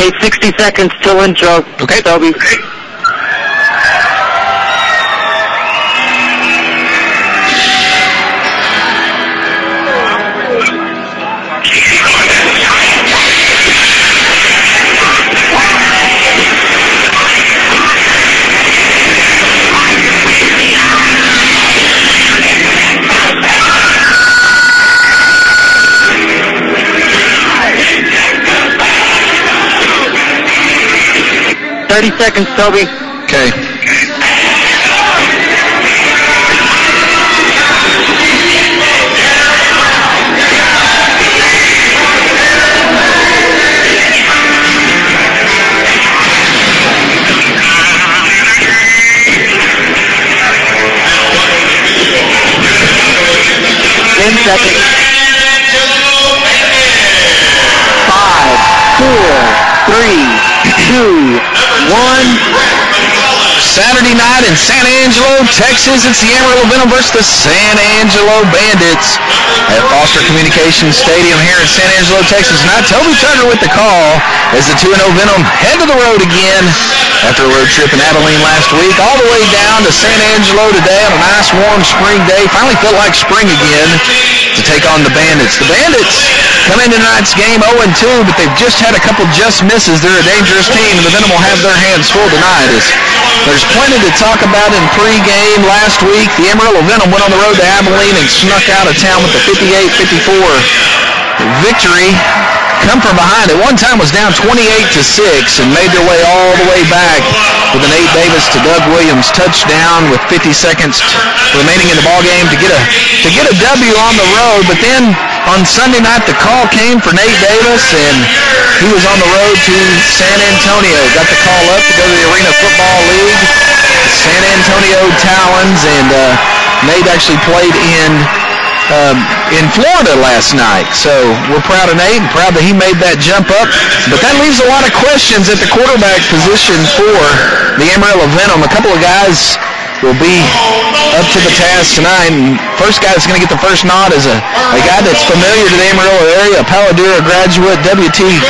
Okay, 60 seconds till intro. Okay. Toby. Seconds, Toby. Okay. Seconds. 5, 4, 3, 2, 1. Saturday night in San Angelo, Texas. It's the Amarillo Venom versus the San Angelo Bandits at Foster Communications Stadium here in San Angelo, Texas. Now, Toby Turner with the call as the 2-0 Venom head to the road again after a road trip in Abilene last week, all the way down to San Angelo today on a nice warm spring day. Finally felt like spring again to take on the Bandits. The Bandits come into tonight's game 0-2, but they've just had a couple just misses. They're a dangerous team, and the Venom will have their hands full tonight. There's plenty to talk about in pregame. Last week, the Amarillo Venom went on the road to Abilene and snuck out of town with a 58-54 victory. Come from behind. At one time was down 28-6 and made their way all the way back with an 8 Davis to Doug Williams touchdown with 50 seconds remaining in the ballgame to get a W on the road. But then on Sunday night, the call came for Nate Davis, and he was on the road to San Antonio. Got the call up to go to the Arena Football League, San Antonio Talons, and Nate actually played in Florida last night. So we're proud of Nate and proud that he made that jump up. But that leaves a lot of questions at the quarterback position for the Amarillo Venom. A couple of guys will be up to the task tonight. And first guy that's going to get the first nod is a guy that's familiar to the Amarillo area, a Paladura graduate, WT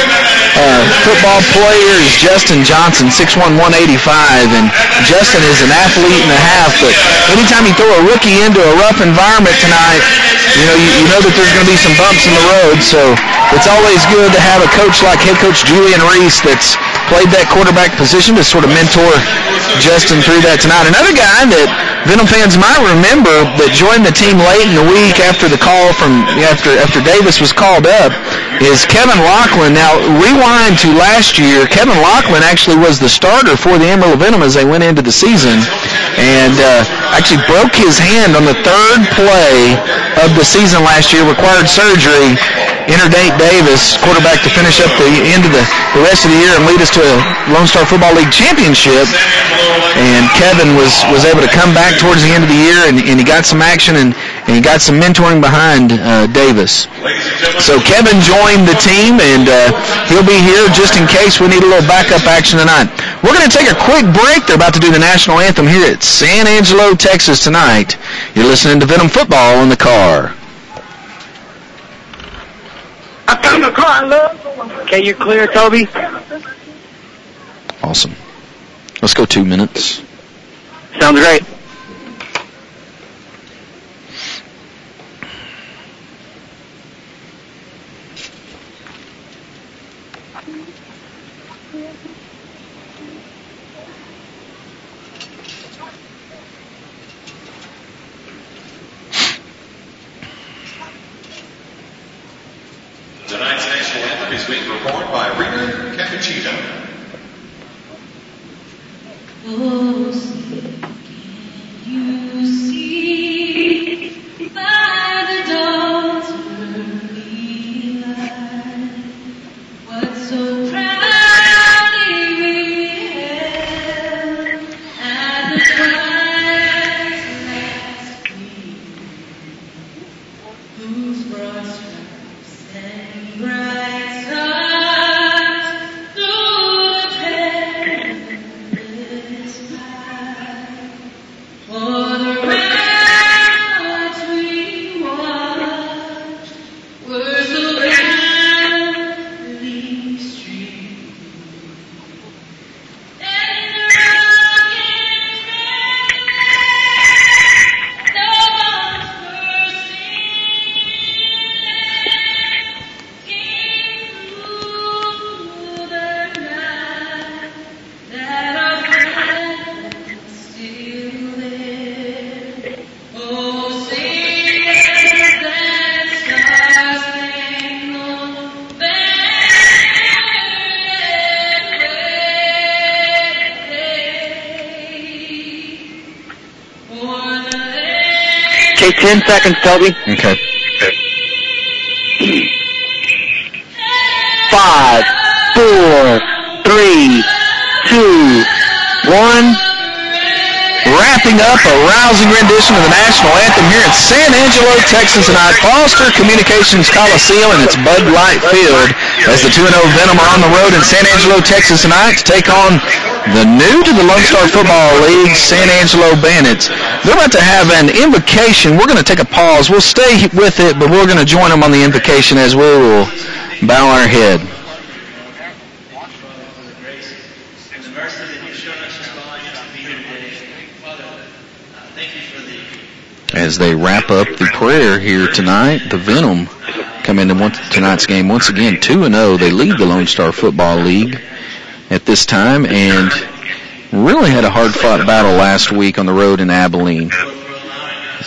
football player is Justin Johnson, 6'1", 185. And Justin is an athlete and a half, but anytime you throw a rookie into a rough environment tonight, you know that there's going to be some bumps in the road. So it's always good to have a coach like head coach Julian Reese that's played that quarterback position to sort of mentor Justin through that tonight. Another guy that Venom fans might remember that joined the team late in the week after the call after Davis was called up is Kevin Lachlan. Now, rewind to last year, Kevin Lachlan actually was the starter for the Amarillo Venom as they went into the season and actually broke his hand on the third play of the season last year, required surgery. Enter Nate Davis, quarterback, to finish up the end of the rest of the year and lead us to a Lone Star Football League championship. And Kevin was able to come back towards the end of the year, and he got some action and he got some mentoring behind Davis. So Kevin joined the team, and he'll be here just in case we need a little backup action tonight. We're going to take a quick break. They're about to do the national anthem here at San Angelo, Texas tonight. You're listening to Venom Football in the car. I found the car, love. Okay, you're clear, Toby. Awesome. Let's go 2 minutes. Sounds great. Tonight's national anthem is being performed by Rita Cappuccino. Oh, can you see by the dawn's early light what so proudly we held at the twilight's last gleam, whose broad stripes and bright stars through the perilous fight. Okay, 10 seconds, Toby. Okay. 5, 4, 3, 2, 1. Wrapping up a rousing rendition of the national anthem here in San Angelo, Texas tonight. Foster Communications Coliseum and its Bud Light Field as the 2-0 Venom are on the road in San Angelo, Texas tonight to take on the new to the Lone Star Football League San Angelo Bandits. They're about to have an invocation. We're going to take a pause. We'll stay with it, but we're going to join them on the invocation as we will bow our head. As they wrap up the prayer here tonight, the Venom come into tonight's game once again 2-0. They lead the Lone Star Football League at this time and really had a hard-fought battle last week on the road in Abilene.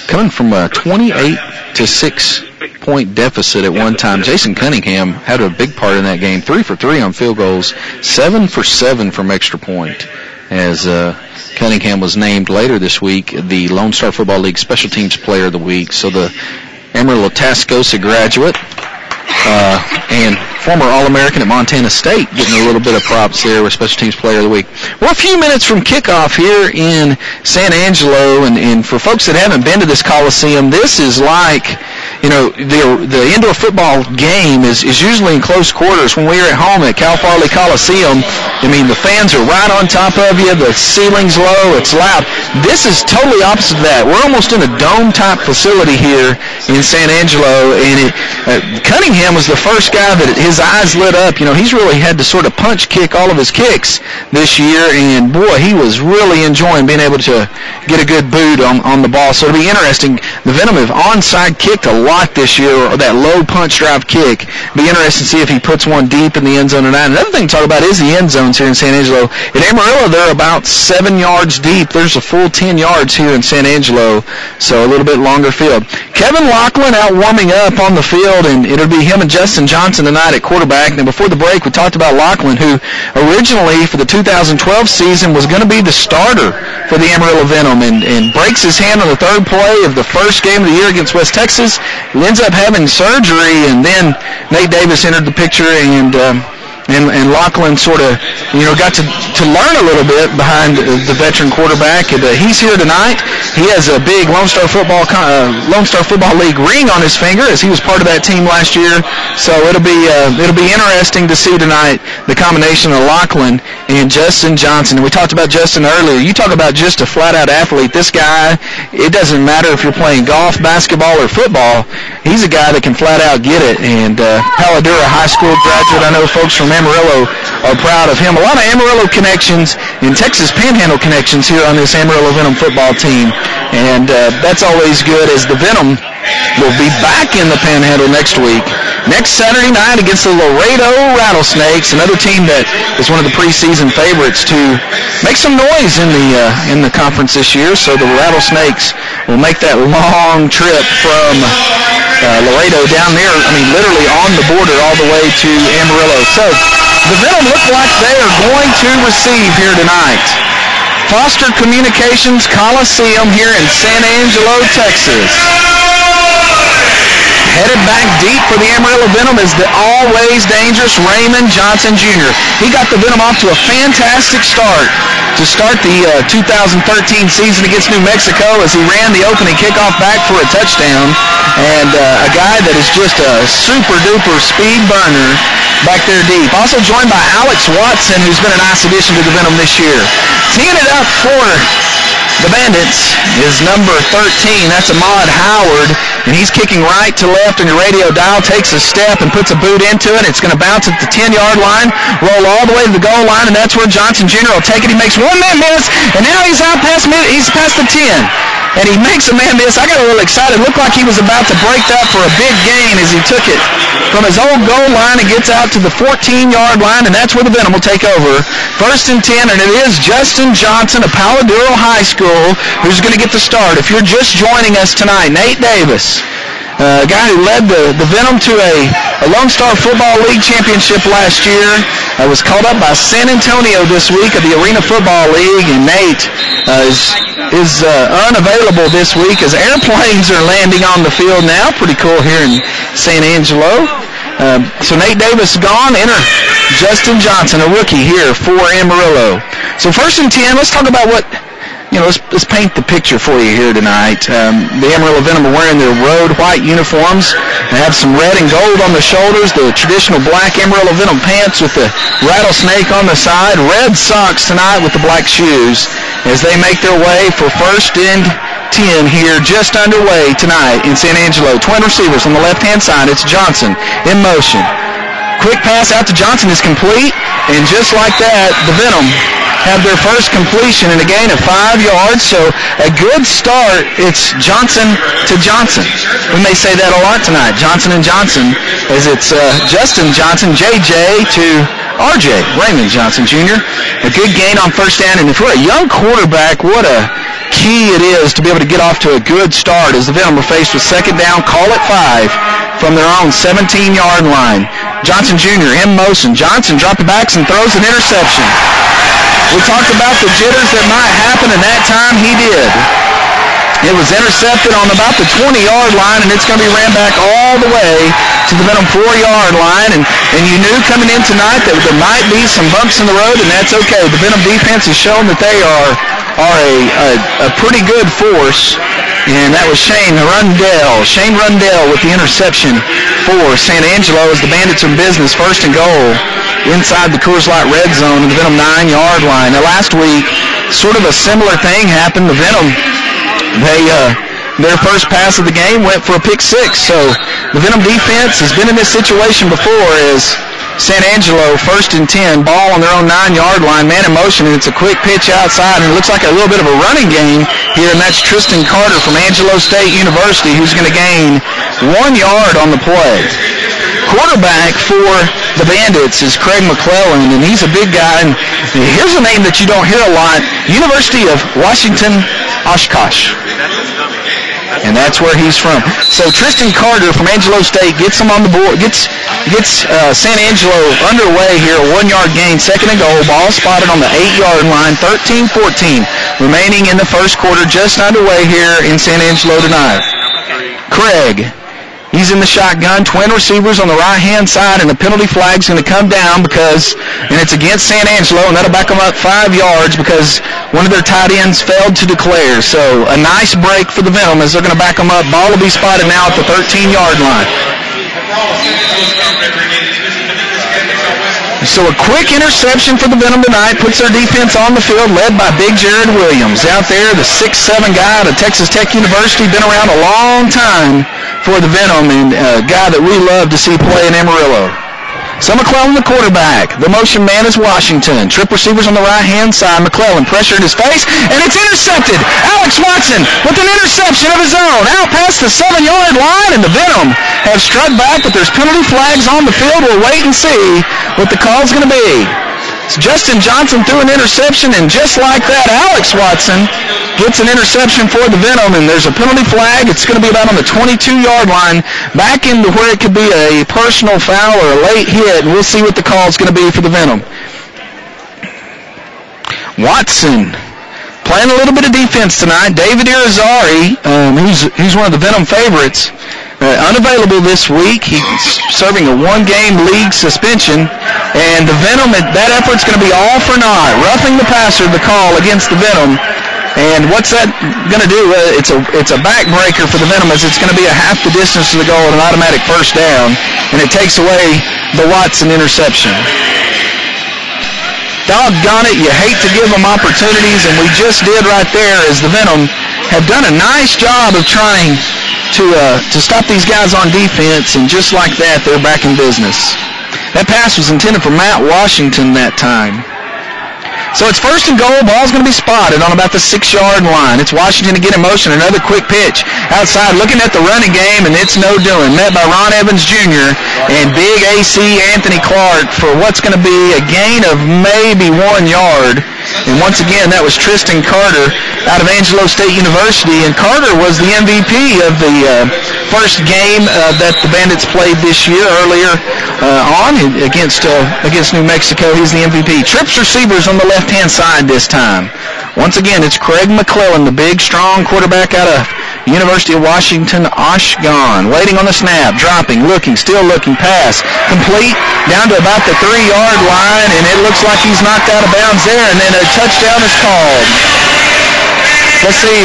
Coming from a 28-6 point deficit at one time, Jason Cunningham had a big part in that game, 3 for 3 on field goals, 7 for 7 from extra point, as Cunningham was named later this week the Lone Star Football League Special Teams Player of the Week. So the Amarillo Tascosa graduate and former All-American at Montana State getting a little bit of props there with Special Teams Player of the Week. We're a few minutes from kickoff here in San Angelo, and for folks that haven't been to this Coliseum, this is like, you know, the indoor football game is usually in close quarters. When we were at home at Cal Farley Coliseum, I mean, the fans are right on top of you, the ceiling's low, it's loud. This is totally opposite of that. We're almost in a dome-type facility here in San Angelo, and Cunningham was the first guy that his eyes lit up. You know, he's really had to sort of punch kick all of his kicks this year, and boy, he was really enjoying being able to get a good boot on the ball. So it'll be interesting. The Venom have onside kicked a lot this year, or that low punch drive kick. Be interesting to see if he puts one deep in the end zone or not. Another thing to talk about is the end zones here in San Angelo. In Amarillo, they're about 7 yards deep. There's a full 10 yards here in San Angelo, so a little bit longer field. Kevin Lachlan out warming up on the field, and it'll be him and Justin Johnson tonight at quarterback. Now, before the break, we talked about Lachlan, who originally for the 2012 season was going to be the starter for the Amarillo Venom, and breaks his hand on the third play of the first game of the year against West Texas. He ends up having surgery, and then Nate Davis entered the picture, and Lachlan sort of, you know, got to learn a little bit behind the veteran quarterback. And he's here tonight. He has a big Lone Star Football League ring on his finger, as he was part of that team last year. So it'll be interesting to see tonight the combination of Lachlan and Justin Johnson. And we talked about Justin earlier. You talk about just a flat-out athlete. This guy, it doesn't matter if you're playing golf, basketball, or football. He's a guy that can flat-out get it. And Paladura High School graduate, I know folks from Amarillo are proud of him. A lot of Amarillo connections and Texas Panhandle connections here on this Amarillo Venom football team. And that's always good, as the Venom will be back in the Panhandle next week. Next Saturday night against the Laredo Rattlesnakes, another team that is one of the preseason favorites to make some noise in the conference this year. So the Rattlesnakes will make that long trip from Laredo down there, I mean, literally on the border all the way to Amarillo. So the Venom look like they are going to receive here tonight Foster Communications Coliseum here in San Angelo, Texas. Headed back deep for the Amarillo Venom is the always dangerous Raymond Johnson Jr. He got the Venom off to a fantastic start to start the 2013 season against New Mexico, as he ran the opening kickoff back for a touchdown. And a guy that is just a super-duper speed burner back there deep. Also joined by Alex Watson, who's been a nice addition to the Venom this year. Teeing it up for the Bandits is number 13. That's Ahmad Howard, and he's kicking right to left on your radio dial, takes a step and puts a boot into it. It's going to bounce at the 10-yard line, roll all the way to the goal line, and that's where Johnson Jr. will take it. He makes one man miss, and now he's past the 10. And he makes a man miss. I got a little excited. Looked like he was about to break that for a big gain as he took it from his old goal line and gets out to the 14-yard line, and that's where the Venom will take over. 1st and 10, and it is Justin Johnson of Paladuro High School who's going to get the start. If you're just joining us tonight, Nate Davis, A guy who led the Venom to a Lone Star Football League championship last year. Was called up by San Antonio this week of the Arena Football League, and Nate is unavailable this week as airplanes are landing on the field now. Pretty cool here in San Angelo. So Nate Davis gone. Enter Justin Johnson, a rookie here for Amarillo. So 1st and 10. Let's talk about what. Let's paint the picture for you here tonight. The Amarillo Venom are wearing their road white uniforms. They have some red and gold on the shoulders, the traditional black Amarillo Venom pants with the rattlesnake on the side, red socks tonight with the black shoes as they make their way for 1st and 10 here, just underway tonight in San Angelo. Twin receivers on the left-hand side. It's Johnson in motion. Quick pass out to Johnson is complete, and just like that, the Venom have their first completion and a gain of 5 yards, so a good start. It's Johnson to Johnson. We may say that a lot tonight, Johnson and Johnson, as it's Justin Johnson, JJ to RJ, Raymond Johnson Jr. A good gain on 1st down, and if you're a young quarterback, what a key it is to be able to get off to a good start as the Venom are faced with 2nd down, call it 5 from their own 17-yard line. Johnson Jr. in motion. Johnson dropping backs and throws an interception. We talked about the jitters that might happen, and that time he did. It was intercepted on about the 20-yard line, and it's going to be ran back all the way to the Venom 4-yard line. And you knew coming in tonight that there might be some bumps in the road, and that's okay. The Venom defense has shown that they are a pretty good force. And that was Shane Rundell with the interception for San Angelo as the Bandits in business, 1st and goal inside the Coors Light red zone of the Venom 9-yard line. Now last week, sort of a similar thing happened. The Venom, their first pass of the game went for a pick 6. So the Venom defense has been in this situation before as San Angelo, 1st and 10, ball on their own 9-yard line, man in motion, and it's a quick pitch outside, and it looks like a little bit of a running game here, and that's Tristan Carter from Angelo State University, who's going to gain 1 yard on the play. Quarterback for the Bandits is Craig McClellan, and he's a big guy, and here's a name that you don't hear a lot, University of Washington, Oshkosh. And that's where he's from. So Tristan Carter from Angelo State gets him on the board, gets San Angelo underway here, a 1-yard gain, 2nd and goal, ball spotted on the 8-yard line, 13-14 remaining in the first quarter, just underway here in San Angelo tonight. Craig, he's in the shotgun, twin receivers on the right-hand side, and the penalty flag's going to come down and it's against San Angelo, and that'll back them up 5 yards because one of their tight ends failed to declare. So a nice break for the Venom as they're going to back them up. Ball will be spotted now at the 13-yard line. So a quick interception for the Venom tonight puts their defense on the field, led by Big Jared Williams. Out there, the 6'7" guy out of Texas Tech University, been around a long time for the Venom, and a guy that we love to see play in Amarillo. So McClellan, the quarterback. The motion man is Washington. Trip receivers on the right-hand side. McClellan pressure in his face, and it's intercepted. Alex Watson with an interception of his own. Out past the 7-yard line, and the Venom have struck back, but there's penalty flags on the field. We'll wait and see what the call's going to be. So Justin Johnson threw an interception, and just like that, Alex Watson gets an interception for the Venom, and there's a penalty flag. It's going to be about on the 22-yard line, back into where it could be a personal foul or a late hit, and we'll see what the call's going to be for the Venom. Watson playing a little bit of defense tonight. David Irizarry, who's one of the Venom favorites, unavailable this week. He's serving a 1-game league suspension, and the Venom, that effort's going to be all for naught. Roughing the passer, the call against the Venom. And what's that going to do? It's a backbreaker for the Venom, as it's going to be a half the distance to the goal and an automatic 1st down, and it takes away the Watson interception. Doggone it, you hate to give them opportunities, and we just did right there, as the Venom have done a nice job of trying to stop these guys on defense, and just like that, they're back in business. That pass was intended for Matt Washington that time. So it's 1st and goal. Ball's going to be spotted on about the 6-yard line. It's Washington to get in motion. Another quick pitch outside, looking at the running game, and it's no doing. Met by Ron Evans Jr. and big AC Anthony Clark for what's going to be a gain of maybe 1 yard. And once again, that was Tristan Carter out of Angelo State University, and Carter was the MVP of the first game that the Bandits played this year earlier on against New Mexico. He's the MVP. Trips receivers on the left-hand side this time. Once again, it's Craig McClellan, the big, strong quarterback out of University of Washington, Oshkosh. Waiting on the snap, dropping, looking, still looking, pass, complete, down to about the 3-yard line, and it looks like he's knocked out of bounds there, and then a touchdown is called. Let's see,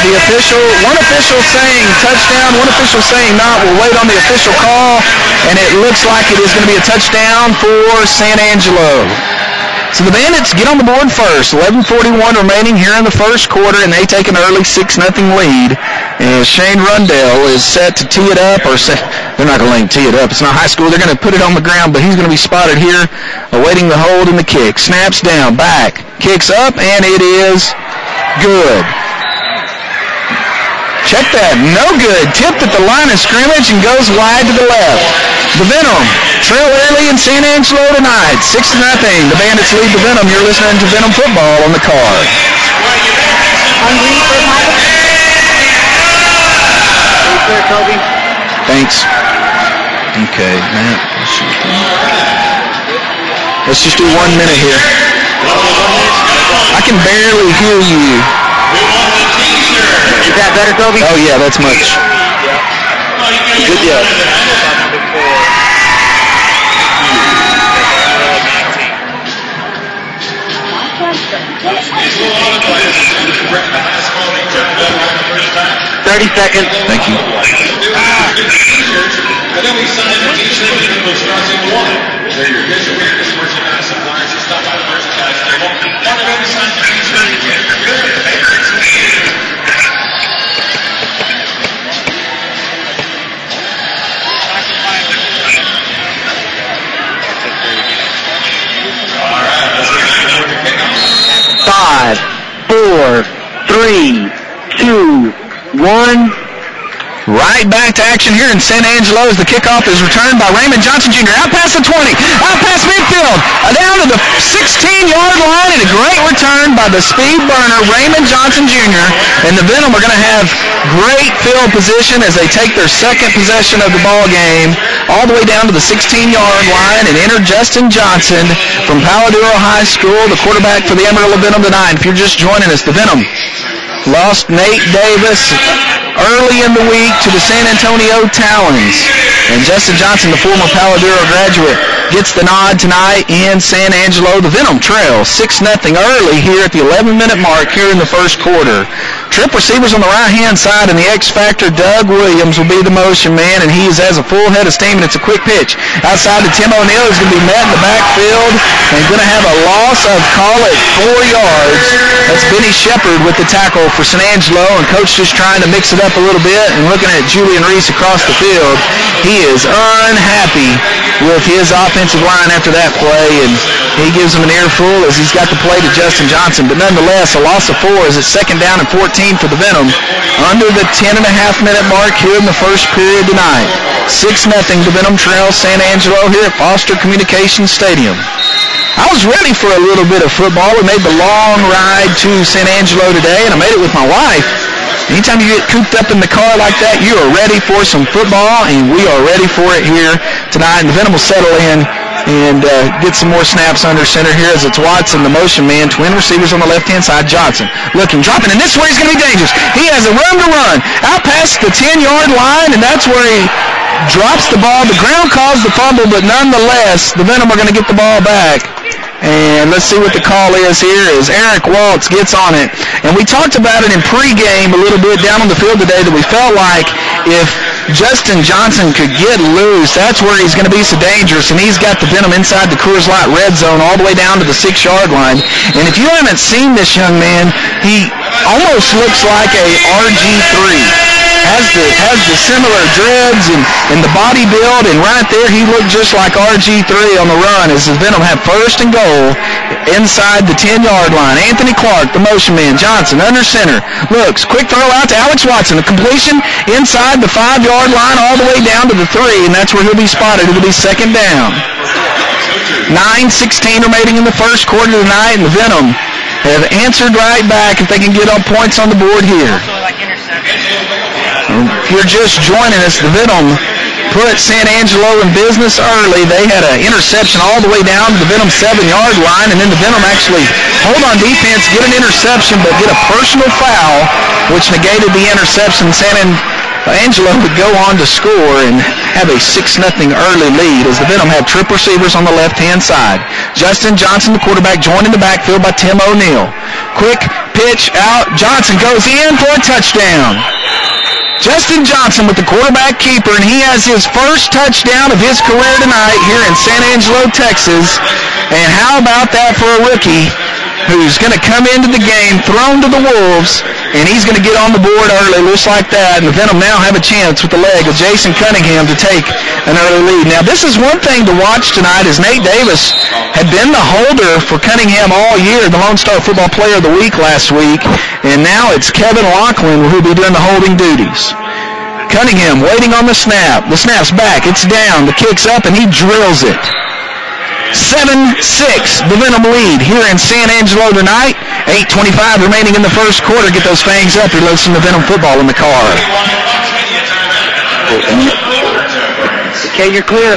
one official saying touchdown, one official saying not. We'll wait on the official call, and it looks like it is going to be a touchdown for San Angelo. So the Bandits get on the board first. 11:41 remaining here in the first quarter, and they take an early 6-0 lead. And Shane Rundell is set to tee it up, they're not going to let him tee it up. It's not high school. They're going to put it on the ground, but he's going to be spotted here, awaiting the hold and the kick. Snaps down, back, kicks up, and it is good. Check that. No good. Tipped at the line of scrimmage and goes wide to the left. The Venom trail early in San Angelo tonight. 6-0. The Bandits lead the Venom. You're listening to Venom Football on the card. Hungry for Michael? Kobe. Thanks. Okay, Matt. Let's just do 1 minute here. I can barely hear you. Is that better, Kobe? Oh, yeah, that's much. Good deal. $30 seconds. Thank you. Five, 4, 3, 2, 1. Right back to action here in San Angelo as the kickoff is returned by Raymond Johnson Jr. Out past the 20, out past midfield, down to the 16-yard line, and a great return by the speed burner, Raymond Johnson Jr. And the Venom are going to have great field position as they take their second possession of the ball game all the way down to the 16-yard line and enter Justin Johnson from Paladuro High School, the quarterback for the Amarillo Venom tonight. If you're just joining us, the Venom lost Nate Davis early in the week to the San Antonio Talons. And Justin Johnson, the former Paladuro graduate, gets the nod tonight in San Angelo. The Venom trail 6-0 early here at the 11-minute mark here in the first quarter. Trip receivers on the right-hand side, and the X-Factor, Doug Williams, will be the motion man, and he has a full head of steam, and it's a quick pitch. Outside to Tim O'Neill, who's going to be met in the backfield, and going to have a loss of, call it, 4 yards. That's Benny Shepard with the tackle for San Angelo, and Coach just trying to mix it up a little bit, and looking at Julian Reese across the field. He is unhappy with his offensive line after that play, and he gives him an earful as he's got the play to Justin Johnson. But nonetheless, a loss of 4 as it's second down and 14 for the Venom under the 10.5-minute mark here in the first period tonight. 6-0, the Venom trails San Angelo here at Foster Communications Stadium. I was ready for a little bit of football. We made the long ride to San Angelo today, and I made it with my wife. Anytime you get cooped up in the car like that, you are ready for some football, and we are ready for it here tonight. And the Venom will settle in and get some more snaps under center here as it's Watson, the motion man, twin receivers on the left-hand side. Johnson looking, dropping, and this is where he's going to be dangerous. He has a room to run out past the 10-yard line, and that's where he drops the ball. The ground caused the fumble, but nonetheless, the Venom are going to get the ball back. And let's see what the call is here as Eric Waltz gets on it. And we talked about it in pregame a little bit down on the field today that we felt like if Justin Johnson could get loose, that's where he's going to be so dangerous. And he's got the Venom inside the Coors Light red zone all the way down to the 6-yard line. And if you haven't seen this young man, he almost looks like a RG3. Has the similar dreads and the body build, and right there he looked just like RG3 on the run as the Venom had first and goal inside the 10-yard line. Anthony Clark, the motion man. Johnson under center. Looks, quick throw out to Alex Watson. A completion inside the 5-yard line all the way down to the 3, and that's where he'll be spotted. It'll be second down. 9:16 remaining in the first quarter tonight, and the Venom have answered right back if they can get on points on the board here. If you're just joining us, the Venom put San Angelo in business early. They had an interception all the way down to the Venom 7-yard line, and then the Venom actually hold on defense, get an interception, but get a personal foul, which negated the interception. Angelo would go on to score and have a 6-0 early lead as the Venom had trip receivers on the left-hand side. Justin Johnson, the quarterback, joined in the backfield by Tim O'Neill. Quick pitch out. Johnson goes in for a touchdown. Justin Johnson with the quarterback keeper, and he has his first touchdown of his career tonight here in San Angelo, Texas. And how about that for a rookie who's going to come into the game thrown to the Wolves, and he's going to get on the board early, just like that. And the Venom now have a chance with the leg of Jason Cunningham to take an early lead. Now, this is one thing to watch tonight, as Nate Davis had been the holder for Cunningham all year, the Lone Star Football Player of the Week last week, and now it's Kevin Lachlan who will be doing the holding duties. Cunningham waiting on the snap. The snap's back. It's down. The kick's up, and he drills it. 7-6, the Venom lead here in San Angelo tonight. 8:25 remaining in the first quarter. Get those fangs up. You're listening to Venom football in the car. Okay, you're clear.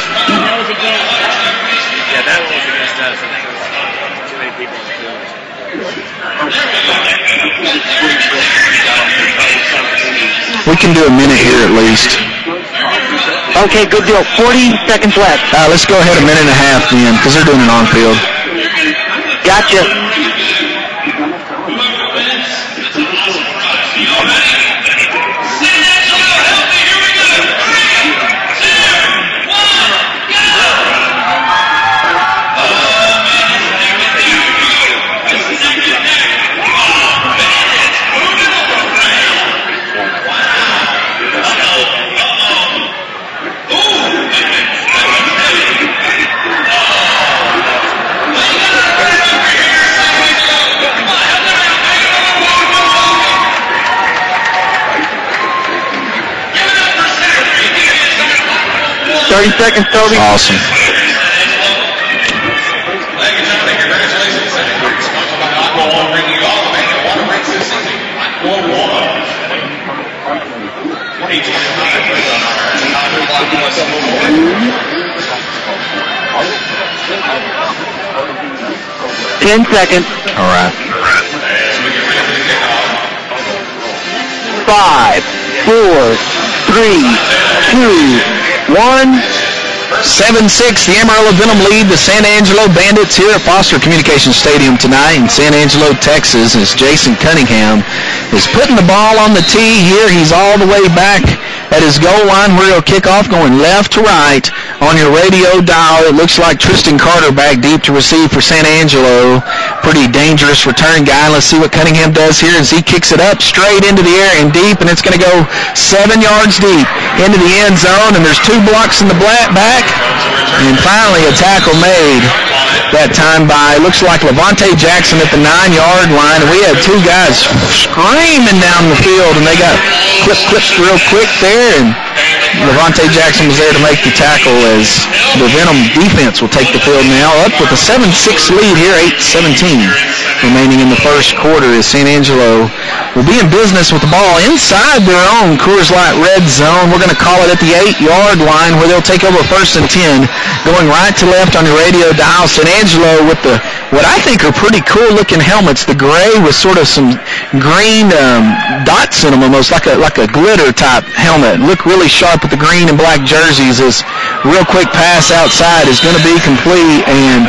We can do a minute here at least. Okay, good deal. 40 seconds left. Let's go ahead a minute and a half then, because they're doing it on field. Gotcha. Seconds, Toby. Awesome. Ten seconds. All right. 5, 4, 3, 2, 1. 7-6, the Amarillo Venom lead the San Angelo Bandits here at Foster Communications Stadium tonight in San Angelo, Texas, as Jason Cunningham is putting the ball on the tee here. He's all the way back at his goal line where he'll kick off, going left to right on your radio dial. It looks like Tristan Carter back deep to receive for San Angelo. Pretty dangerous return guy. Let's see what Cunningham does here as he kicks it up straight into the air and deep, and it's going to go 7 yards deep into the end zone, and there's 2 blocks in the back, and finally a tackle made that time by, looks like Levante Jackson at the 9-yard line, and we had 2 guys screaming down the field, and they got clipped real quick there, and Levante Jackson was there to make the tackle as the Venom defense will take the field now, up with a 7-6 lead here, 8:17 remaining in the first quarter as San Angelo will be in business with the ball inside their own Coors Light red zone. We're going to call it at the 8-yard line where they'll take over 1st and 10, going right to left on your radio dial. San Angelo with the what I think are pretty cool looking helmets, the gray with sort of some green dots in them, almost like a glitter type helmet. Look really sharp with the green and black jerseys. This real quick pass outside is going to be complete, and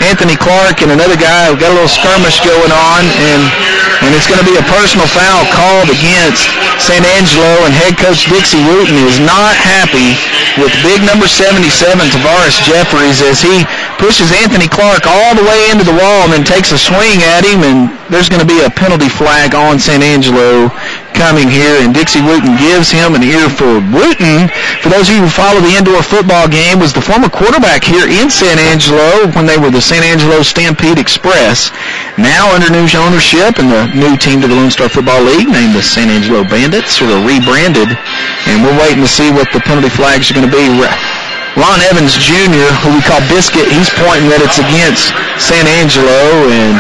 Anthony Clark and another guy have got a little skirmish going on, and it's going to be a personal foul called against San Angelo, and head coach Dixie Wooten is not happy with big number 77, Tavares Jeffries, as he pushes Anthony Clark all the way into the wall and then takes a swing at him, and there's going to be a penalty flag on San Angelo coming here, and Dixie Wooten gives him an earful. Wooten, for those of you who follow the indoor football game, was the former quarterback here in San Angelo when they were the San Angelo Stampede Express. Now under new ownership and the new team to the Lone Star Football League named the San Angelo Bandits, sort of rebranded, and we're waiting to see what the penalty flags are going to be. Ron Evans Jr., who we call Biscuit, he's pointing that it's against San Angelo, and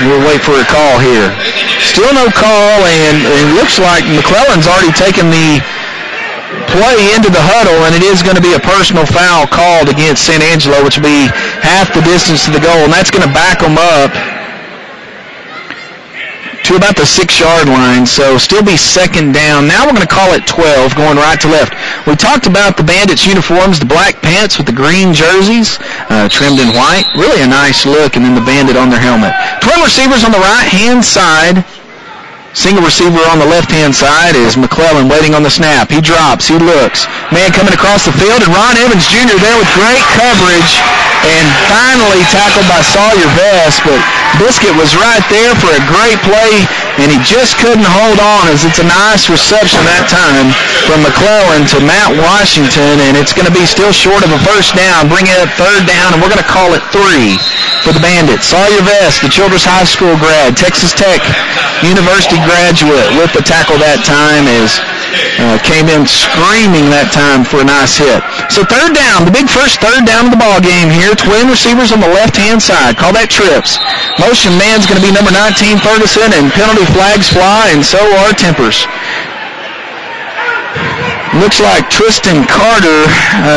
We'll wait for a call here. Still no call, and it looks like McClellan's already taken the play into the huddle, and it is going to be a personal foul called against San Angelo, which will be half the distance to the goal, and that's going to back them up to about the 6-yard line, so still be second down. Now we're going to call it 12, going right to left. We talked about the Bandits uniforms, the black pants with the green jerseys, trimmed in white. Really a nice look, and then the Bandit on their helmet. Twin receivers on the right-hand side. Single receiver on the left-hand side is McClellan waiting on the snap. He drops. He looks. Man coming across the field, and Ron Evans Jr. there with great coverage, and finally tackled by Sawyer Vest, but Biscuit was right there for a great play, and he just couldn't hold on, as it's a nice reception that time from McClellan to Matt Washington, and it's going to be still short of a first down. Bring it up third down, and we're going to call it 3 for the Bandits. Sawyer Vest, the Childress High School grad, Texas Tech University graduate, with the tackle that time, as came in screaming that time for a nice hit. So third down, the big first third down of the ball game here. Twin receivers on the left-hand side. Call that trips. Motion man's going to be number 19, Ferguson, and penalty flags fly, and so are tempers. Looks like Tristan Carter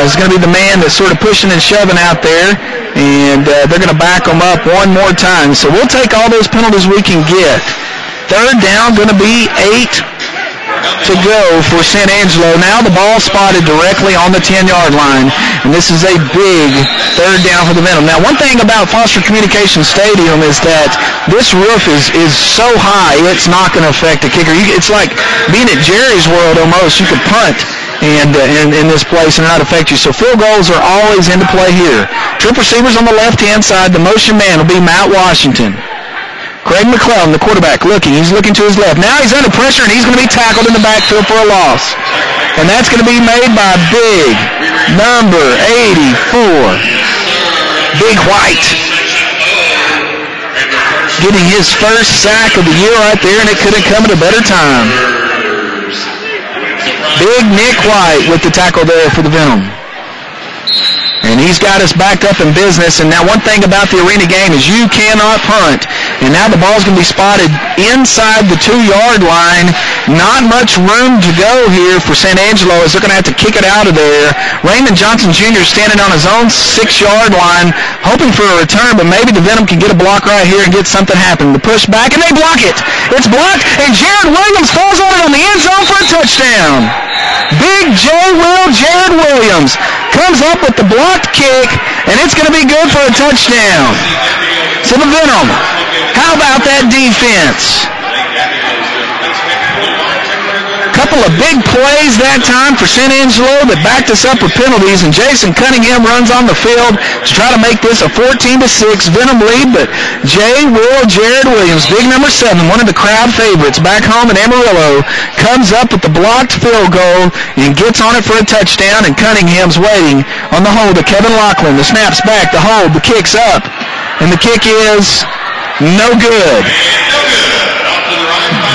is going to be the man that's sort of pushing and shoving out there, and they're going to back them up one more time. So we'll take all those penalties we can get. Third down going to be 8 to go for San Angelo. Now the ball spotted directly on the 10-yard line, and this is a big third down for the Venom. Now, one thing about Foster Communications Stadium is that this roof is so high, it's not going to affect the kicker. It's like being at Jerry's World almost. You could punt and in this place and not affect you. So field goals are always into play here. Trip receivers on the left-hand side. The motion man will be Matt Washington. Craig McClellan, the quarterback, looking. He's looking to his left. Now he's under pressure, and he's going to be tackled in the backfield for a loss. And that's going to be made by big number 84, Big White. Getting his first sack of the year right there, and it couldn't come at a better time. Big Nick White with the tackle there for the Venom. And he's got us backed up in business. And now one thing about the arena game is you cannot punt. And now the ball's going to be spotted inside the 2-yard line. Not much room to go here for San Angelo, as they're going to have to kick it out of there. Raymond Johnson Jr. standing on his own 6-yard line, hoping for a return, but maybe the Venom can get a block right here and get something happen. The push back, and they block it. It's blocked, and Jared Williams falls on it on the end zone for a touchdown. Big Jared Williams comes up with the blocked kick, and it's going to be good for a touchdown. So the Venom, how about that defense? Couple of big plays that time for San Angelo that backed us up with penalties, and Jason Cunningham runs on the field to try to make this a 14-6 Venom lead, but Jared Williams, big number 7, one of the crowd favorites back home in Amarillo, comes up with the blocked field goal and gets on it for a touchdown, and Cunningham's waiting on the hold of Kevin Lachlan. The snap's back, the hold, the kick's up, and the kick is no good.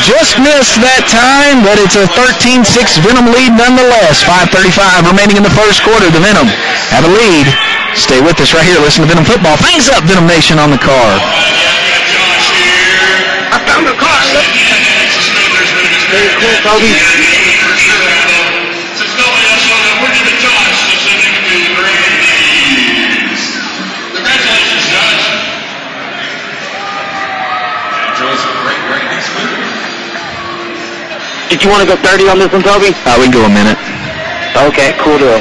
Just missed that time, but it's a 13-6 Venom lead nonetheless. 5:35 remaining in the first quarter. The Venom have a lead. Stay with us right here. Listen to Venom Football. Thanks up, Venom Nation, on the car. I found the car. Very cool, Toby. Did you want to go 30 on this one, Toby? We can go a minute. Okay, cool deal.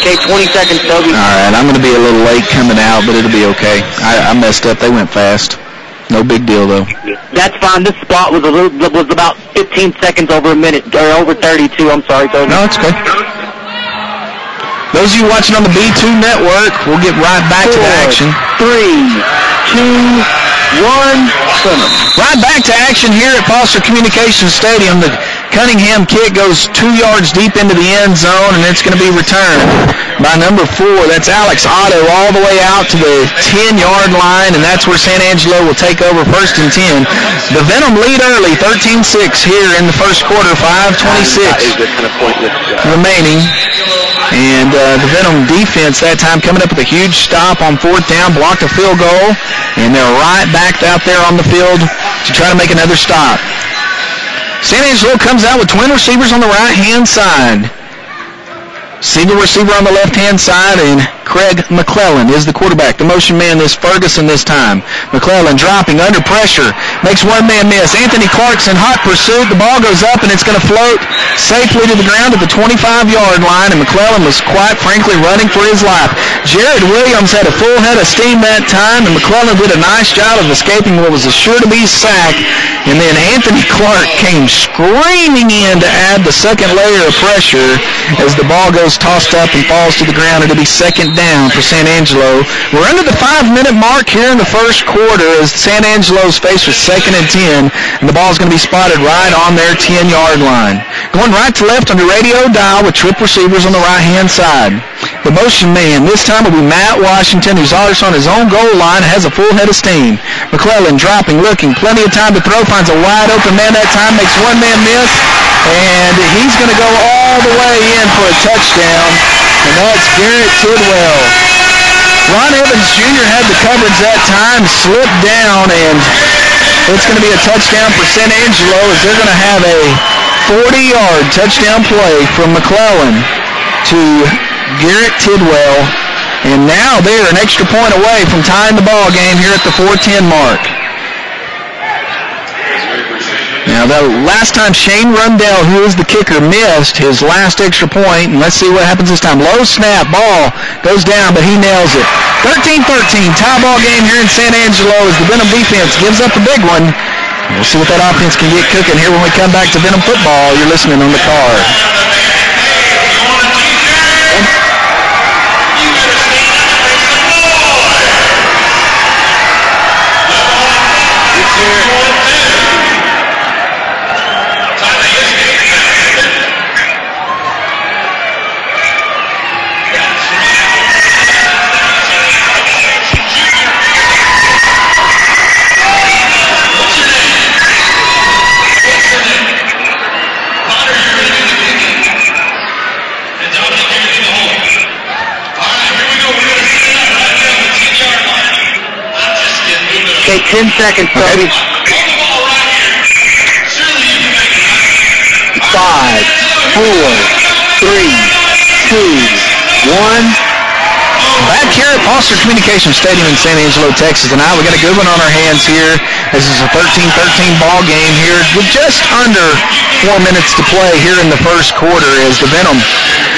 Okay, 20 seconds, Toby. All right, I'm going to be a little late coming out, but it'll be okay. I messed up. They went fast. No big deal, though. That's fine. This spot was about 15 seconds over a minute, or over 32. I'm sorry, Toby. No, it's okay. Those of you watching on the B2 network, we'll get right back to the action. 3, 2, 1, Venom. Right back to action here at Foster Communications Stadium. The Cunningham kick goes 2 yards deep into the end zone, and it's going to be returned by number 4. That's Alex Otto all the way out to the 10-yard line, and that's where San Angelo will take over 1st and 10. The Venom lead early, 13-6 here in the first quarter, 5:26 remaining. And the Venom defense that time coming up with a huge stop on 4th down, blocked a field goal, and they're right back out there on the field to try to make another stop. San Angelo comes out with twin receivers on the right-hand side. Single receiver on the left-hand side, and Craig McClellan is the quarterback. The motion man is Ferguson this time. McClellan dropping under pressure. Makes one man miss. Anthony Clark's in hot pursuit. The ball goes up, and it's going to float safely to the ground at the 25-yard line, and McClellan was quite frankly running for his life. Jared Williams had a full head of steam that time, and McClellan did a nice job of escaping what was a sure-to-be sack. And then Anthony Clark came screaming in to add the second layer of pressure as the ball goes tossed up and falls to the ground. It'll be 2nd down for San Angelo. We're under the 5-minute mark here in the first quarter as San Angelo's faced with 2nd and 10, and the ball's going to be spotted right on their 10-yard line. Going right to left on the radio dial with trip receivers on the right-hand side. The motion man this time will be Matt Washington, who's already on his own goal line, has a full head of steam. McClellan dropping, looking, plenty of time to throw, finds a wide open man that time, makes one man miss, and he's going to go all the way in for a touchdown, and that's Garrett Tidwell. Ron Evans Jr. had the coverage that time, slipped down, and it's going to be a touchdown for San Angelo as they're going to have a 40-yard touchdown play from McClellan to Garrett Tidwell, and now they're an extra point away from tying the ball game here at the 4:10 mark. Now, the last time Shane Rundell, who is the kicker, missed his last extra point, and let's see what happens this time. Low snap, ball goes down, but he nails it. 13-13, tie ball game here in San Angelo as the Venom defense gives up a big one. We'll see what that offense can get cooking here when we come back to Venom football. You're listening on the Card. Okay, 10 seconds, Toby. 5, 4, 3, 2, 1. Back here at Foster Communications Stadium in San Angelo, Texas tonight. We got a good one on our hands here. This is a 13-13 ball game here with just under 4 minutes to play here in the first quarter as the Venom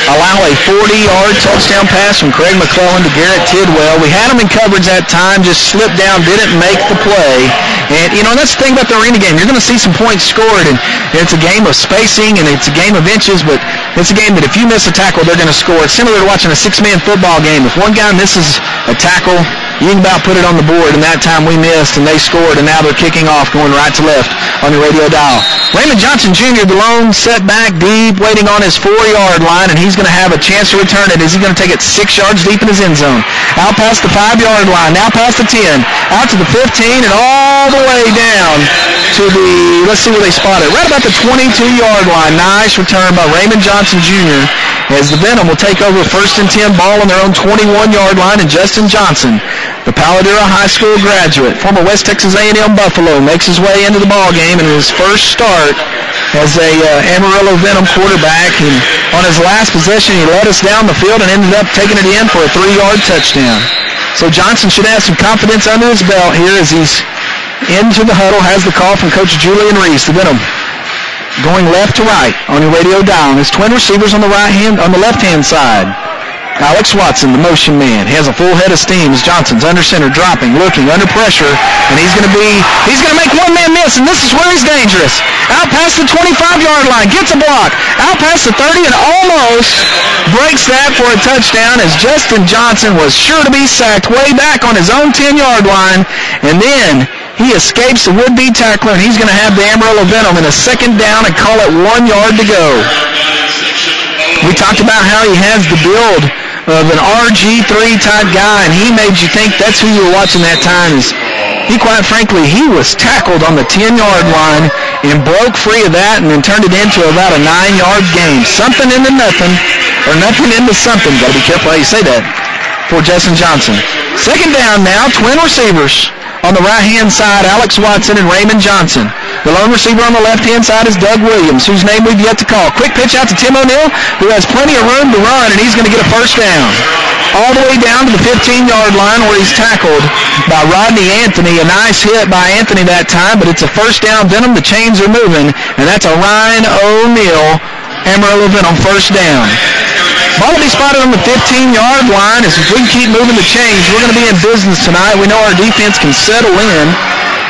allow a 40-yard touchdown pass from Craig McClellan to Garrett Tidwell. We had him in coverage that time, just slipped down, didn't make the play. And, you know, that's the thing about the arena game. You're going to see some points scored, and it's a game of spacing, and it's a game of inches, but it's a game that if you miss a tackle, they're going to score. It's similar to watching a 6-man football game. If one guy misses a tackle, you can about put it on the board, and that time we missed, and they scored, and now they're kicking off, going right to left on your radio dial. Raymond Johnson Jr., the lone set back deep, waiting on his 4-yard line, and he's going to have a chance to return it. Is he going to take it 6 yards deep in his end zone? Out past the 5-yard line, now past the 10, out to the 15, and all the way down to the, let's see where they spot it, right about the 22-yard line. Nice return by Raymond Johnson Jr. as the Venom will take over 1st and 10, ball on their own 21-yard line, and Justin Johnson, the Paladera High School graduate, former West Texas A&M Buffalo, makes his way into the ball game in his first start as a Amarillo Venom quarterback. And on his last possession, he led us down the field and ended up taking it in for a 3-yard touchdown. So Johnson should have some confidence under his belt here as he's into the huddle, has the call from Coach Julian Reese. The Venom going left to right on your radio dial. His twin receivers on the left-hand side. Alex Watson, the motion man, has a full head of steam as Johnson's under center, dropping, looking, under pressure, and he's going to make one man miss. this, and this is where he's dangerous. Out past the 25-yard line, gets a block. Out past the 30 and almost breaks that for a touchdown as Justin Johnson was sure to be sacked way back on his own 10-yard line. And then he escapes the would-be tackler, and he's going to have the Amarillo Venom in a second down and call it 1 yard to go. We talked about how he has the build of an RG3 type guy, and he made you think that's who you were watching that time. He, quite frankly, he was tackled on the 10-yard line and broke free of that and then turned it into about a 9-yard game. Something into nothing, or nothing into something. Got to be careful how you say that for Justin Johnson. Second down now, twin receivers. On the right-hand side, Alex Watson and Raymond Johnson. The lone receiver on the left-hand side is Doug Williams, whose name we've yet to call. Quick pitch out to Tim O'Neill, who has plenty of room to run, and he's going to get a first down. All the way down to the 15-yard line where he's tackled by Rodney Anthony. A nice hit by Anthony that time, but it's a first down. Venom, the chains are moving, and that's a Ryan O'Neill, Amarillo Venom, first down. Ball will be spotted on the 15-yard line. As if we can keep moving the chains, we're going to be in business tonight. We know our defense can settle in.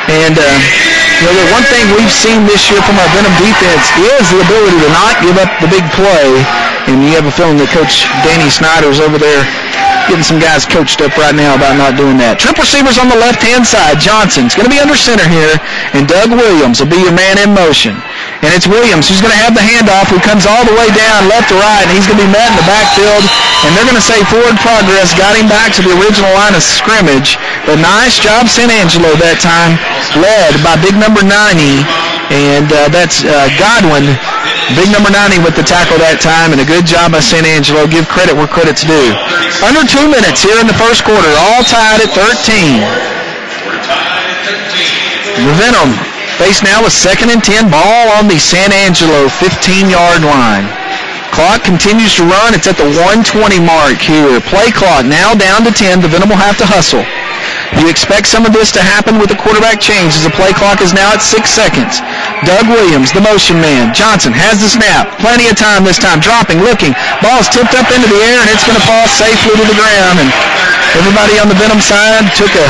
And, the one thing we've seen this year from our Venom defense is the ability to not give up the big play. And you have a feeling that Coach Danny Snyder's over there getting some guys coached up right now about not doing that. Trip receivers on the left-hand side. Johnson's going to be under center here, and Doug Williams will be your man in motion. And it's Williams who's going to have the handoff, who comes all the way down left to right, and he's going to be met in the backfield, and they're going to say forward progress, got him back to the original line of scrimmage. But nice job, San Angelo that time, led by big number 90, and that's Godwin. Big number 90 with the tackle that time, and a good job by San Angelo. Give credit where credit's due. Under 2 minutes here in the first quarter, all tied at 13. The Venom face now with 2nd and 10, ball on the San Angelo 15-yard line. Clock continues to run. It's at the 1:20 mark here. Play clock now down to 10. The Venom will have to hustle. You expect some of this to happen with the quarterback change as the play clock is now at 6 seconds. Doug Williams, the motion man. Johnson has the snap. Plenty of time this time. Dropping, looking. Ball's tipped up into the air, and it's going to fall safely to the ground. And everybody on the Venom side took a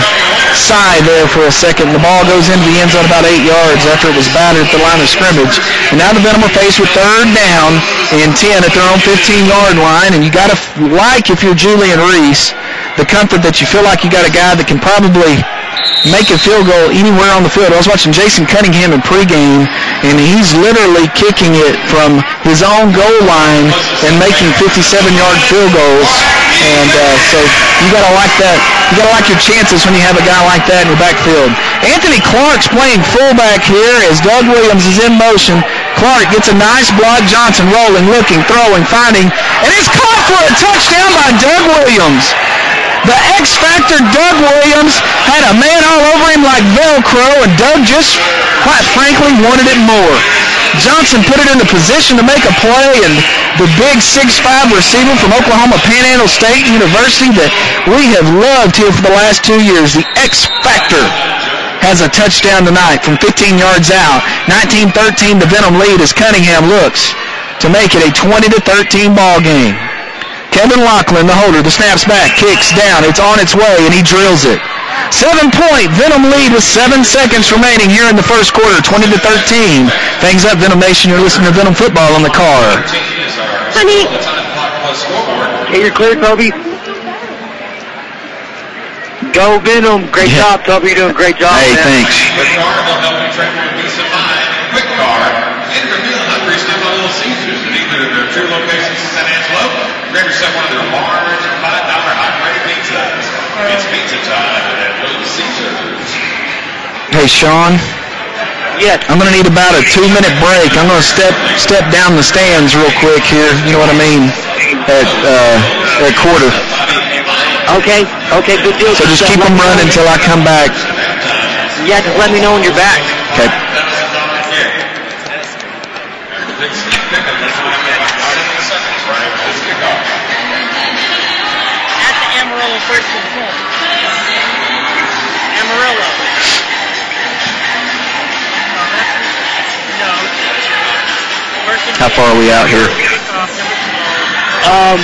sigh there for a second. The ball goes into the end zone about 8 yards after it was battered at the line of scrimmage. And now the Venom are faced with 3rd down and 10 at their own 15-yard line. And you got to like, if you're Julian Reese, the comfort that you feel like you got a guy that can probably make a field goal anywhere on the field. I was watching Jason Cunningham in pregame, and he's literally kicking it from his own goal line and making 57-yard field goals. And so you got to like that. You got to like your chances when you have a guy like that in your backfield. Anthony Clark's playing fullback here as Doug Williams is in motion. Clark gets a nice block. Johnson rolling, looking, throwing, finding, and it's caught for a touchdown by Doug Williams. The X-Factor Doug Williams had a man all over him like Velcro, and Doug just, quite frankly, wanted it more. Johnson put it in the position to make a play, and the big 6'5 receiver from Oklahoma Panhandle State University that we have loved here for the last 2 years, the X-Factor, has a touchdown tonight from 15 yards out. 19-13, the Venom lead as Cunningham looks to make it a 20-13 ball game. Kevin Lachlan, the holder, the snap's back, kicks down, it's on its way, and he drills it. 7-point Venom lead with 7 seconds remaining here in the first quarter, 20-13. Things up, Venom Nation. You're listening to Venom Football on the car. Honey. Hey, you're clear, Toby. Go Venom. Great job, Toby. You're doing a great job. Hey, man. thanks. Quick car, and reveal Hungry Stuff on Little Caesars at either of their 2 locations in San Angelo. Grab yourself one of their large $5 hot-ready pizzas. It's pizza time at Little Caesars. Hey, Sean. Yes. I'm going to need about a 2-minute break. I'm going to step down the stands real quick here. You know what I mean? At quarter. Okay, good deal. So just keep them running until I come back. Yeah, just let me know when you're back. Okay. At the Amarillo first and goal. Amarillo. No. How far are we out here?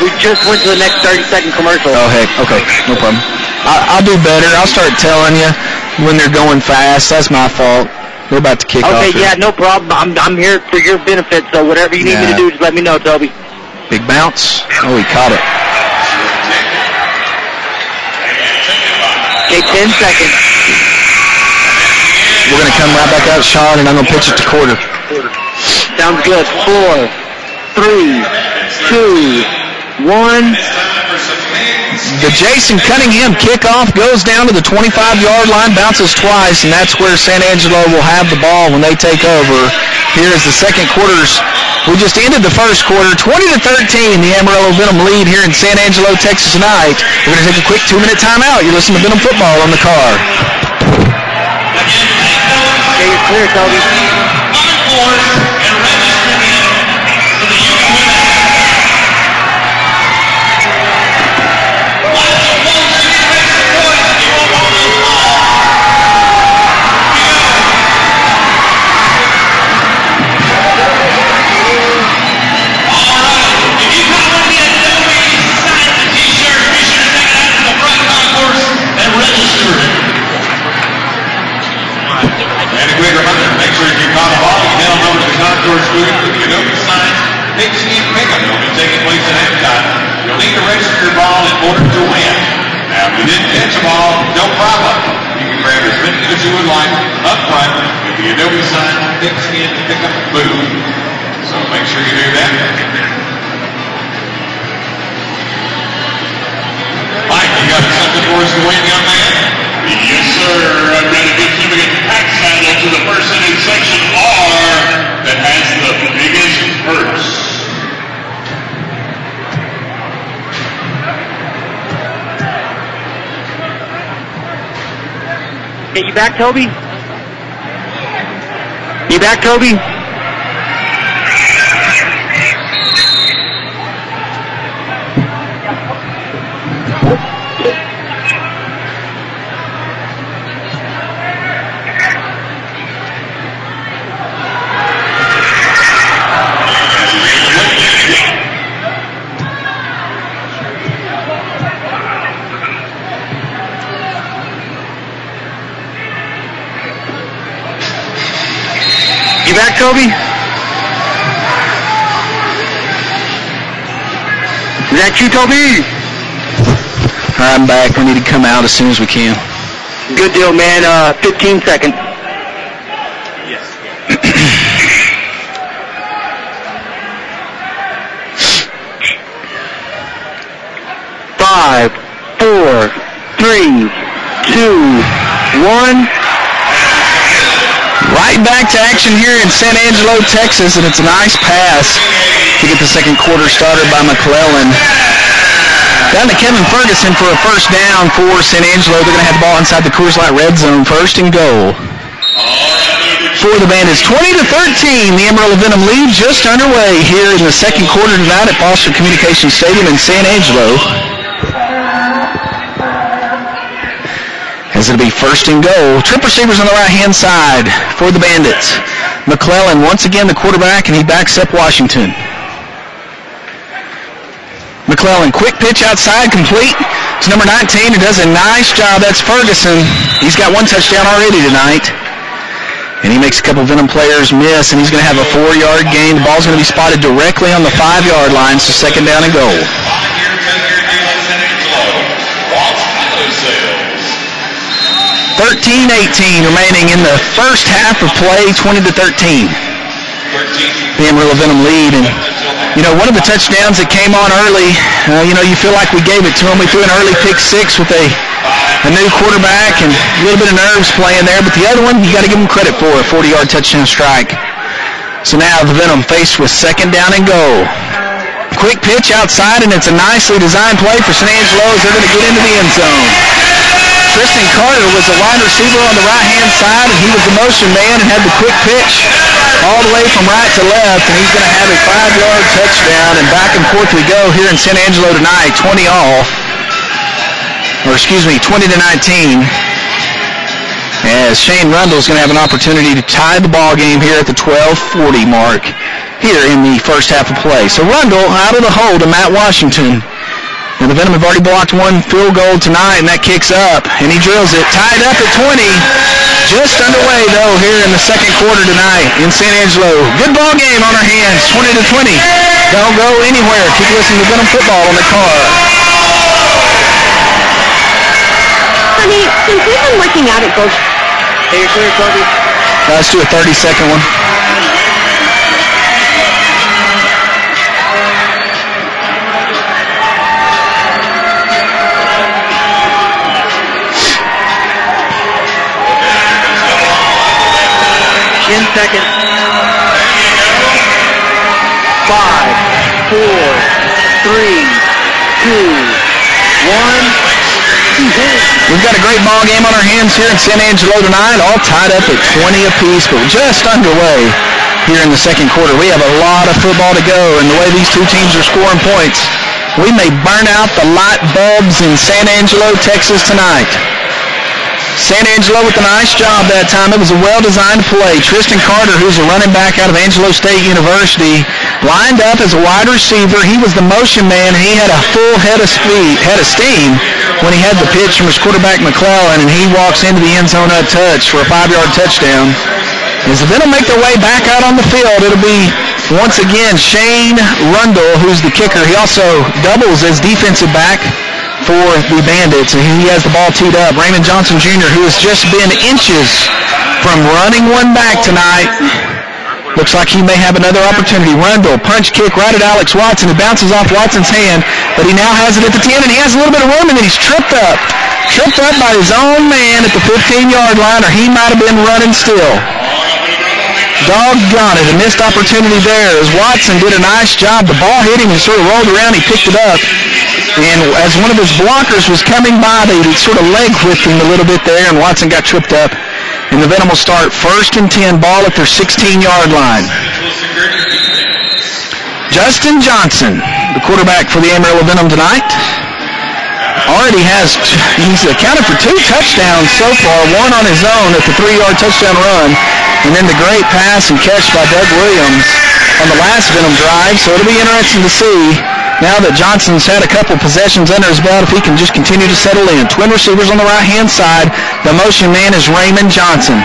We just went to the next 30-second commercial. Oh, heck. Okay. No problem. I'll do better. I'll start telling you when they're going fast. That's my fault. We're about to kick off. Okay, yeah, no problem. I'm here for your benefit, so whatever you need me to do, just let me know, Toby. Big bounce. Oh, he caught it. Okay, 10 seconds. We're going to come right back out, Sean, and I'm going to pitch it to quarter. Sounds good. 4, 3, 2, 1. The Jason Cunningham kickoff goes down to the 25-yard line, bounces twice, and that's where San Angelo will have the ball when they take over. Here is the second quarter's. We just ended the first quarter, 20-13, the Amarillo Venom lead here in San Angelo, Texas tonight. We're going to take a quick 2-minute timeout. You're listening to Venom Football on the car. Okay, you're clear, Toby. Make sure if you caught a ball, you head on over to the concourse booth with the Adobe signs, pigskin pickup will be taking place at halftime. You'll need to register your ball in order to win. Now, if you didn't catch a ball, no problem. You can grab as many as you would like up front with the Adobe sign pigskin pickup booth. So make sure you do that. Mike, you got something for us to win, young man? Yes, sir. I've got a good significant pack saddle to the person in section R that has the biggest purse. Okay, you back, Toby? You back, Toby? You back, Toby? Is that you, Toby? I'm back. We need to come out as soon as we can. Good deal, man. 15 seconds. Yes. 5, 4, 3, 2, 1. Right back to action here in San Angelo, Texas, and it's a nice pass to get the second quarter started by McClellan. Down to Kevin Ferguson for a first down for San Angelo. They're going to have the ball inside the Coors Light red zone, first and goal. For the Bandits, 20-13, the Amarillo Venom lead just underway here in the second quarter tonight at Foster Communications Stadium in San Angelo. As it'll be first and goal. Trip receivers on the right-hand side for the Bandits. McClellan, once again, the quarterback, and he backs up Washington. McClellan, quick pitch outside, complete to number 19, who does a nice job. That's Ferguson. He's got one touchdown already tonight. And he makes a couple Venom players miss, and he's going to have a 4-yard gain. The ball's going to be spotted directly on the 5-yard line, so second down and goal. 13-18 remaining in the first half of play, 20-13. The Amarillo Venom lead. And, one of the touchdowns that came on early, you feel like we gave it to him. We threw an early pick six with a new quarterback and a little bit of nerves playing there. But the other one, you got to give him credit for a 40-yard touchdown strike. So now the Venom faced with second down and goal. Quick pitch outside, and it's a nicely designed play for San Angelo as they're going to get into the end zone. Tristan Carter was the wide receiver on the right-hand side, and he was the motion man and had the quick pitch all the way from right to left, and he's going to have a 5-yard touchdown, and back and forth we go here in San Angelo tonight, 20-19. As Shane Rundle is going to have an opportunity to tie the ball game here at the 12:40 mark here in the first half of play. So Rundle out of the hole to Matt Washington. And the Venom have already blocked one field goal tonight, and that kicks up. And he drills it. Tied up at 20. Just underway, though, here in the second quarter tonight in San Angelo. Good ball game on our hands, 20-20. Don't go anywhere. Keep listening to Venom football on the car. Honey, since we've been working out at Gold... Hey, you're clear, Kobe? Let's do a 30-second one. In seconds. 5, 4, 3, 2, 1. We've got a great ball game on our hands here in San Angelo tonight, all tied up at 20 apiece, but just underway here in the second quarter. We have a lot of football to go, and the way these two teams are scoring points, we may burn out the light bulbs in San Angelo, Texas tonight. San Angelo with a nice job that time. It was a well-designed play. Tristan Carter, who's a running back out of Angelo State University, lined up as a wide receiver. He was the motion man. He had a full head of steam when he had the pitch from his quarterback, McClellan, and he walks into the end zone untouched for a 5-yard touchdown. As the Venom make their way back out on the field, it'll be, once again, Shane Rundle, who's the kicker. He also doubles as defensive back for the Bandits, and he has the ball teed up. Raymond Johnson Jr., who has just been inches from running one back tonight. Looks like he may have another opportunity. Rundle, punch kick right at Alex Watson. It bounces off Watson's hand, but he now has it at the 10, and he has a little bit of room, and then he's tripped up. Tripped up by his own man at the 15-yard line, or he might have been running still. Doggone it, a missed opportunity there as Watson did a nice job. The ball hit him and sort of rolled around. He picked it up. And as one of his blockers was coming by, they sort of leg whipped him a little bit there, and Watson got tripped up. And the Venom will start 1st and 10, ball at their 16-yard line. Justin Johnson, the quarterback for the Amarillo Venom tonight, he's accounted for 2 touchdowns so far, one on his own at the 3-yard touchdown run, and then the great pass and catch by Doug Williams on the last Venom drive. So it'll be interesting to see now that Johnson's had a couple possessions under his belt if he can just continue to settle in. Twin receivers on the right-hand side. The motion man is Raymond Johnson.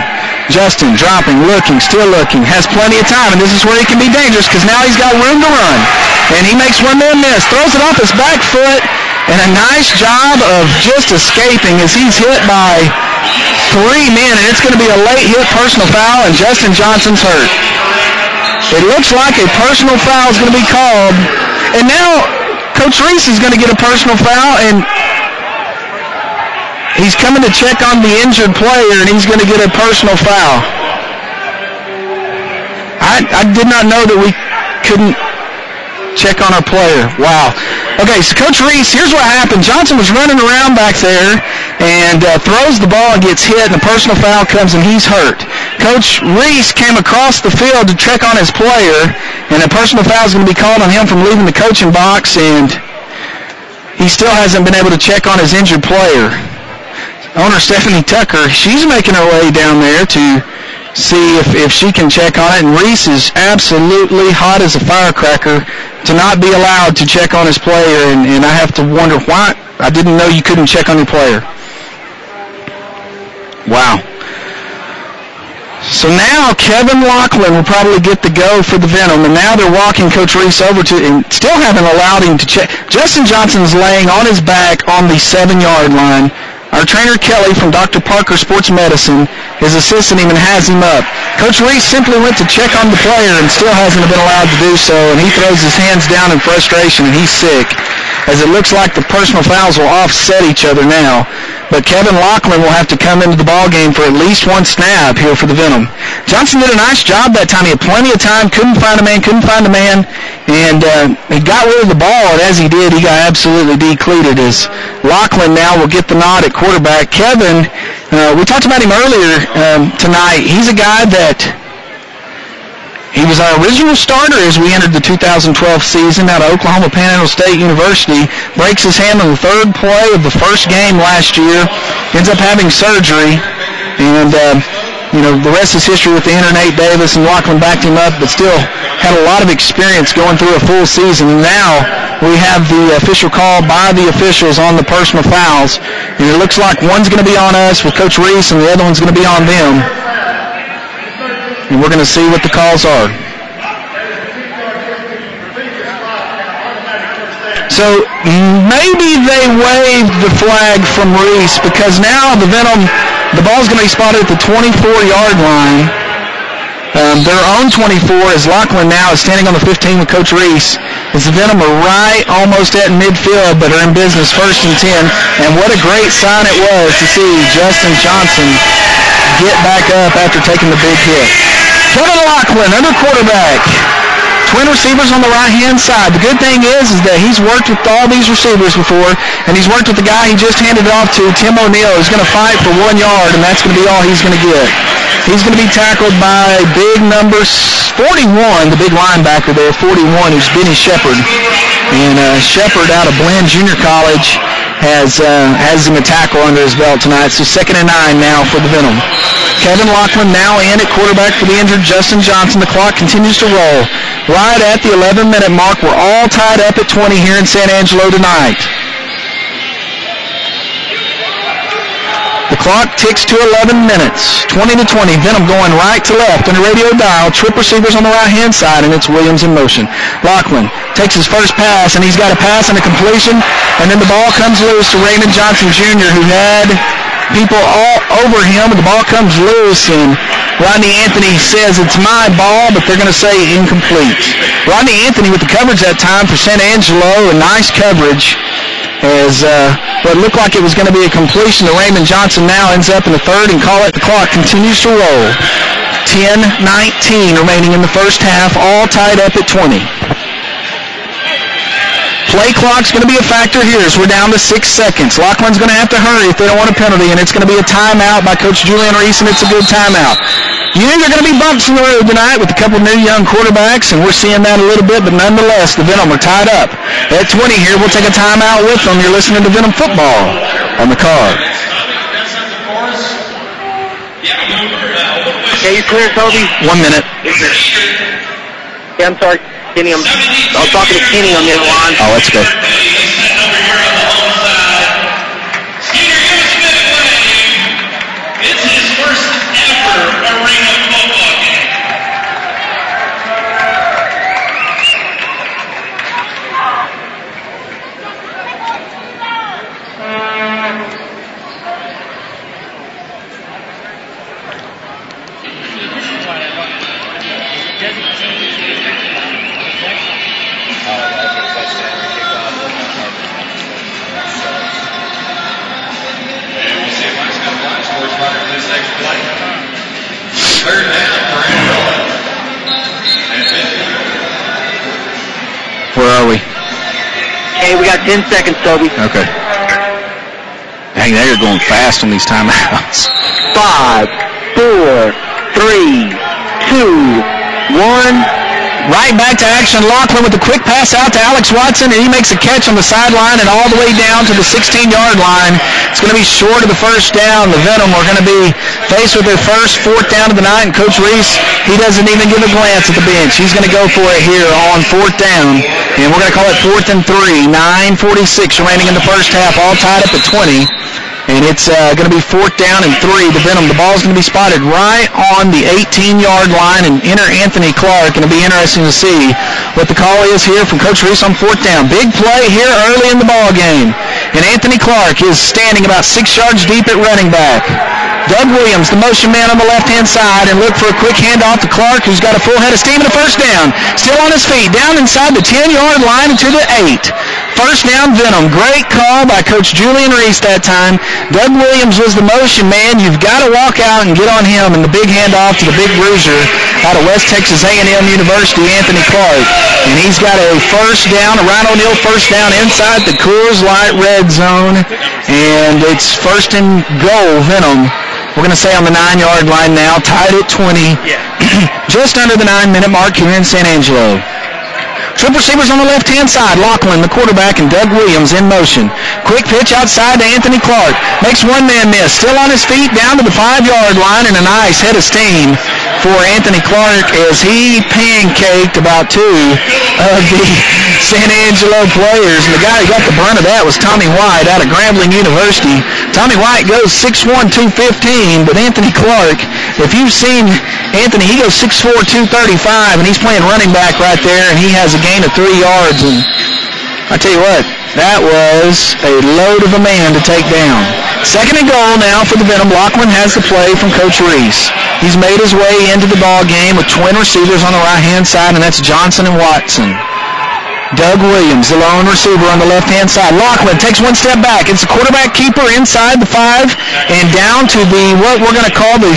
Justin dropping, looking, still looking, has plenty of time, and this is where he can be dangerous because now he's got room to run. And he makes one man miss, throws it off his back foot, and a nice job of just escaping as he's hit by 3 men, and it's going to be a late hit personal foul, and Justin Johnson's hurt. It looks like a personal foul is going to be called, and now Coach Reese is going to get a personal foul, and he's coming to check on the injured player, and he's going to get a personal foul. I did not know that we couldn't check on our player. Wow. Okay, so Coach Reese, here's what happened. Johnson was running around back there and throws the ball and gets hit, and a personal foul comes, and he's hurt. Coach Reese came across the field to check on his player, and a personal foul is going to be called on him from leaving the coaching box, and he still hasn't been able to check on his injured player. Owner Stephanie Tucker, she's making her way down there to see if she can check on it, and Reese is absolutely hot as a firecracker to not be allowed to check on his player, and I have to wonder why. I didn't know you couldn't check on your player. Wow. So now Kevin Lachlan will probably get the go for the Venom, and now they're walking Coach Reese over to, and still haven't allowed him to check. Justin Johnson's laying on his back on the 7-yard line. Our trainer, Kelly, from Dr. Parker Sports Medicine, is assisting him and has him up. Coach Reese simply went to check on the player and still hasn't been allowed to do so, and he throws his hands down in frustration, and he's sick, as it looks like the personal fouls will offset each other now. But Kevin Lachlan will have to come into the ball game for at least one snap here for the Venom. Johnson did a nice job that time. He had plenty of time, couldn't find a man, and he got rid of the ball, and as he did, he got absolutely decleated as Lachlan now will get the nod at quarterback. Kevin, we talked about him earlier tonight. He's a guy that he was our original starter as we entered the 2012 season out of Oklahoma Panhandle State University. Breaks his hand on the 3rd play of the first game last year. Ends up having surgery. And, the rest is history with the inner Nate Davis, and Lachlan backed him up, but still had a lot of experience going through a full season. And now we have the official call by the officials on the personal fouls. And it looks like one's going to be on us with Coach Reese and the other one's going to be on them. And we're going to see what the calls are. So maybe they waived the flag from Reese because now the Venom, the ball's going to be spotted at the 24-yard line. Their own 24 as Lachlan now is standing on the 15 with Coach Reese. As the Venom are right almost at midfield, but are in business 1st and 10. And what a great sign it was to see Justin Johnson get back up after taking the big hit. Kevin Lachlan, under quarterback. Twin receivers on the right-hand side. The good thing is that he's worked with all these receivers before, and he's worked with the guy he just handed it off to, Tim O'Neill, who's going to fight for 1 yard, and that's going to be all he's going to get. He's going to be tackled by big number 41, the big linebacker there, 41, who's Benny Shepard. And Shepard out of Bland Junior College has him a tackle under his belt tonight. So 2nd and 9 now for the Venom. Kevin Lachlan now in at quarterback for the injured Justin Johnson. The clock continues to roll. Right at the 11-minute mark, we're all tied up at 20 here in San Angelo tonight. The clock ticks to 11 minutes, 20 to 20. Venom going right to left on the radio dial. Trip receivers on the right-hand side, and it's Williams in motion. Lachlan takes his first pass, and he's got a pass and a completion, and then the ball comes loose to Raymond Johnson Jr., who had people all over him, and the ball comes loose, and Rodney Anthony says it's my ball, but they're going to say incomplete. Rodney Anthony with the coverage that time for San Angelo, a nice coverage, as what looked like it was going to be a completion to Raymond Johnson now ends up in the 3rd, and the clock continues to roll. 10-19 remaining in the first half, all tied up at 20. Play clock's going to be a factor here as we're down to 6 seconds. Lachlan's going to have to hurry if they don't want a penalty, and it's going to be a timeout by Coach Julian Reese, and it's a good timeout. You think there are going to be bumps in the road tonight with a couple new young quarterbacks, and we're seeing that a little bit, but nonetheless, the Venom are tied up. At 20 here, we'll take a timeout with them. You're listening to Venom Football on the car. Okay, you clear, Toby? 1 minute. Yeah, I'm sorry, Kenny. I was talking to Kenny on the other line. Oh, let's go. It's his first ever arena football game. Third down for Angelo. Where are we? Hey, we got 10 seconds, Toby. Okay. Dang, now you're going fast on these timeouts. 5, 4, 3, 2, 1. Right back to action. Lachlan with a quick pass out to Alex Watson, and he makes a catch on the sideline and all the way down to the 16-yard line. It's going to be short of the first down. The Venom are going to be faced with their first 4th down of the night, and Coach Reese, he doesn't even give a glance at the bench. He's going to go for it here on 4th down, and we're going to call it 4th and 3. 9:46 remaining in the first half, all tied up at 20. And it's going to be 4th down and 3. The Venom, the ball's going to be spotted right on the 18-yard line, and enter Anthony Clark. Going to be interesting to see what the call is here from Coach Reese on 4th down. Big play here early in the ball game. And Anthony Clark is standing about 6 yards deep at running back. Doug Williams, the motion man on the left-hand side, and look for a quick handoff to Clark, who's got a full head of steam and a first down. Still on his feet, down inside the 10-yard line to the 8. First down, Venom. Great call by Coach Julian Reese that time. Doug Williams was the motion man. You've got to walk out and get on him, and the big handoff to the big bruiser out of West Texas A&M University, Anthony Clark. And he's got a first down, a Ryan O'Neal first down inside the Coors Light red zone. And it's 1st and goal, Venom. We're going to say on the 9-yard line now, tied at 20. Just under the 9-minute mark here in San Angelo. Triple receivers on the left-hand side. Lachlan, the quarterback, and Doug Williams in motion. Quick pitch outside to Anthony Clark. Makes one man miss. Still on his feet down to the 5-yard line, and a nice head of steam for Anthony Clark as he pancaked about two of the San Angelo players. And the guy who got the brunt of that was Tommy White out of Grambling University. Tommy White goes 6'1", 215, but Anthony Clark, if you've seen Anthony, he goes 6'4", 235, and he's playing running back right there, and he has a gain of 3 yards. And I tell you what, that was a load of a man to take down. Second and goal now for the Venom. Lachlan has the play from Coach Reese. He's made his way into the ball game with twin receivers on the right-hand side, and that's Johnson and Watson. Doug Williams, the lone receiver on the left-hand side. Lachlan takes one step back. It's the quarterback keeper inside the 5 and down to the, what we're going to call the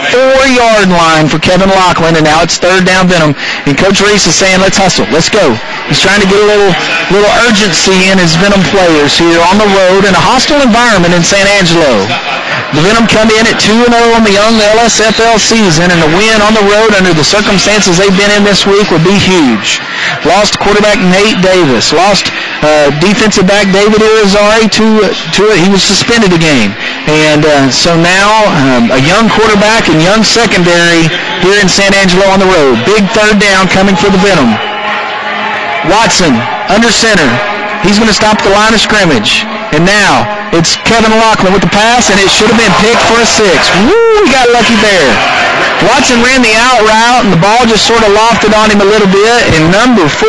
4-yard line for Kevin Lachlan, and now it's third down Venom. And Coach Reese is saying, let's hustle, let's go. He's trying to get a little urgency in his Venom players here on the road in a hostile environment in San Angelo. The Venom come in at 2-0 on the young LSFL season, and the win on the road under the circumstances they've been in this week would be huge. Lost quarterback Nate Davis. Lost defensive back David Irizarry he was suspended a game. And so now a young quarterback and young secondary here in San Angelo on the road. Big third down coming for the Venom. Watson under center. He's going to stop the line of scrimmage. And now it's Kevin Lachlan with the pass, and it should have been picked for a 6. Woo, he got lucky there. Watson ran the out route, and the ball just sort of lofted on him a little bit. And number 4,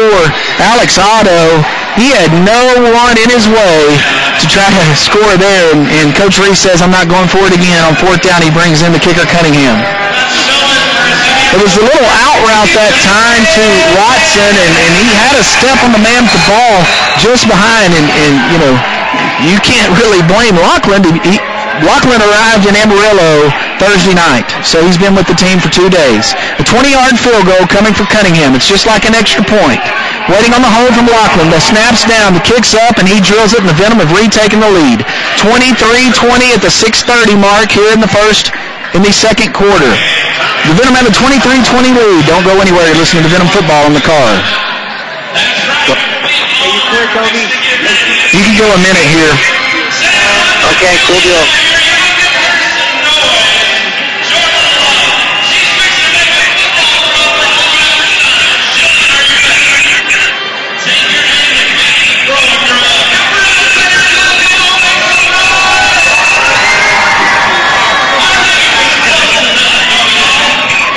Alex Otto, he had no one in his way to try to score there. And Coach Reese says, I'm not going for it again. On fourth down, he brings in the kicker, Cunningham. It was a little out route that time to Watson, and he had a step on the man with the ball just behind, and you know, you can't really blame Lachlan. Lachlan arrived in Amarillo Thursday night, so he's been with the team for 2 days. A 20-yard field goal coming for Cunningham. It's just like an extra point. Waiting on the hold from Lachlan. The snap's down, the kick's up, and he drills it, and the Venom have retaken the lead. 23-20 at the 6:30 mark here in the second quarter. The Venom have a 23-20 lead. Don't go anywhere. You're listening to Venom football in the car. Are you clear, Toby? You can go a minute here. Okay, cool deal.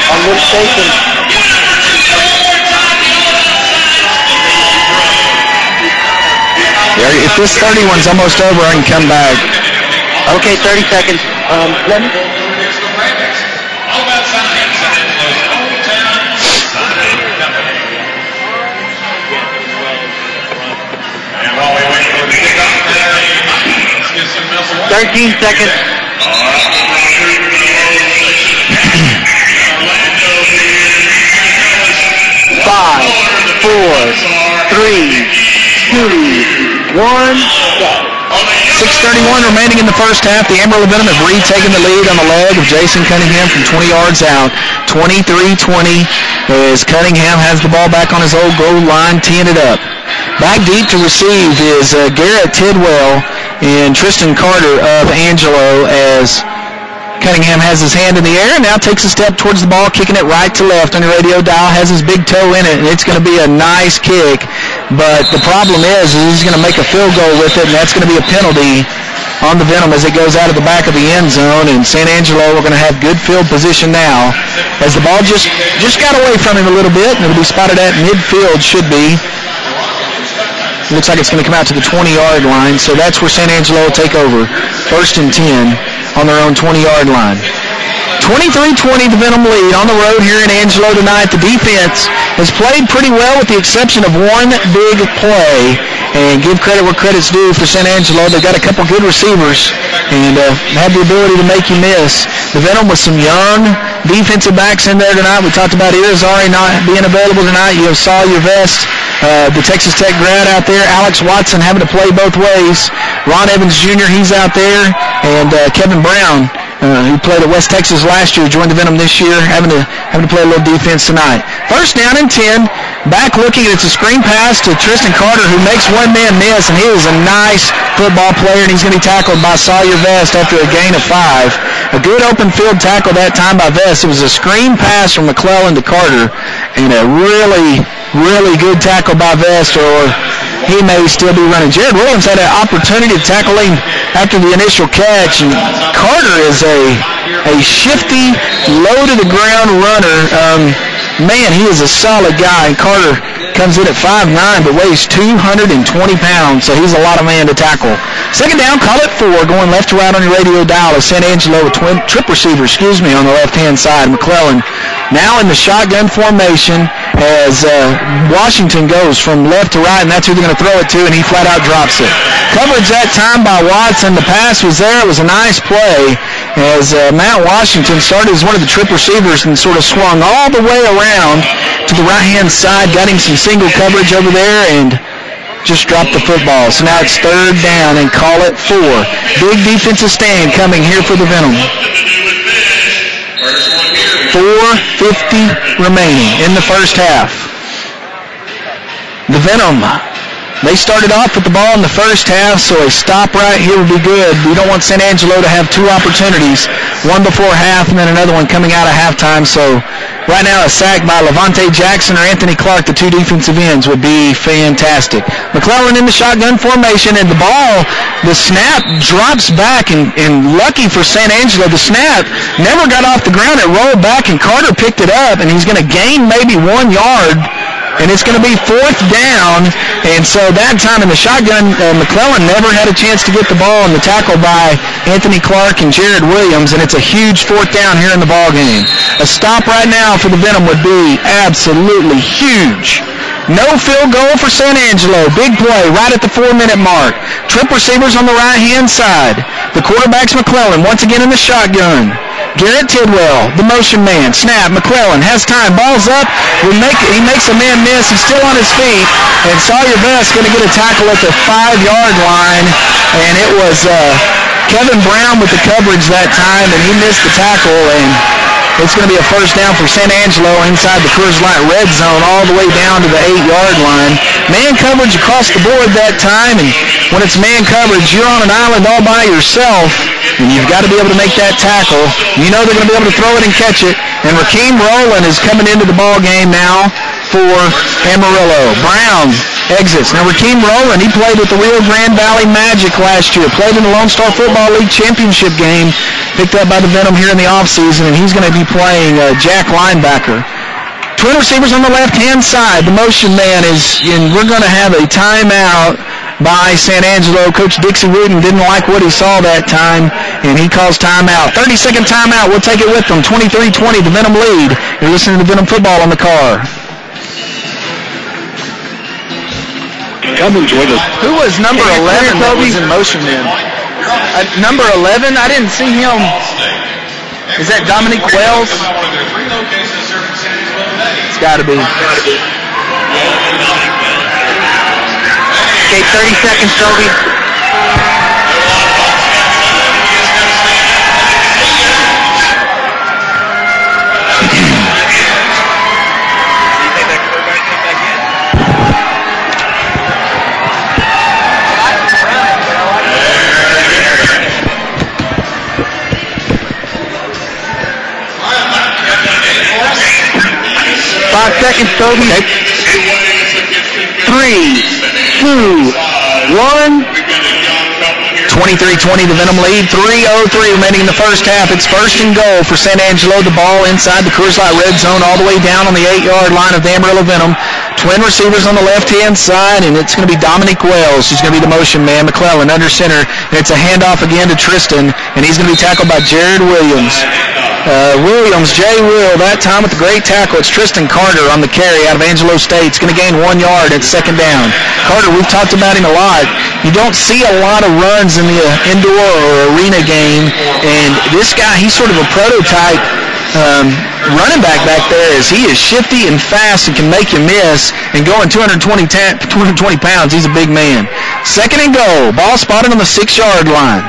On which station? Yeah, if this 31's almost over, I can come back. Okay, 30 seconds. Let me... And while we wait for the kickoff there, let's get some Mills. 13 seconds. 5, 4, 3, 2, 1, go. 6:31 remaining in the first half. The Amarillo Venom have retaken the lead on the leg of Jason Cunningham from 20 yards out. 23-20 as Cunningham has the ball back on his old goal line, teeing it up. Back deep to receive is Garrett Tidwell and Tristan Carter of Angelo as Cunningham has his hand in the air and now takes a step towards the ball, kicking it right to left on the radio dial, has his big toe in it, and it's going to be a nice kick. But the problem is he's going to make a field goal with it, and that's going to be a penalty on the Venom as it goes out of the back of the end zone. And San Angelo are going to have good field position now as the ball just got away from him a little bit, and it'll be spotted at midfield, should be. Looks like it's going to come out to the 20-yard line, so that's where San Angelo will take over. 1st and 10 on their own 20-yard line. 23-20 the Venom lead on the road here in Angelo tonight. The defense has played pretty well with the exception of one big play. And give credit where credit's due for San Angelo. They've got a couple good receivers and have the ability to make you miss. The Venom with some young defensive backs in there tonight. We talked about Irizarry not being available tonight. You saw your vest. The Texas Tech grad out there. Alex Watson having to play both ways. Ron Evans Jr., he's out there. And Kevin Brown who played at West Texas last year, joined the Venom this year, having to play a little defense tonight. First down and 10. Back looking, it's a screen pass to Tristan Carter, who makes one man miss, and he is a nice football player, and he's going to be tackled by Sawyer Vest after a gain of 5. A good open field tackle that time by Vest. It was a screen pass from McClellan to Carter, and a really, really good tackle by Vest, or he may still be running. Jared Williams had an opportunity to tackle him after the initial catch, and Carter is a shifty, low-to-the-ground runner. Man, he is a solid guy, and Carter comes in at 5'9", but weighs 220 pounds, so he's a lot of man to tackle. Second down, call it 4, going left to right on your radio dial is San Angelo with trip receiver, on the left-hand side. McClellan now in the shotgun formation as Washington goes from left to right, and that's who they're going to throw it to, and he flat-out drops it. Coverage that time by Watson. The pass was there. It was a nice play as Matt Washington started as one of the trip receivers and sort of swung all the way around to the right-hand side, got him some single coverage over there, and just dropped the football. So now it's third down, and call it 4. Big defensive stand coming here for the Venom. 4:50 remaining in the first half. The Venom, they started off with the ball in the first half, so a stop right here would be good. We don't want San Angelo to have 2 opportunities, one before half and then another one coming out of halftime. So right now a sack by Levante Jackson or Anthony Clark, the 2 defensive ends, would be fantastic. McClellan in the shotgun formation, and the ball, the snap drops back, and lucky for San Angelo, the snap never got off the ground. It rolled back, and Carter picked it up, and he's going to gain maybe 1 yard. And it's going to be 4th down, and so that time in the shotgun, McClellan never had a chance to get the ball, and the tackle by Anthony Clark and Jared Williams, and it's a huge 4th down here in the ball game. A stop right now for the Venom would be absolutely huge. No field goal for San Angelo. Big play right at the 4-minute mark. Trip receivers on the right-hand side. The quarterback's McClellan once again in the shotgun. Garrett Tidwell, the motion man. Snap. McClellan has time. Ball's up. He makes a man miss. He's still on his feet. And Sawyer Vest going to get a tackle at the 5-yard line. And it was Kevin Brown with the coverage that time, and he missed the tackle. And it's going to be a first down for San Angelo inside the Coors Light red zone all the way down to the 8-yard line. Man coverage across the board that time, and when it's man coverage, you're on an island all by yourself, and you've got to be able to make that tackle. You know they're going to be able to throw it and catch it, and Rakeem Rowland is coming into the ball game now for Amarillo. Brown exits. Now Rakeem Rowland, he played with the Rio Grande Valley Magic last year, played in the Lone Star Football League championship game, picked up by the Venom here in the offseason, and he's going to be playing Jack linebacker. Twin receivers on the left-hand side. The motion man is in. We're going to have a timeout by San Angelo. Coach Dixie Wooten didn't like what he saw that time, and he calls timeout. 30-second timeout. We'll take it with them. 23-20, the Venom lead. You're listening to Venom Football on the car. Who was number 11 that was in motion then? Number 11? I didn't see him. Is that Dominique Wells? It's got to be. Okay, 30 seconds, Toby. Seconds, Toby. 3, 2, 1. 23-20, the Venom lead. 3:03 remaining in the first half. It's first and goal for San Angelo. The ball inside the Coors Light red zone all the way down on the 8-yard line of the Amarillo Venom. Twin receivers on the left-hand side, and it's going to be Dominique Wells who's going to be the motion man. McClellan under center, and it's a handoff again to Tristan, and he's going to be tackled by Jared Williams. Jay Will, that time with the great tackle. It's Tristan Carter on the carry out of Angelo State. It's going to gain 1 yard at second down. Carter, we've talked about him a lot. You don't see a lot of runs in the indoor or arena game, and this guy, he's sort of a prototype running back there, as he is shifty and fast and can make you miss, and going 220 pounds, he's a big man. Second and goal. Ball spotted on the 6-yard line.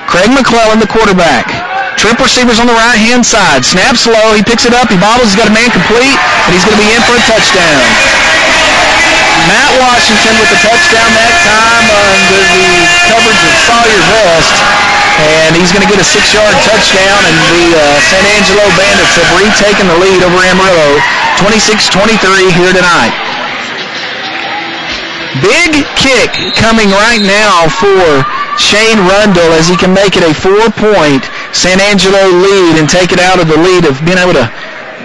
Craig McClellan, the quarterback. Trip receivers on the right-hand side. Snaps low. He picks it up. He bobbles. He's got a man complete, and he's going to be in for a touchdown. Matt Washington with the touchdown that time under the coverage of Sawyer Vest. And he's going to get a 6-yard touchdown, and the San Angelo Bandits have retaken the lead over Amarillo, 26-23 here tonight. Big kick coming right now for Shane Rundle as he can make it a 4-point San Angelo lead and take it out of the lead of being able to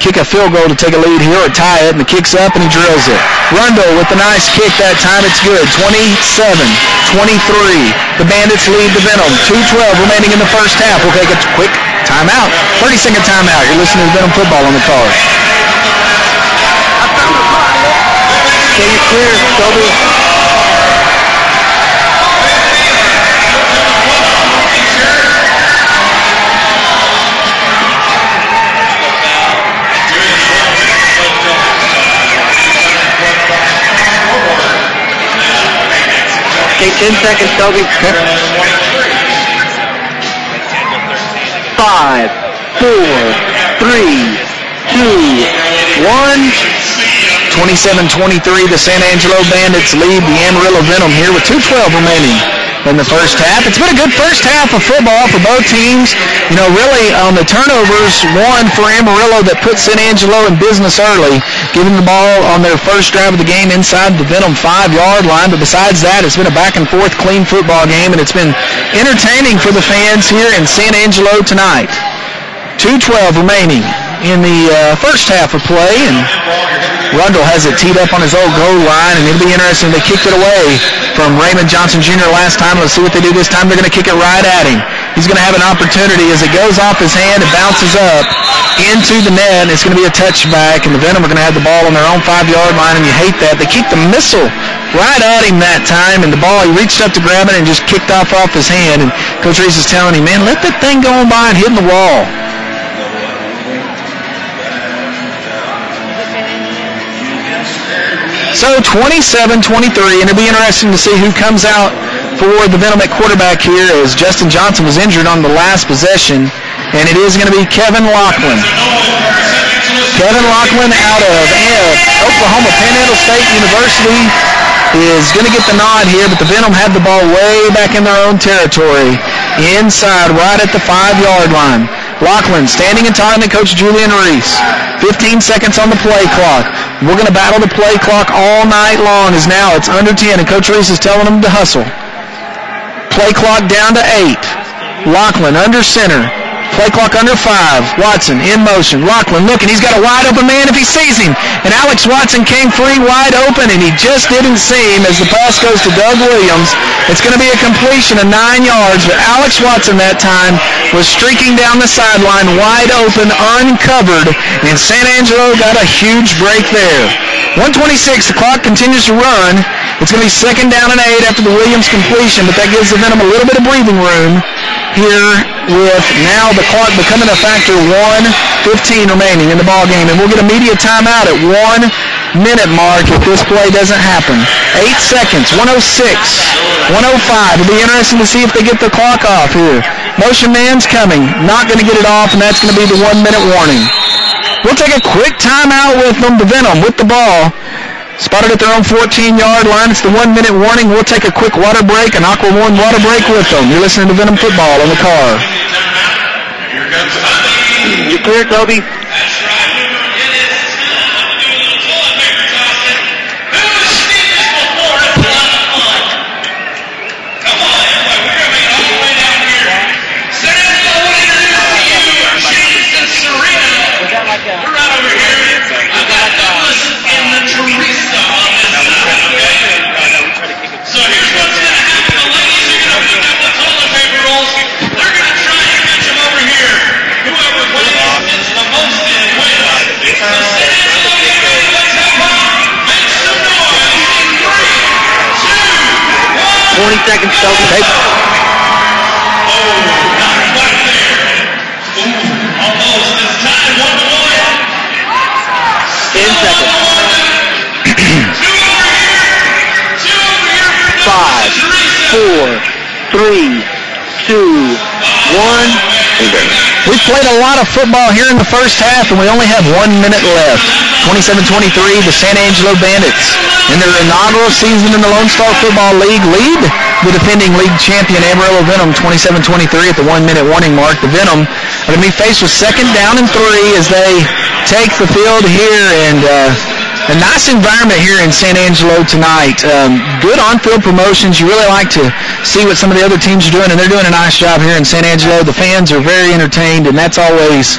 kick a field goal to take a lead here or tie it, and the kick's up and he drills it. Rundle with the nice kick that time. It's good. 27-23. The Bandits lead the Venom. 2:12 remaining in the first half. We'll take a quick timeout. 30-second timeout. You're listening to Venom football on the car. Okay, you're clear, Toby. Okay, 10 seconds, Toby. 5, 4, 3, 2, 1. 27-23, the San Angelo Bandits lead the Amarillo Venom here with 2:12 remaining in the first half. It's been a good first half of football for both teams. You know, really on the turnovers, one for Amarillo that put San Angelo in business early, giving the ball on their first drive of the game inside the Venom 5-yard line. But besides that, it's been a back-and-forth clean football game, and it's been entertaining for the fans here in San Angelo tonight. 2:12 remaining in the first half of play, and Rundle has it teed up on his old goal line, and it'll be interesting. They kicked it away from Raymond Johnson Jr. last time. Let's see what they do this time. They're going to kick it right at him. He's going to have an opportunity as it goes off his hand and bounces up into the net, and it's going to be a touchback, and the Venom are going to have the ball on their own 5-yard line, and you hate that. They kicked the missile right at him that time, and the ball, he reached up to grab it and just kicked off his hand, and Coach Reese is telling him, man, let that thing go on by and hit the wall. So 27-23, and it'll be interesting to see who comes out for the Venom at quarterback here, as Justin Johnson was injured on the last possession, and it is going to be Kevin Lachlan. Kevin Lachlan out of Oklahoma Panhandle State University is going to get the nod here, but the Venom had the ball way back in their own territory, inside right at the 5-yard line. Lachlan standing and talking to Coach Julian Reese. 15 seconds on the play clock. We're going to battle the play clock all night long, as now it's under 10, and Coach Reese is telling them to hustle. Play clock down to 8. Lachlan under center. Play clock under 5. Watson in motion. Lachlan looking. He's got a wide open man if he sees him. And Alex Watson came free wide open, and he just didn't see him as the pass goes to Doug Williams. It's going to be a completion of 9 yards, but Alex Watson that time was streaking down the sideline wide open, uncovered, and San Angelo got a huge break there. 1:26, the clock continues to run. It's going to be 2nd down and 8 after the Williams completion, but that gives the Venom a little bit of breathing room here with now the clock becoming a factor. 1:15 remaining in the ball game, and we'll get a media timeout at 1 minute mark if this play doesn't happen. 8 seconds, 1:06, 1:05. It'll be interesting to see if they get the clock off here. Motion man's coming, not going to get it off, and that's going to be the 1 minute warning. We'll take a quick timeout with them, the Venom with the ball. Spotted at their own 14-yard line. It's the 1 minute warning. We'll take a quick water break, an Aqua One water break with them. You're listening to Venom Football on the car. You're clear, Toby. Seconds, Toby. Okay. Almost. It's tied 1-1. 10 seconds. 5, 4, 3, 2, 1. We've played a lot of football here in the first half, and we only have 1 minute left. 27-23, the San Angelo Bandits, in their inaugural season in the Lone Star Football League, lead the defending league champion Amarillo Venom 27-23 at the 1 minute warning mark. The Venom are going to be faced with 2nd down and 3 as they take the field here, and a nice environment here in San Angelo tonight. Good on-field promotions. You really like to see what some of the other teams are doing, and they're doing a nice job here in San Angelo. The fans are very entertained, and that's always,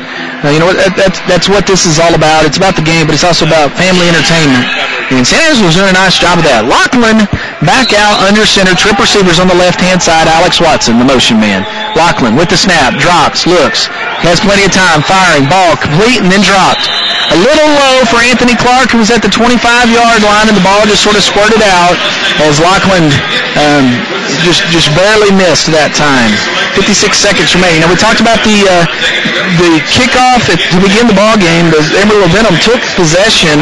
that's what this is all about. It's about the game, but it's also about family entertainment. And San Angelo's doing a nice job of that. Lachlan back out under center. Trip receivers on the left-hand side. Alex Watson, the motion man. Lachlan with the snap. Drops. Looks. Has plenty of time. Firing. Ball complete and then dropped. A little low for Anthony Clark, who was at the 25-yard line, and the ball just sort of squirted out as Lachlan just barely missed that time. 56 seconds remaining. Now, we talked about the kickoff to begin the ball game. The Amarillo Venom took possession,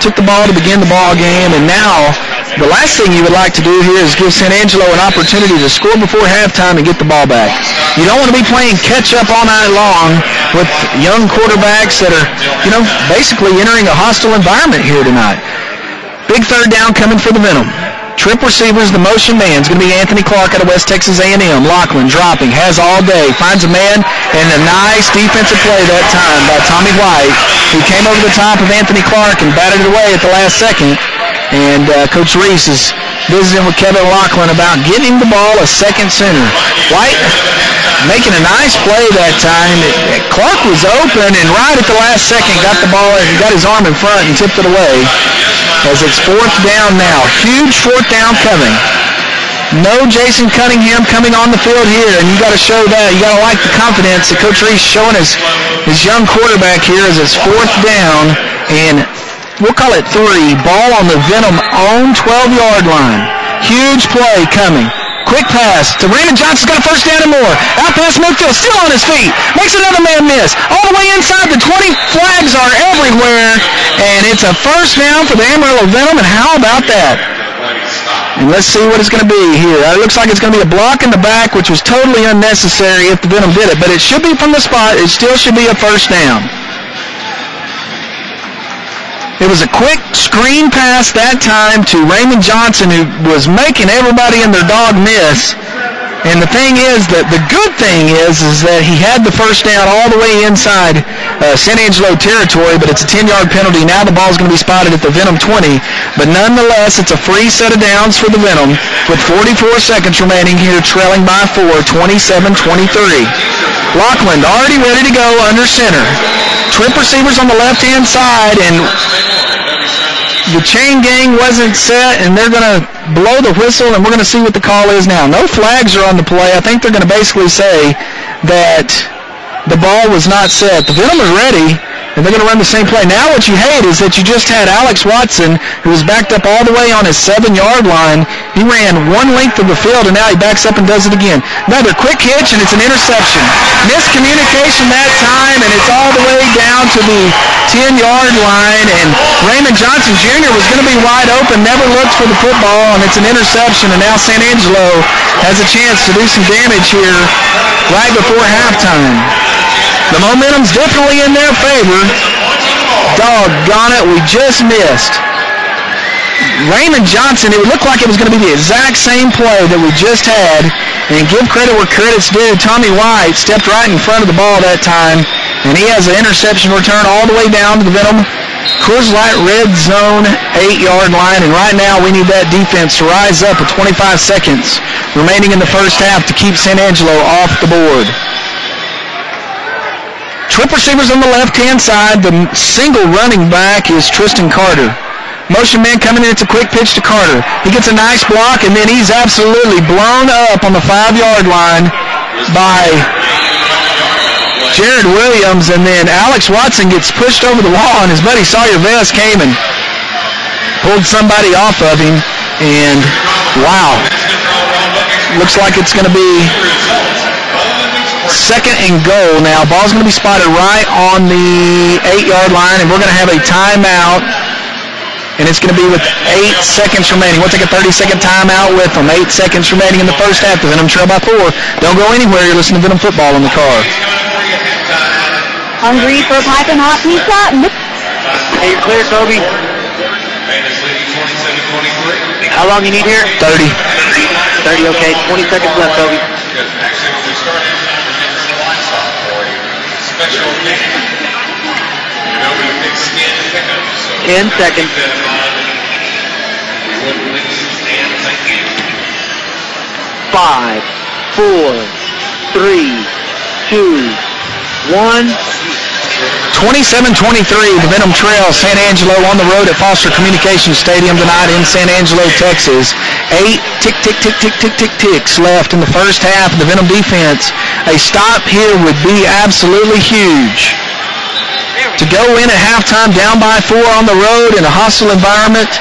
took the ball to begin the ball game, and now the last thing you would like to do here is give San Angelo an opportunity to score before halftime and get the ball back. You don't want to be playing catch-up all night long with young quarterbacks that are, basically entering a hostile environment here tonight. Big 3rd down coming for the Venom. Trip receivers, the motion man is going to be Anthony Clark out of West Texas A&M. Lachlan dropping, has all day, finds a man, and a nice defensive play that time by Tommy White, who came over the top of Anthony Clark and batted it away at the last second. And Coach Reese is visiting with Kevin Lachlan about getting the ball a second center. White making a nice play that time. Clark was open, and right at the last second got the ball and got his arm in front and tipped it away as it's 4th down now. Huge 4th down coming. No Jason Cunningham coming on the field here, and you got to show that. You got to like the confidence that Coach Reese showing his young quarterback here as it's 4th down, and we'll call it 3. Ball on the Venom own 12-yard line. Huge play coming. Quick pass to Raymond Johnson's got a 1st down and more. Out past Midfield, still on his feet. Makes another man miss. All the way inside the 20. Flags are everywhere. And it's a 1st down for the Amarillo Venom. And how about that? And let's see what it's going to be here. It looks like it's going to be a block in the back, which was totally unnecessary if the Venom did it. But it should be from the spot. It still should be a 1st down. It was a quick screen pass that time to Raymond Johnson, who was making everybody and their dog miss. And the thing is, that the good thing is that he had the 1st down all the way inside San Angelo territory, but it's a 10-yard penalty. Now the ball's going to be spotted at the Venom 20. But nonetheless, it's a free set of downs for the Venom with 44 seconds remaining here, trailing by 4, 27-23. Lachlan already ready to go under center. Trip receivers on the left-hand side, and the chain gang wasn't set, and they're going to blow the whistle, and we're going to see what the call is now. No flags are on the play. I think they're going to basically say that the ball was not set. The Venom are ready, and they're going to run the same play. Now what you hate is that you just had Alex Watson, who was backed up all the way on his 7-yard line. He ran one length of the field, and now he backs up and does it again. Another quick hitch, and it's an interception. Miscommunication that time, and it's all the way down to the 10-yard line, and Raymond Johnson Jr. was going to be wide open, never looked for the football, and it's an interception, and now San Angelo has a chance to do some damage here right before halftime. The momentum's definitely in their favor. Doggone it, we just missed. Raymond Johnson, it looked like it was going to be the exact same play that we just had, and give credit where credit's due. Tommy White stepped right in front of the ball that time, and he has an interception return all the way down to the Venom Coors Light red zone 8-yard line, and right now we need that defense to rise up with 25 seconds remaining in the first half to keep San Angelo off the board. Trip receivers on the left-hand side. The single running back is Tristan Carter. Motion man coming in. It's a quick pitch to Carter. He gets a nice block, and then he's absolutely blown up on the 5-yard line by Jared Williams, and then Alex Watson gets pushed over the wall, and his buddy Sawyer Vest came and pulled somebody off of him, and wow. Looks like it's going to be 2nd and goal now. Ball's going to be spotted right on the 8-yard line, and we're going to have a timeout and it's going to be with 8 seconds remaining. We'll take a 30-second timeout with them. 8 seconds remaining in the first half. The Venom trail by 4. Don't go anywhere. You're listening to Venom Football in the car. Hungry for a piping hot pizza? Hey, you're clear, Toby. How long you need here? 30. 30, okay. 20 seconds left, Toby. Actually, when we started, remember the lights off for you. Special occasion. We pick skin pickups. So 10 seconds. keep that in mind. We would please and thank you. 5, 4, 3, 2, 1. 27-23, the Venom Trail, San Angelo on the road at Foster Communications Stadium tonight in San Angelo, Texas. 8 ticks left in the first half of the Venom defense. A stop here would be absolutely huge. To go in at halftime down by 4 on the road in a hostile environment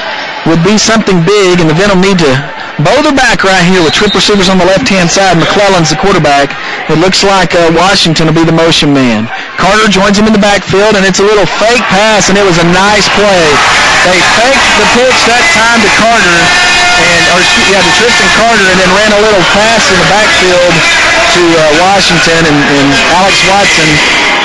would be something big, and the Venom need to bow their back right here with trip receivers on the left-hand side. McClellan's the quarterback. It looks like Washington will be the motion man. Carter joins him in the backfield, and it's a little fake pass, and it was a nice play. They faked the pitch that time to Carter, to Tristan Carter, and then ran a little pass in the backfield to Washington, and Alex Watson,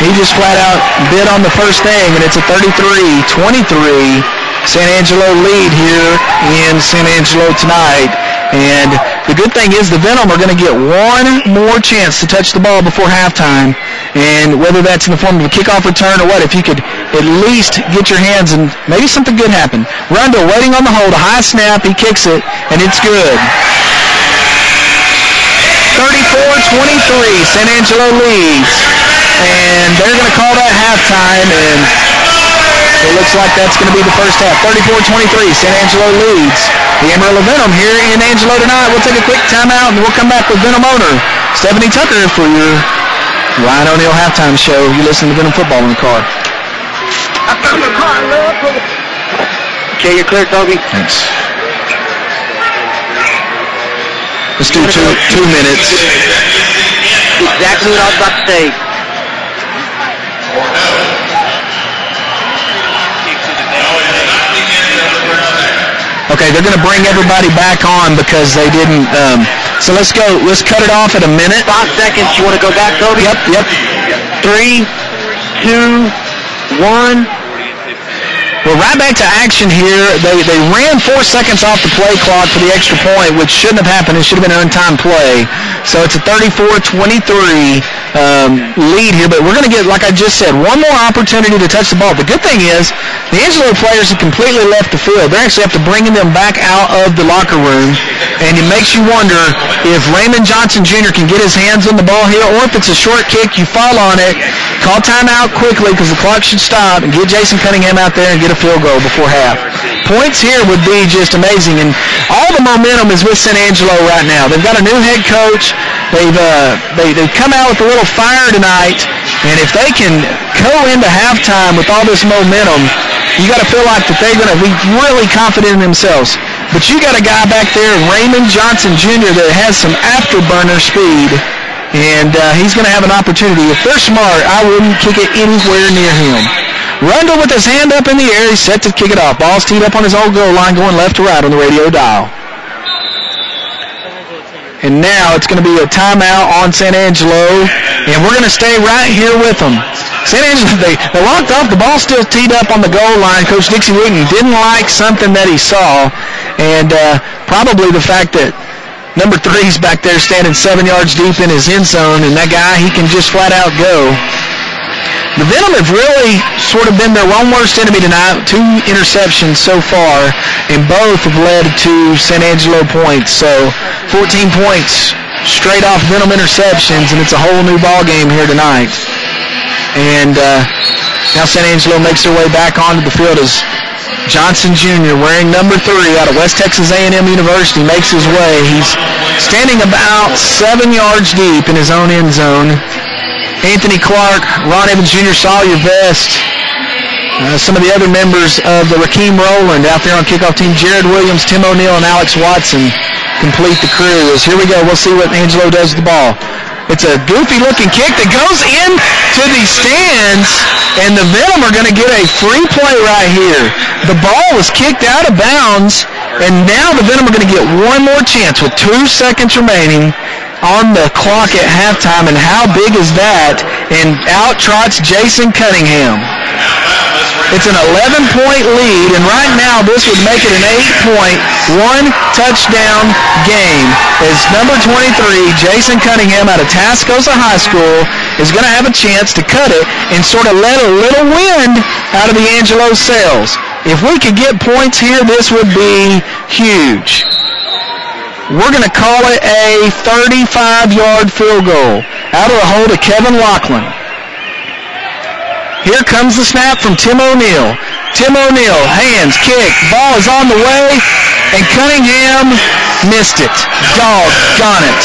he just flat out bid on the first thing, and it's a 33-23 San Angelo lead here in San Angelo tonight. And the good thing is the Venom are going to get one more chance to touch the ball before halftime. And whether that's in the form of a kickoff return or what, if you could at least get your hands and maybe something good happen. Rundle waiting on the hold, a high snap, he kicks it, and it's good. 34-23, San Angelo leads. And they're going to call that halftime, and it looks like that's going to be the first half. 34-23, San Angelo leads. The Amarillo Venom here in Angelo tonight. We'll take a quick timeout, and we'll come back with Venom owner Stephanie Tucker for your Ryan O'Neal halftime show. You listen to Venom Football in the car. Okay, you're clear, Toby. Thanks. Let's do two minutes. Exactly what I was about to say. Okay, they're going to bring everybody back on because they didn't. So let's go. Let's cut it off at a minute. 5 seconds. You want to go back, Toby? Yep. 3, 2, 1. Well, right back to action here. They ran 4 seconds off the play clock for the extra point, which shouldn't have happened. It should have been an untimed play. So it's a 34-23 lead here. But we're going to get, like I just said, one more opportunity to touch the ball. The good thing is the Angelo players have completely left the field. They're actually up to bringing them back out of the locker room. And it makes you wonder if Raymond Johnson Jr. can get his hands on the ball here, or if it's a short kick, you fall on it, call timeout quickly because the clock should stop, and get Jason Cunningham out there and get a field goal before half. Points here would be just amazing, and all the momentum is with San Angelo right now. They've got a new head coach. They've come out with a little fire tonight, and if they can go into halftime with all this momentum, you got to feel like that they're going to be really confident in themselves. But you got a guy back there, Raymond Johnson Jr., that has some afterburner speed, and he's going to have an opportunity. If they're smart, I wouldn't kick it anywhere near him. Rundle with his hand up in the air. He's set to kick it off. Ball's teed up on his old goal line, going left to right on the radio dial. And now it's going to be a timeout on San Angelo, and we're going to stay right here with them. San Angelo, they walked off. The ball still teed up on the goal line. Coach Dixie Wooten didn't like something that he saw, and probably the fact that number 3's back there standing 7 yards deep in his end zone, and that guy, he can just flat out go. The Venom have really sort of been their one worst enemy tonight. 2 interceptions so far, and both have led to San Angelo points. So 14 points straight off Venom interceptions, and it's a whole new ball game here tonight. And now San Angelo makes their way back onto the field as Johnson Jr., wearing number 3 out of West Texas A&M University, makes his way. He's standing about 7 yards deep in his own end zone. Anthony Clark, Ron Evans Jr., Sawyer Vest, some of the other members of the Rakeem Rowland out there on kickoff team, Jared Williams, Tim O'Neill, and Alex Watson complete the crew. As here we go, we'll see what Angelo does with the ball. It's a goofy-looking kick that goes into the stands, and the Venom are going to get a free play right here. The ball was kicked out of bounds, and now the Venom are going to get one more chance with 2 seconds remaining on the clock at halftime, and how big is that? And out trots Jason Cunningham. It's an 11-point lead, and right now this would make it an 8-point, one-touchdown game as number 23, Jason Cunningham out of Tascosa High School, is going to have a chance to cut it and sort of let a little wind out of the Angelo sails. If we could get points here, this would be huge. We're going to call it a 35-yard field goal out of the hold of Kevin Laughlin. Here comes the snap from Tim O'Neill. Tim O'Neill, hands, kick, ball is on the way, and Cunningham missed it. Doggone it.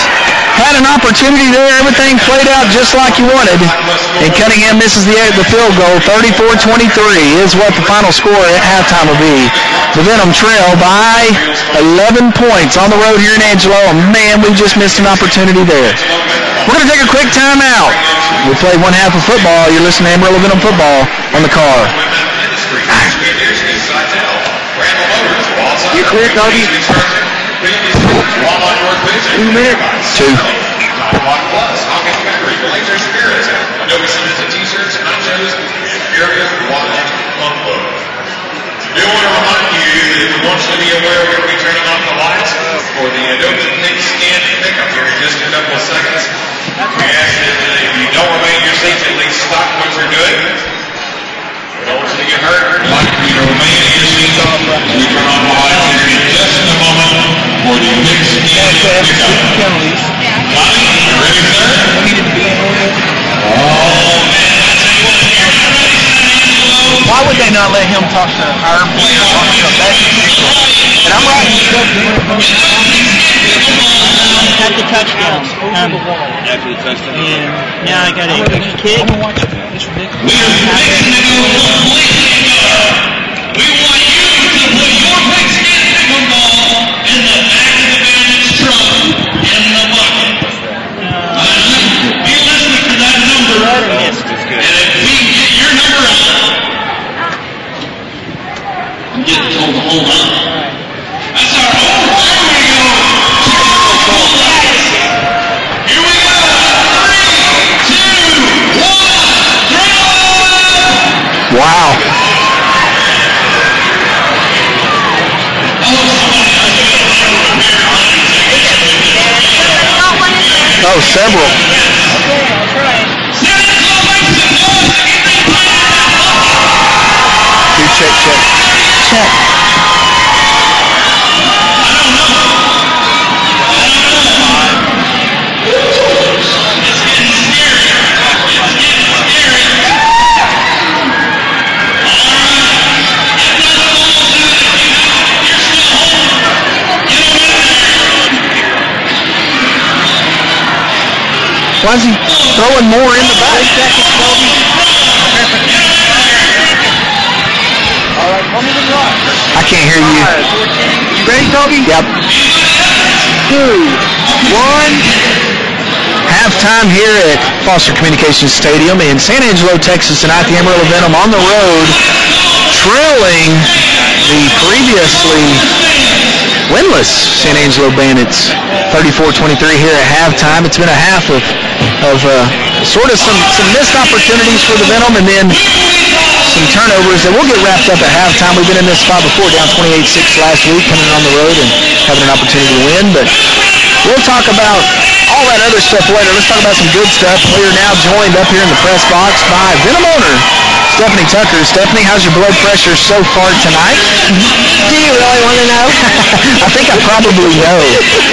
Had an opportunity there, everything played out just like you wanted, and Cunningham misses the field goal. 34-23 is what the final score at halftime will be. The Venom trail by 11 points on the road here in Angelo. Man, we just missed an opportunity there. We're going to take a quick timeout. We played one half of football. You're listening to Amarillo Venom football on the car. You clear, Toby? 2 minutes. 2. We want to remind you that we want you to be aware we're going to be turning off the lights for the Adobe Pigskin pickup here in just a couple of seconds. We ask that if you don't remain in your seats, at least stop what you're doing. We don't want you to get hurt. We'd like for you to remain in your seats off. We turn on the lights here in just a moment for the Pigskin pickup. Johnny, you ready, sir? Oh, man, I tell you what, if you're not ready, Why would they not let him talk to our players on the best? And I'm right. At the touchdown. After the touchdown. And now I got a kick. we are fixing to go completely together. We want you to put your pigskin pickup ball in the back of the bandit's truck in the bucket. Be listening to that number. And if we get your number out, I'm getting told to hold on. That's our there we go. Here we go. 3, 2, 1, drive! Wow. Oh, several. Check. Why is he throwing more in the back? I can't hear you. Ready, Toby? Yep. 2, 1. Halftime here at Foster Communications Stadium in San Angelo, Texas tonight. The Amarillo Venom on the road, trailing the previously winless San Angelo Bandits, 34-23 here at halftime. It's been a half of sort of some missed opportunities for the Venom, and then some turnovers that will get wrapped up at halftime. We've been in this spot before, down 28-6 last week, coming on the road and having an opportunity to win. But we'll talk about all that other stuff later. Let's talk about some good stuff. We are now joined up here in the press box by Venom owner Stephanie Tucker. Stephanie, how's your blood pressure so far tonight? Do you really want to know? I think I probably know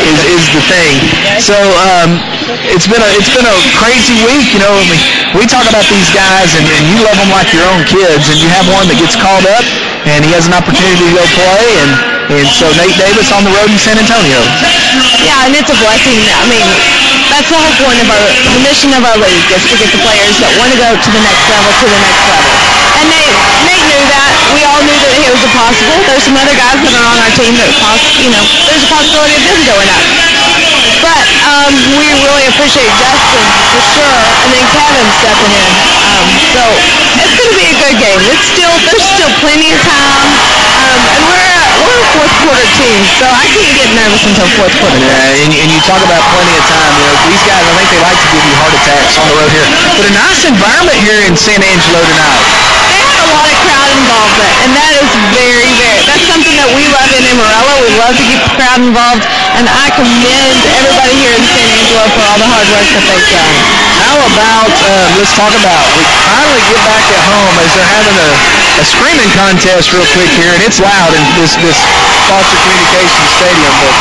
is the thing. So it's been a crazy week. You know, we talk about these guys, and you love them like your own kids, and you have one that gets called up, and he has an opportunity to go play, and so Nate Davis on the road in San Antonio. Yeah, and it's a blessing. I mean, that's the whole point of the mission of our league is to get the players that want to go to the next level. And Nate knew that. We all knew that it was possible. There's some other guys that are on our team that there's a possibility of them going up. But we really appreciate Justin for sure, and then Kevin stepping in. So it's going to be a good game. There's still plenty of time, and we're a fourth quarter team, so I can't get nervous until fourth quarter. Yeah, and you talk about plenty of time. These guys, I think they like to give you heart attacks on the road here. But a nice environment here in San Angelo tonight. They had a lot of crowd involvement, and that is that's something that we love in Amarillo. We love to keep the crowd involved, and I commend everybody here in San Angelo for all the hard work that they've done. How about, let's talk about, we finally get back at home as they're having a screaming contest real quick here, and it's loud in this Foster Communications Stadium. But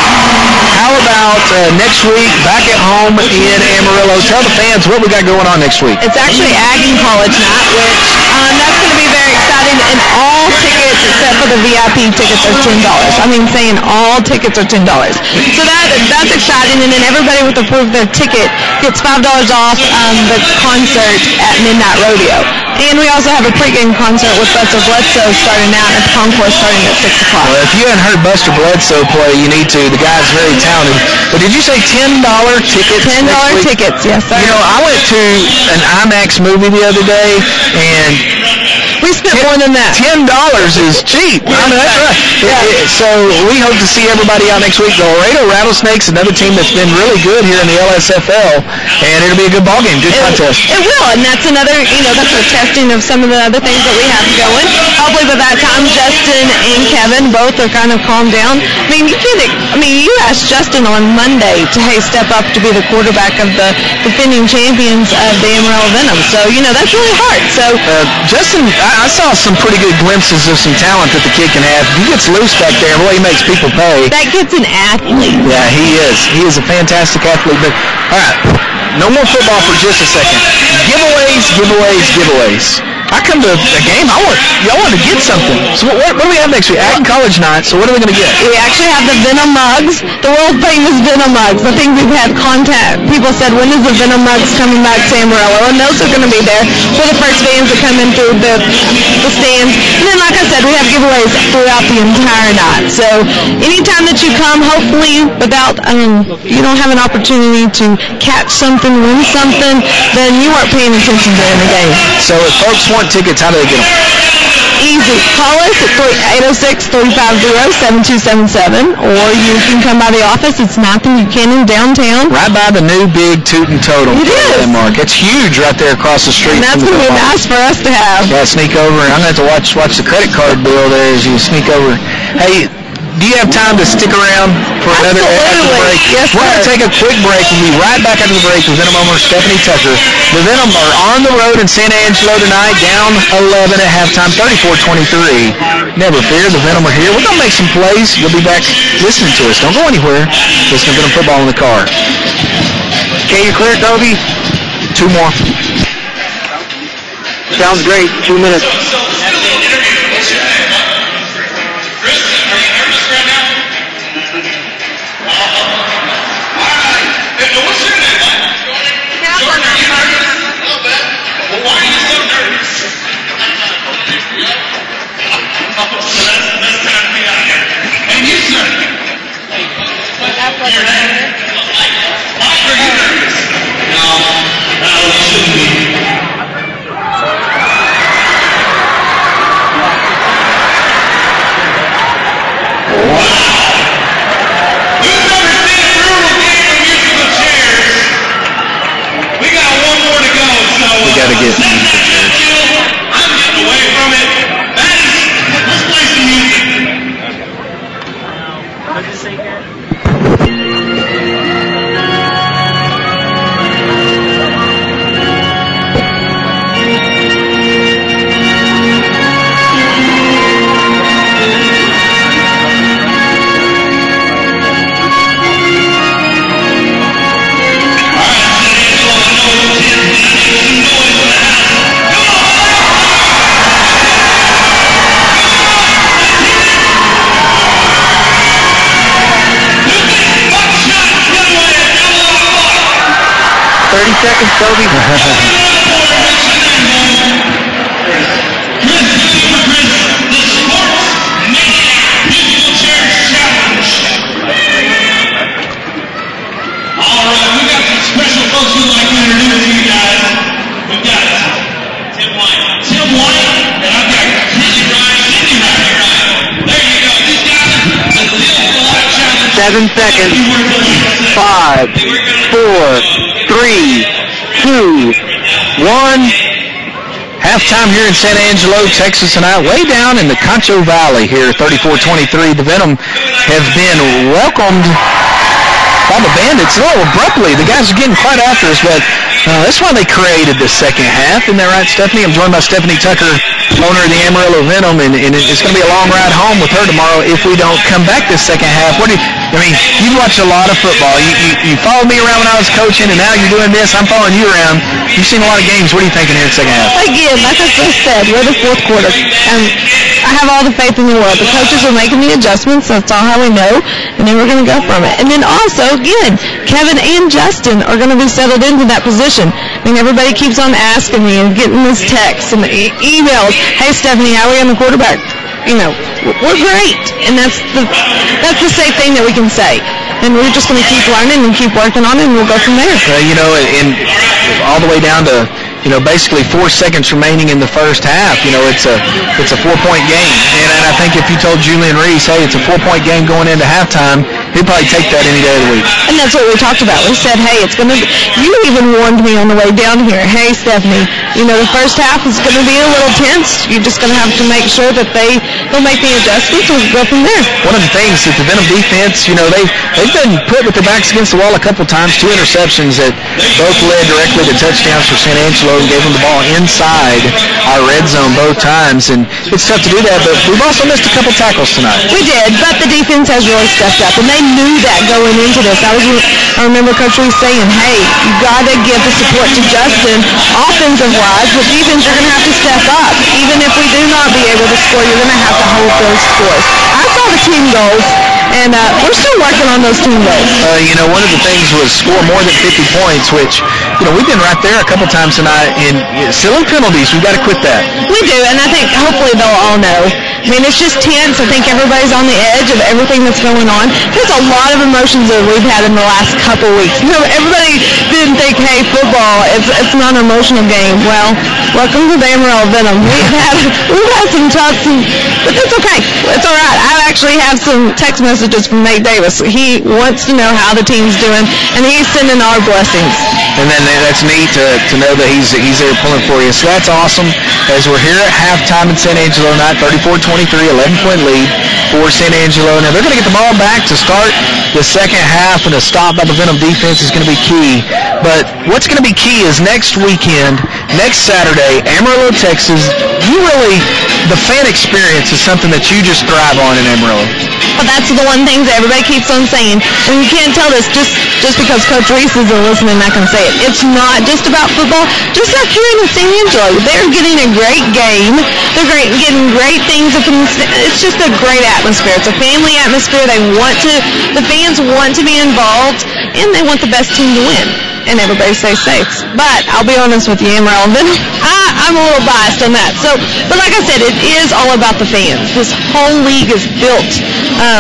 how about next week back at home in Amarillo? Tell the fans what we got going on next week. It's actually Ag and College Night, which that's going to be very exciting, and all tickets except for the VIP tickets are $10. I mean, saying all tickets are $10. So that's exciting, and then everybody with a proof of their ticket gets $5 off the concert at Midnight Rodeo. And we also have a pregame concert with Buster Bledsoe starting out at the concourse starting at 6 o'clock. Well, if you haven't heard Buster Bledsoe play, you need to. The guy's very talented. But did you say $10 tickets? $10 tickets, yes, sir. I went to an IMAX movie the other day, and we spent more than that. $10 is cheap. I mean, that's right. Yeah. So we hope to see everybody out next week. The Laredo Rattlesnakes, another team that's been really good here in the LSFL, and it'll be a good ball game, good contest. It will, and that's another, that's a testing of some of the other things that we have going. Hopefully by that time, Justin and Kevin both are kind of calmed down. I mean, you asked Justin on Monday to, step up to be the quarterback of the defending champions of the Amarillo Venom. So, that's really hard. So Justin, I saw some pretty good glimpses of some talent that the kid can have. He gets loose back there, boy, he makes people pay. That kid's an athlete. Yeah, he is. He is a fantastic athlete. But, all right, no more football for just a second. Giveaways. I come to a game, y'all want to get something. So what do we have next week? Ag and College Night, so what are we going to get? We actually have the Venom mugs, the world famous Venom mugs. I think we've had contact. People said, when is the Venom mugs coming back to Amarillo? And those are going to be there for the first fans that come in through the stands. And then, like I said, we have giveaways throughout the entire night. So anytime that you come, hopefully without, you don't have an opportunity to catch something, win something, then you aren't paying attention during the game. So if folks want tickets, how do they get them? Easy. Call us at 806-350-7277, or you can come by the office. It's 9th and Buchanan downtown. Right by the new big Tootin' Totem. It is. Landmark. It's huge right there across the street. And that's going to be nice for us to have. Yeah, sneak over. I'm going to have to watch the credit card bill there as you sneak over. Hey, do you have time to stick around for another after the break? Yes, We're going to take a quick break. We'll be right back after the break with Venom owner Stephanie Tucker. The Venom are on the road in San Angelo tonight, down 11 at halftime, 34-23. Never fear, the Venom are here. We're going to make some plays. You'll be back listening to us. Don't go anywhere. Listen to Venom football in the car. Okay, you clear, Toby? 2 more. Sounds great. 2 minutes. Got to get I'm getting away from it. Let's play some music. What'd you say, Garrett? Seconds, Toby. All right. 7 seconds. 5, 4, 3, 2, 1. Halftime here in San Angelo, Texas tonight, way down in the Concho Valley here, 34-23. The Venom have been welcomed by the Bandits a little abruptly. The guys are getting quite after us, but that's why they created the second half. Isn't that right, Stephanie? I'm joined by Stephanie Tucker, owner of the Amarillo Venom, and it's going to be a long ride home with her tomorrow if we don't come back this second half. You've watched a lot of football. You followed me around when I was coaching, and now you're doing this. I'm following you around. You've seen a lot of games. What are you thinking here in the second half? Again, like I just said, we're the fourth quarter. I have all the faith in the world. The coaches are making the adjustments. That's all how we know. And then we're going to go from it. And then also, again, Kevin and Justin are going to be settled into that position. I mean, everybody keeps on asking me and getting this text and emails. Hey, Stephanie, how are we on the quarterback? We're great. And that's the safe thing that we can say. And we're just going to keep learning and keep working on it, and we'll go from there. And all the way down to basically 4 seconds remaining in the first half. It's a 4-point game. And I think if you told Julian Reese, hey, it's a 4-point game going into halftime, he'd probably take that any day of the week. And that's what we talked about. We said, hey, it's going to be, you even warned me on the way down here, hey, Stephanie, the first half is going to be a little tense. You're just going to have to make sure that they'll make the adjustments and we'll go from there. One of the things that the Venom defense, they've been put with their backs against the wall a couple times, 2 interceptions that both led directly to touchdowns for San Angelo and gave them the ball inside our red zone both times. And it's tough to do that, but we've also missed a couple tackles tonight. We did, but the defense has really stepped up, and they knew that going into this. I remember Coach Reese saying, hey, you got to give the support to Justin offensive-wise, but defense, you're going to have to step up. Even if we do not be able to score, you're going to have to hold those scores. I saw the team goals, and we're still working on those team goals. One of the things was score more than 50 points, which, we've been right there a couple times tonight. And silly penalties, we've got to quit that. We do, and I think hopefully they'll all know. I mean, it's just tense. I think everybody's on the edge of everything that's going on. There's a lot of emotions that we've had in the last couple weeks. Everybody didn't think, hey, football, it's not an emotional game. Well, welcome to the Amarillo Venom. We've had some tough, but that's okay. It's all right. I actually have some text messages from Nate Davis. He wants to know how the team's doing, and he's sending our blessings. And then that's neat to know that he's there pulling for you. So that's awesome. As we're here at halftime in San Angelo tonight, 34-23, 11-point lead for San Angelo. Now they're going to get the ball back to start the second half, and a stop by the Venom defense is going to be key. But what's going to be key is next weekend, next Saturday, Amarillo, Texas. The fan experience is something that you just thrive on in Amarillo. Well, that's the one thing that everybody keeps on saying. And you can't tell this just because Coach Reese isn't listening, I can say it. It's not just about football. Just like here in San Angelo, they're getting a great game. They're getting great things. It's just a great atmosphere. It's a family atmosphere. The fans want to be involved, and they want the best team to win. And everybody stays safe. But I'll be honest with you, Amarillo, I'm a little biased on that. But like I said, it is all about the fans. This whole league is built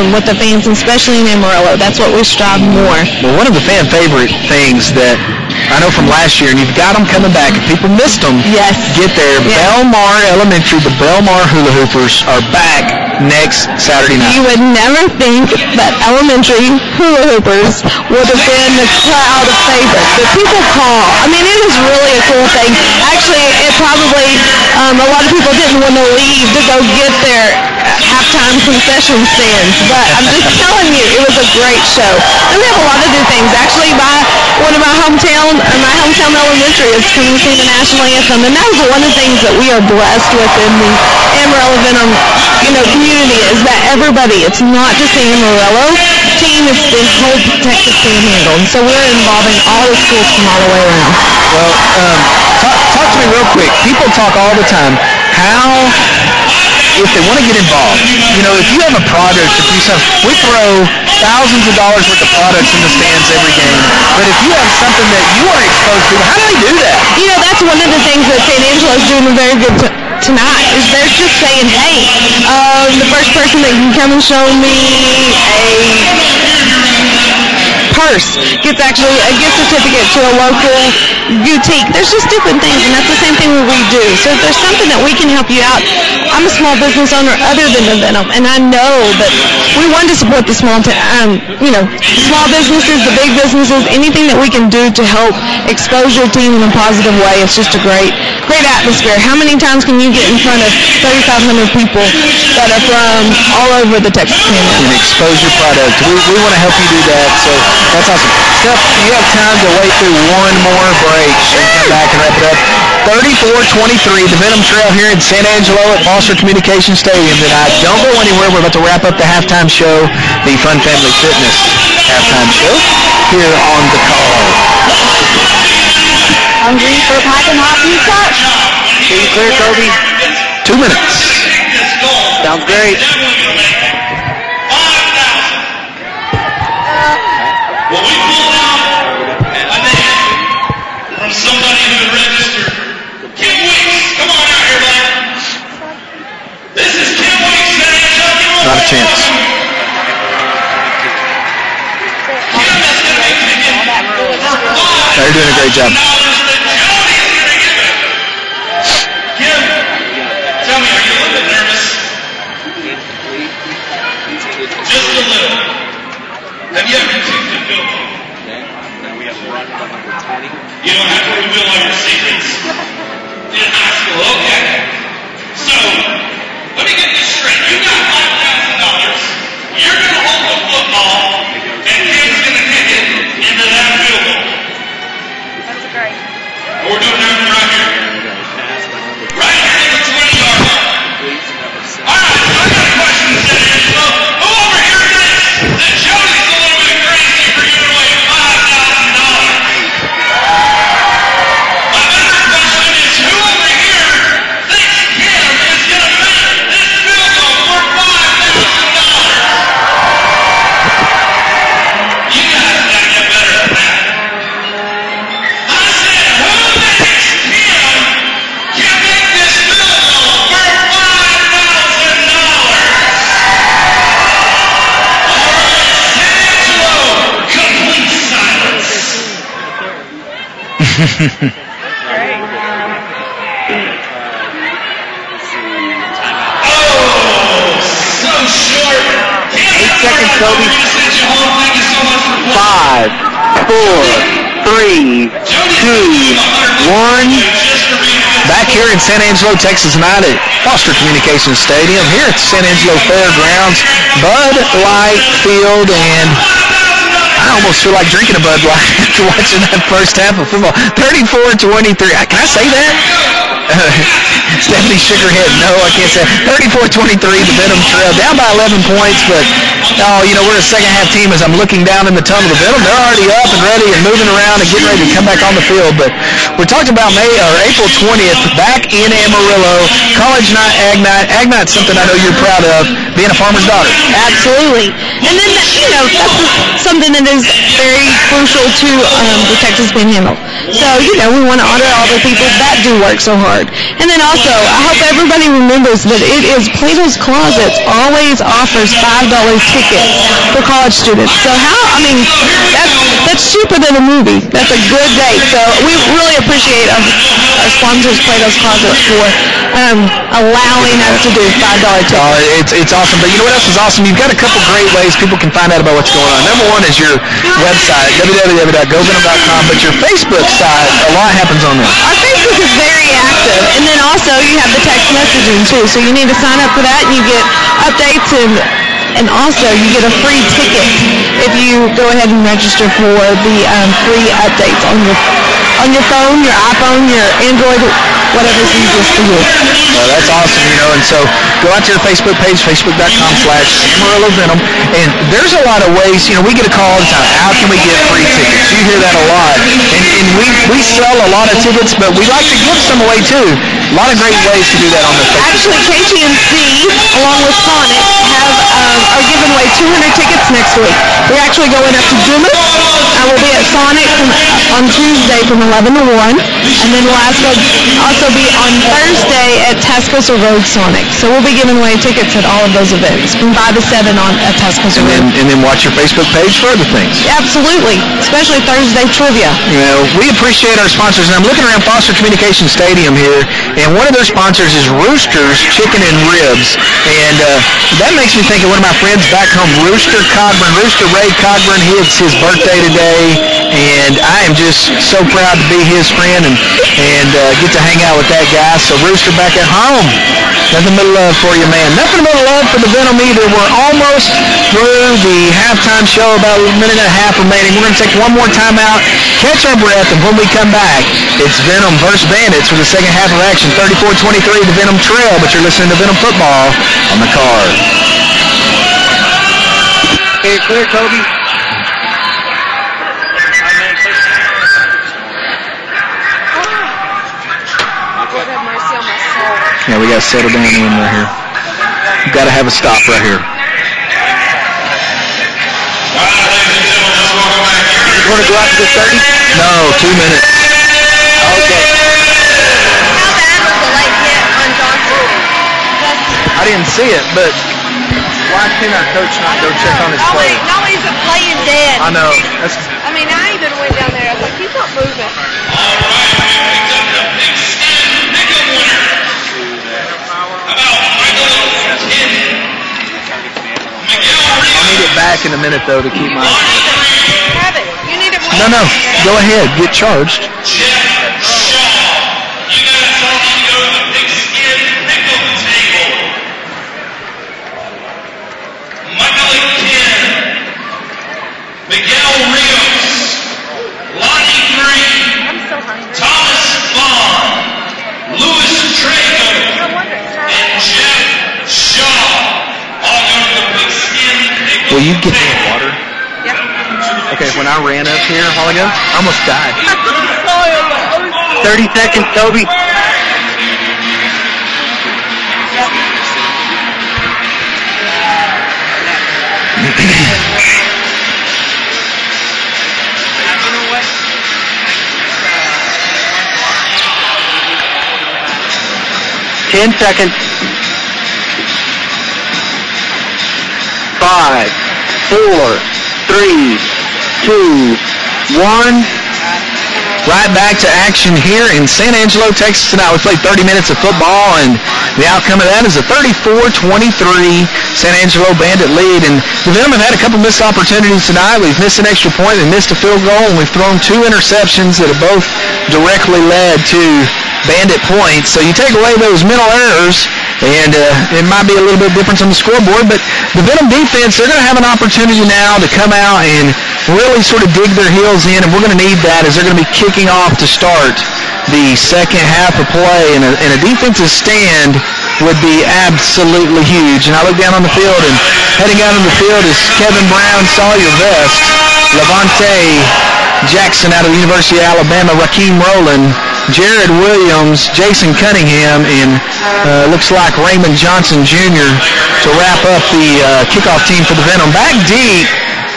with the fans, especially in Amarillo. That's what we strive more. Well, one of the fan favorite things that I know from last year, and you've got them coming back. If people missed them, yes, get there. Yes. Belmar Elementary, the Belmar Hula Hoopers are back next Saturday night. You would never think that elementary hula hoopers would have been the crowd of favorites that people call. I mean, it is really a cool thing. Actually, it probably, a lot of people didn't want to leave to go get their halftime concession stands, but I'm just telling you, it was a great show. And we have a lot of new things. Actually, one of my hometown elementary is coming to sing the national anthem, and that is one of the things that we are blessed with in the Amarillo Venom, community, is that everybody, it's not just the Amarillo team, it's the whole Texas Panhandle, and so we're involving all the schools from all the way around. Well, talk to me real quick. People talk all the time how, if they want to get involved, if you have a product, if you sell, we throw thousands of dollars worth of products in the stands every game, but if you have something that you want to expose to, how do they do that? That's one of the things that San Angelo is doing a very good tonight, is they're just saying, hey, the first person that can come and show me a purse gets actually a gift certificate to a local boutique. There's just different things, and that's the same thing that we do. So if there's something that we can help you out, I'm a small business owner other than the Venom, and I know that we want to support the small businesses, the big businesses, anything that we can do to help expose your team in a positive way. It's just a great atmosphere. How many times can you get in front of 3,500 people that are from all over the Texas Panhandle? And expose your product. We want to help you do that, so that's awesome. Steph, you have time to wait through one more break. So you come back and wrap it up. 34-23, the Venom Trail here in San Angelo at Foster Communications Stadium tonight. Don't go anywhere. We're about to wrap up the halftime show, the Fun Family Fitness halftime show here on the call. Hungry for piping hot pizza? Are you clear, Kobe? 2 minutes. Sounds great. Well, we pulled out a name from somebody who registered. Kim Weeks, come on out here, bud. This is Kim Weeks. Not a chance. Kim is going to be taking They're doing a great job. Kim, tell me, are you a little bit nervous? Just a little. Have you ever taken a film? You don't have to reveal all your secrets. In high school, okay. So, let me get this straight. You got $5,000. You're going to hold the football, and Kim's going to kick it into that field goal. That's great. We're doing that right here. Right here in the 20-yard line. All right, so I got a question to say here. So, who over here thinks that Jody's a little bit crazy for giving away $5,000? My better question is, who over here thinks Kim is going to make this field goal for $5,000? You guys got to get better than that. I said, who thinks Kim can make this field goal for $5,000? All right, San Angelo, complete silence. Oh, so short. 8 seconds, Kobe. Send you home. Thank you so much for playing. 5, 4, 3, 2, 1. Back here in San Angelo, Texas tonight at Foster Communications Stadium here at San Angelo Fairgrounds, Bud Light Field, and I almost feel like drinking a Bud Light after watching that first half of football. 34-23. Can I say that? Stephanie shook her head. No, I can't say it. 34-23, the Venom Trail. Down by 11 points, but, we're a second-half team as I'm looking down in the tunnel. The Venom, they're already up and ready and moving around and getting ready to come back on the field. But we're talking about April 20th, back in Amarillo, College Night, Ag Night. Ag Night's something I know you're proud of, being a farmer's daughter. Absolutely. And then, that's something that is very crucial to the Texas Panhandle. So, we want to honor all the people that do work so hard. And then also, I hope everybody remembers that it is Plato's Closets always offers $5 tickets for college students. So that's cheaper than a movie. That's a good date. So we really appreciate our sponsors, Plato's Closets, for allowing us to do $5 tickets. It's awesome. But you know what else is awesome? You've got a couple great ways people can find out about what's going on. Number one is your website, www.govenom.com, but your Facebook side, a lot happens on there. Our Facebook is very active, and then also you have the text messaging too. So you need to sign up for that, and you get updates and also you get a free ticket if you go ahead and register for the free updates on your phone, your iPhone, your Android, whatever's easiest for you. Well, that's awesome, and so go out to your Facebook page, facebook.com/Amarillo Venom, and there's a lot of ways, we get a call all the time, how can we get free tickets? You hear that a lot, and we sell a lot of tickets, but we like to give some away too. A lot of great ways to do that on the Facebook. Actually, KTNC, along with Sonic, are giving away 200 tickets Sonics next week. We're actually going up to Dumas. We'll be at Sonic on Tuesday from 11 to 1. And then we'll also be on Thursday at Tascosa Road Sonic. So we'll be giving away tickets at all of those events from 5 to 7 at Tascosa Road. And then watch your Facebook page for other things. Absolutely, especially Thursday trivia. You know, we appreciate our sponsors, and I'm looking around Foster Communication Stadium here, and one of their sponsors is Rooster's Chicken and Ribs, and that makes me think of one of my friends back home, Rooster Cogburn, Rooster Ray Cogburn. It's his birthday today, and I am just so proud to be his friend and get to hang out with that guy. So Rooster back at home, nothing but love for you, man. Nothing but love for the Venom either. We're almost through the halftime show, about a minute and a half remaining. We're going to take one more time out, catch our breath, and when we come back, it's Venom versus Bandits for the second half of action. 34-23, the Venom trail, but you're listening to Venom Football on the card. Okay, clear, Toby. Yeah, we got to settle down in right here. We've got to have a stop right here. You want to go out to the 30? No, 2 minutes. Okay. How bad was the late hit on Johnson? I didn't see it, but why can our coach not go check on his play? Nobody's playing dead. I know. I mean, I even went down there. I was like, he's not moving. All right, we picked up the Big Skin Pick'em winner. About Michael Kidd. Miguel I'll Rios. need it back in a minute, though, to keep my... Have it. You need it. No. Go ahead. Get charged. Jeff Shaw. You guys all need to go to the Big Skin Pick'em table. Michael Kidd. Miguel Rios. Lonnie Green. I'm so hungry. Thomas Vaughn. Louis Trago. And Jeff Shaw. All go to the Big Skin Pick'em Will you get me table. water? Yep. Okay, when I ran up here a while ago, I almost died. 30 seconds, Toby. Ten seconds. 5, 4, 3, 2, 1. Right back to action here in San Angelo, Texas tonight. We played 30 minutes of football, and the outcome of that is a 34-23 San Angelo Bandit lead. And the Venom have had a couple missed opportunities tonight. We've missed an extra point and missed a field goal, and we've thrown 2 interceptions that have both directly led to Bandit points. So you take away those mental errors, and it might be a little bit difference on the scoreboard, but the Venom defense, they're going to have an opportunity now to come out and really sort of dig their heels in, and we're going to need that as they're going to be kicking off to start the second half of play, and a defensive stand would be absolutely huge. And I look down on the field, and heading out on the field is Kevin Brown, Sawyer Vest, Levante Jackson out of the University of Alabama, Rakeem Rowland, Jared Williams, Jason Cunningham, and looks like Raymond Johnson Jr. to wrap up the kickoff team for the Venom. Back deep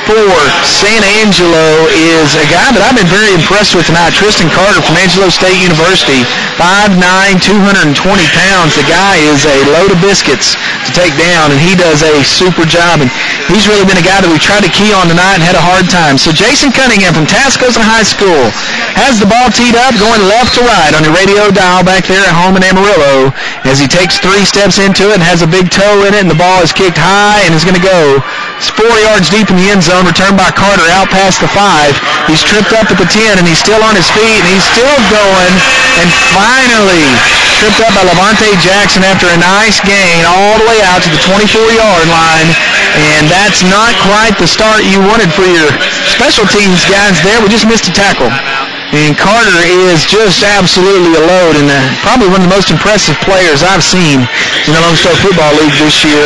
for San Angelo is a guy that I've been very impressed with tonight, Tristan Carter from Angelo State University, 5'9", 220 pounds. The guy is a load of biscuits to take down, and he does a super job, and he's really been a guy that we tried to key on tonight and had a hard time. So Jason Cunningham from Tascosa High School has the ball teed up, going left to right on your radio dial back there at home in Amarillo as he takes 3 steps into it and has a big toe in it, and the ball is kicked high and is going to go 4 yards deep in the end zone, returned by Carter out past the 5. He's tripped up at the 10, and he's still on his feet, and he's still going, and finally tripped up by Levante Jackson after a nice gain all the way out to the 24-yard line, and that's not quite the start you wanted for your special teams guys there. We just missed a tackle. And Carter is just absolutely a load, and probably one of the most impressive players I've seen in the Lone Star Football League this year,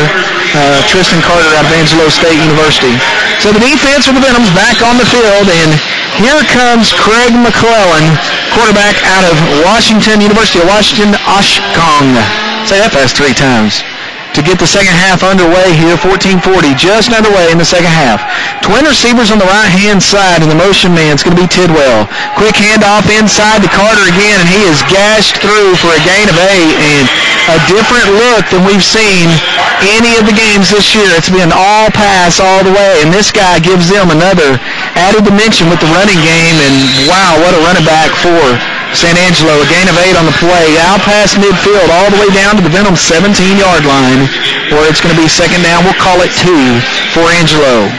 Tristan Carter out of Angelo State University. So the defense for the Venoms back on the field, and here comes Craig McClellan, quarterback out of Washington, University of Washington, Oshkosh. Say that fast 3 times. to get the second half underway here. 14:40, just underway in the second half. Twin receivers on the right-hand side, and the motion man is going to be Tidwell. Quick handoff inside to Carter again, and he is gashed through for a gain of 8, and a different look than we've seen any of the games this year. It's been all pass all the way, and this guy gives them another added dimension with the running game, and wow, what a running back for San Angelo. A gain of 8 on the play, out past midfield, all the way down to the Venom 17-yard line, where it's going to be second down. We'll call it 2 for Angelo.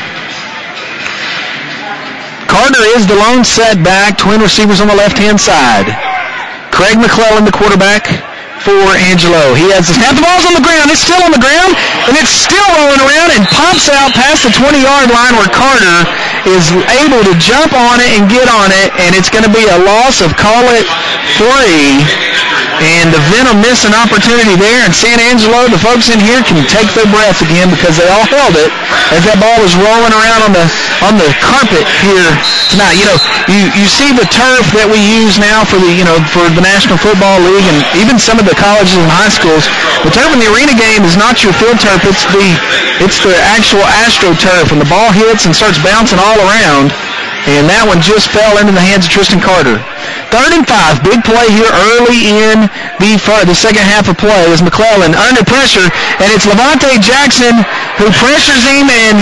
Carter is the lone setback. Twin receivers on the left-hand side. Craig McClellan, the quarterback for Angelo. He has the snap. The ball's on the ground. It's still on the ground, and it's still rolling around and pops out past the 20-yard line where Carter is able to jump on it and get on it, and it's going to be a loss of, call it, 3. And the Venom miss an opportunity there, and San Angelo, the folks in here, can take their breath again because they all held it as that ball was rolling around on the carpet here tonight. You know, you see the turf that we use now for the National Football League and even some of the colleges and high schools. The turf in the arena game is not your field turf; it's the actual AstroTurf, and the ball hits and starts bouncing all around. And that one just fell into the hands of Tristan Carter. 3rd and 5, big play here early in the second half of play as McClellan under pressure, and it's Levante Jackson who pressures him and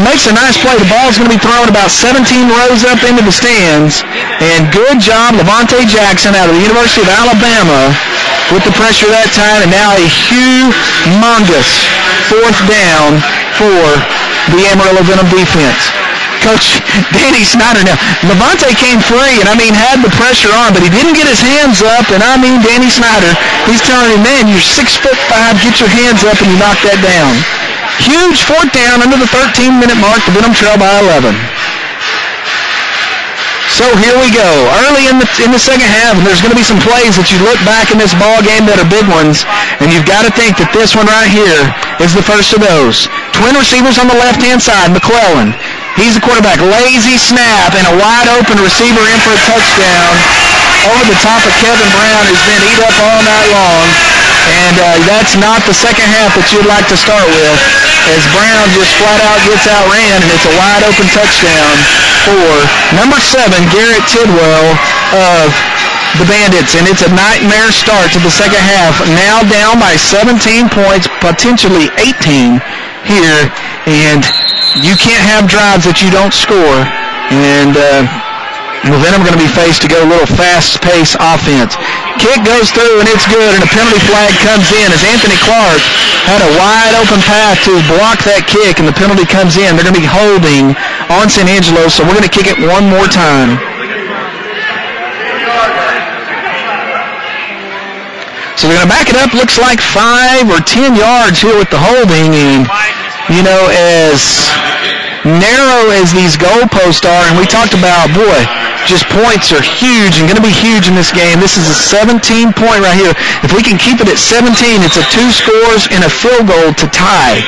makes a nice play. The ball's going to be thrown about 17 rows up into the stands, and good job, Levante Jackson out of the University of Alabama with the pressure that time, and now a humongous 4th down for the Amarillo Venom defense. Coach Danny Snyder. Now, Levante came free and, had the pressure on, but he didn't get his hands up, and Danny Snyder, he's telling him, man, you're 6'5", get your hands up, and you knock that down. Huge 4th down under the 13-minute mark. The Venom trail by 11. So here we go. Early in the second half, and there's going to be some plays that you look back in this ball game that are big ones, and you've got to think that this one right here is the first of those. Twin receivers on the left-hand side, McClellan. He's the quarterback. Lazy snap, and a wide-open receiver in for a touchdown over the top of Kevin Brown, who's been eat up all night long. And that's not the second half that you'd like to start with, as Brown just flat-out gets outran, and it's a wide-open touchdown for number 7, Garrett Tidwell of the Bandits. And it's a nightmare start to the second half. Now down by 17 points, potentially 18 here. And you can't have drives that you don't score. And Venom are going to be faced to go a little fast-paced offense. Kick goes through, and it's good, and a penalty flag comes in as Anthony Clark had a wide-open path to block that kick, and the penalty comes in. They're going to be holding on San Angelo, so we're going to kick it one more time. So they're going to back it up, looks like 5 or 10 yards here with the holding, and as narrow as these goalposts are, and we talked about, just points are huge and going to be huge in this game. This is a 17-point right here. If we can keep it at 17, it's a 2 scores and a field goal to tie.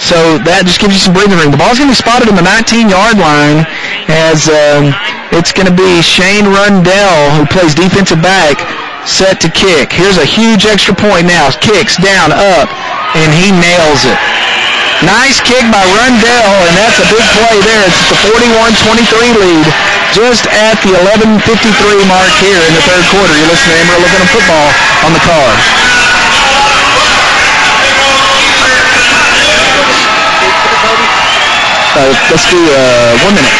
So that just gives you some breathing room. The ball's going to be spotted on the 19-yard line as it's going to be Shane Rundell, who plays defensive back, set to kick. Here's a huge extra point now. Kicks down, up, and he nails it. Nice kick by Rundell, and that's a big play there. It's the 41-23 lead just at the 11:53 mark here in the third quarter. You're listening to Amarillo Venom football on the car. Let's do 1 minute.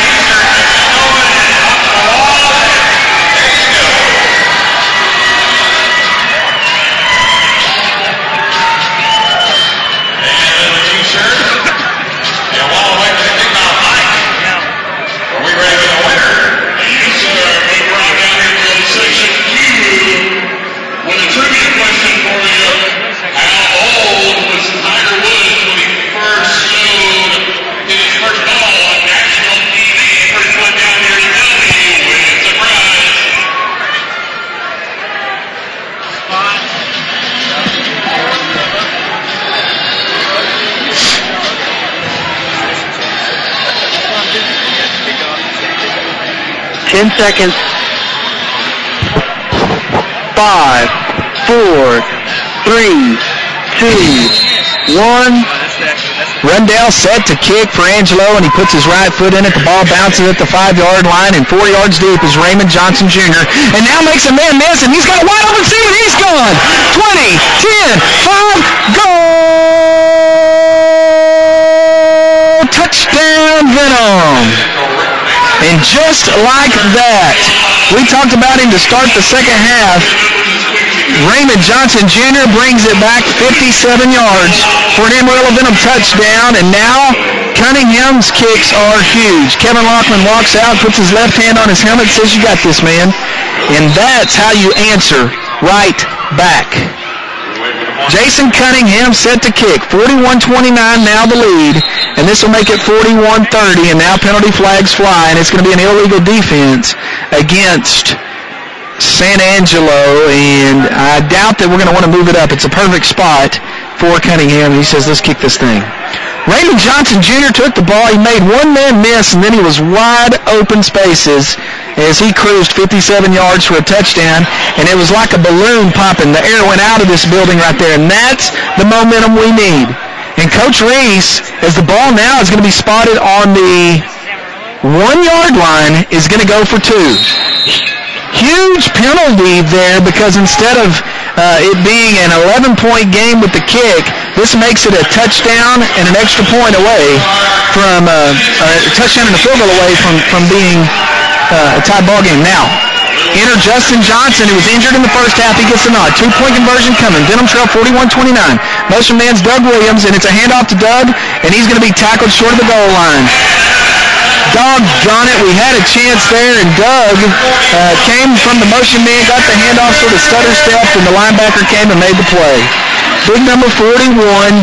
Seconds. 5, 4, 3, 2, 1. Rundell set to kick for Angelo, and he puts his right foot in it. The ball bounces at the 5-yard line, and 4 yards deep is Raymond Johnson Jr. And now makes a man miss, and he's got a wide open receiver. He's gone. 20, 10, 5, goal! Touchdown, Venom. And just like that, we talked about him to start the second half. Raymond Johnson Jr. brings it back 57 yards for an Amarillo Venom touchdown, and now Cunningham's kicks are huge. Kevin Laughlin walks out, puts his left hand on his helmet, says, "You got this, man." And that's how you answer right back. Jason Cunningham set to kick. 41-29 now the lead, and this will make it 41-30, and now penalty flags fly, and it's going to be an illegal defense against San Angelo, and I doubt that we're going to want to move it up. It's a perfect spot for Cunningham. He says, "Let's kick this thing." Raymond Johnson Jr. took the ball. He made one man miss, and then he was wide open spaces as he cruised 57 yards for a touchdown, and it was like a balloon popping. The air went out of this building right there, and that's the momentum we need. And Coach Reese, as the ball now is going to be spotted on the 1-yard line, is going to go for 2. Huge penalty there, because instead of it being an 11-point game with the kick, this makes it a touchdown and an extra point away from a touchdown and a field goal away from being a tied ball game. Now, enter Justin Johnson, who was injured in the first half. He gets a nod. 2-point conversion coming. Venom Trail 41-29. Motion man's Doug Williams, and it's a handoff to Doug, and he's going to be tackled short of the goal line. Doggone it, we had a chance there, and Doug came from the motion man, got the handoff, sort of stutter-stepped, and the linebacker came and made the play. Big number 41,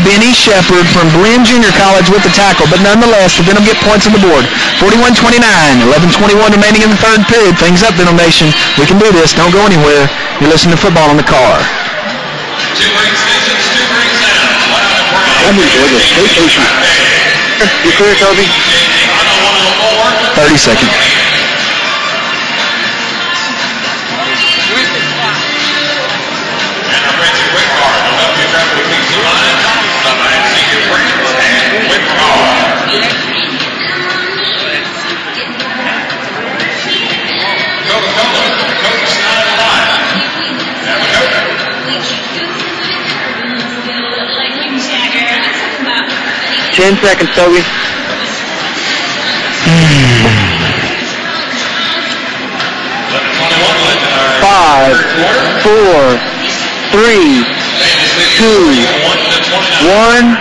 Benny Shepard from Bryn Junior College with the tackle, but nonetheless, the Venom get points on the board. 41-29, 11:21 remaining in the third period. Things up, Venom Nation. We can do this. Don't go anywhere. You're listening to football in the car. 2 great stations, 2 great sounds. I'm enjoying this. Stay patient. You clear, Toby? 30 seconds. Ten seconds, Toby. 5, 4, 3, 2, 1.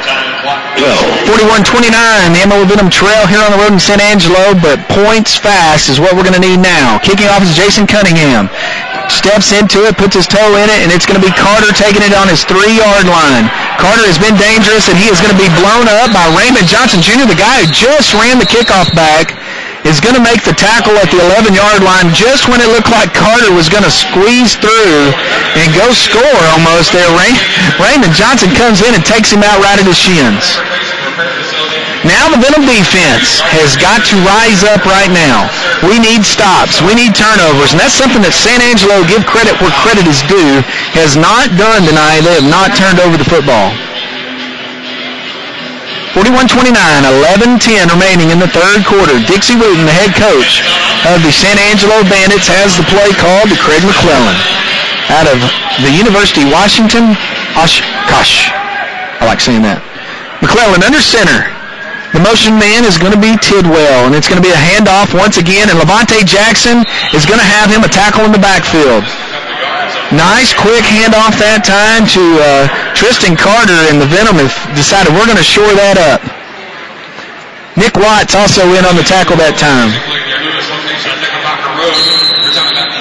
41-29, the Amarillo Venom Trail here on the road in San Angelo, but points fast is what we're going to need now. Kicking off is Jason Cunningham. Steps into it, puts his toe in it, and it's going to be Carter taking it on his 3-yard line. Carter has been dangerous, and he is going to be blown up by Raymond Johnson Jr., the guy who just ran the kickoff back, is going to make the tackle at the 11-yard line just when it looked like Carter was going to squeeze through and go score almost there. Raymond Johnson comes in and takes him out right at his shins. Now the Venom defense has got to rise up right now. We need stops. We need turnovers. And that's something that San Angelo, give credit where credit is due, has not done tonight. They have not turned over the football. 41-29, 11-10 remaining in the third quarter. Dixie Wooten, the head coach of the San Angelo Bandits, has the play called to Craig McClellan out of the University of Washington. Oshkosh. I like saying that. McClellan under center. The motion man is going to be Tidwell, and it's going to be a handoff once again, and Levante Jackson is going to have him a tackle in the backfield. Nice, quick handoff that time to Tristan Carter, and the Venom have decided we're going to shore that up. Nick Watts also in on the tackle that time.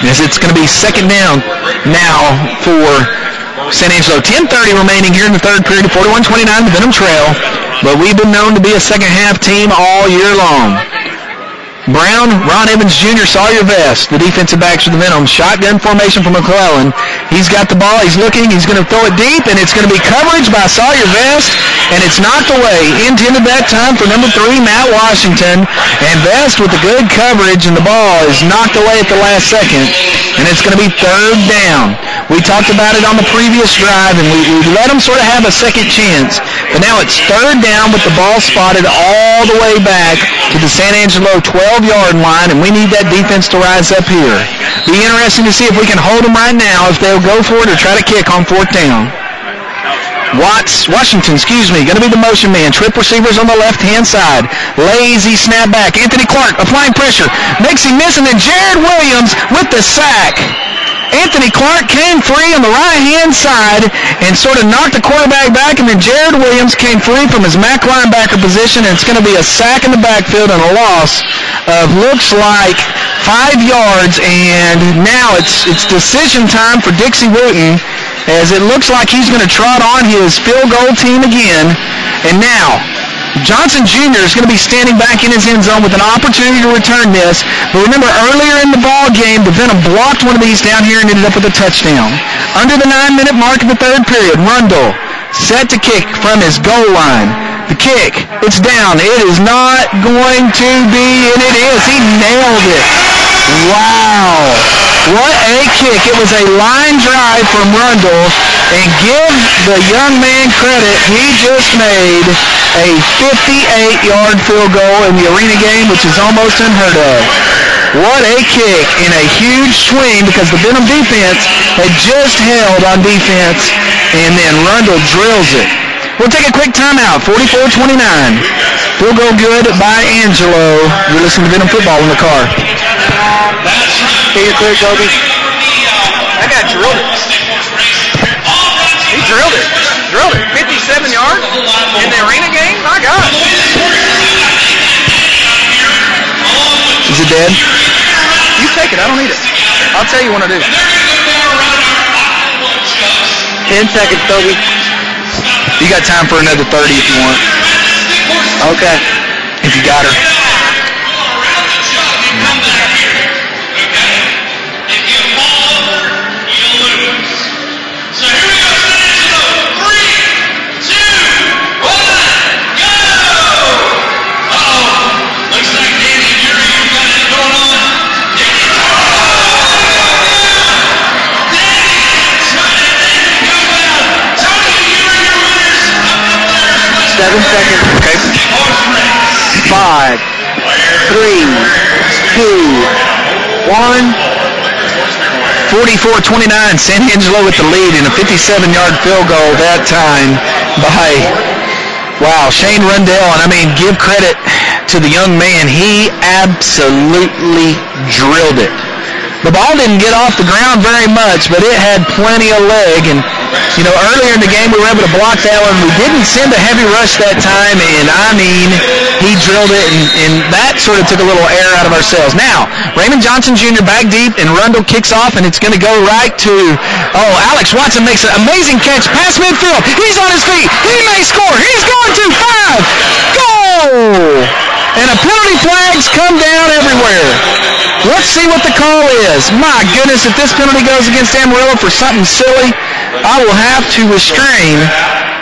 As it's going to be second down now for San Angelo. 10:30 remaining here in the third period. 41-29, the Venom Trail. But we've been known to be a second-half team all year long. Brown, Ron Evans Jr., Sawyer Vest, the defensive backs for the Venom. Shotgun formation from McClellan. He's got the ball. He's looking. He's going to throw it deep, and it's going to be coverage by Sawyer Vest, and it's knocked away. Intended that time for number 3, Matt Washington. And Vest with the good coverage, and the ball is knocked away at the last second, and it's going to be third down. We talked about it on the previous drive, and we let them sort of have a second chance. But now it's third down with the ball spotted all the way back to the San Angelo 12-yard line, and we need that defense to rise up here. Be interesting to see if we can hold them right now, if they'll go for it or try to kick on fourth down. Washington, going to be the motion man. Trip receivers on the left-hand side. Lazy snap back. Anthony Clark applying pressure. Makes him miss, and then Jared Williams with the sack. Anthony Clark came free on the right-hand side and sort of knocked the quarterback back, and then Jared Williams came free from his MAC linebacker position, and it's going to be a sack in the backfield and a loss of looks like 5 yards, and now it's decision time for Dixie Wooten, as it looks like he's going to trot on his field goal team again. And now Johnson Jr. is going to be standing back in his end zone with an opportunity to return this. But remember, earlier in the ball game, the Venom blocked one of these down here and ended up with a touchdown. Under the 9-minute mark of the third period, Rundle set to kick from his goal line. The kick, it's down. It is not going to be, and it is. He nailed it. Wow. What a kick. It was a line drive from Rundle, and give the young man credit. He just made a 58-yard field goal in the arena game, which is almost unheard of. What a kick in a huge swing, because the Venom defense had just held on defense, and then Rundle drills it. We'll take a quick timeout. 44-29. Field goal good by Angelo. You're listening to Venom Football in the car. Take it clear, Kobe. That guy drilled it. He drilled it. 57 yards in the arena game? My gosh. Is it dead? You take it. I don't need it. I'll tell you when I do. 10 seconds, Kobe. You got time for another 30 if you want. Okay. If you got her. Seconds. Okay. 5, 3, 2, 1. 44-29, San Angelo with the lead in a 57-yard field goal that time by, Shane Rundell. And I mean, give credit to the young man. He absolutely drilled it. The ball didn't get off the ground very much, but it had plenty of leg. And, earlier in the game we were able to block that one. We didn't send a heavy rush that time, and I mean, he drilled it, and that sort of took a little air out of our sails. Now, Raymond Johnson Jr. back deep, and Rundle kicks off, and it's going to go right to, Alex Watson makes an amazing catch past midfield. He's on his feet. He may score. He's going to 5. Goal! And a penalty flags come down everywhere. Let's see what the call is. My goodness, if this penalty goes against Amarillo for something silly, I will have to restrain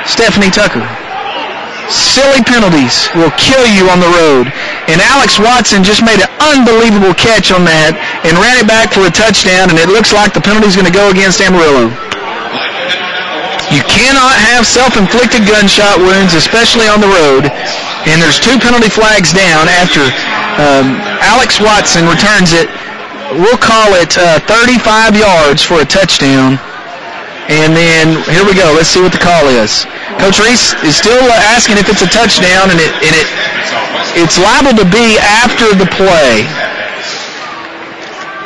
Stephanie Tucker. Silly penalties will kill you on the road. And Alex Watson just made an unbelievable catch on that and ran it back for a touchdown, and it looks like the penalty is going to go against Amarillo. You cannot have self-inflicted gunshot wounds, especially on the road. And there's 2 penalty flags down after Alex Watson returns it. We'll call it 35 yards for a touchdown. And then, here we go. Let's see what the call is. Coach Reese is still asking if it's a touchdown, and it's liable to be after the play.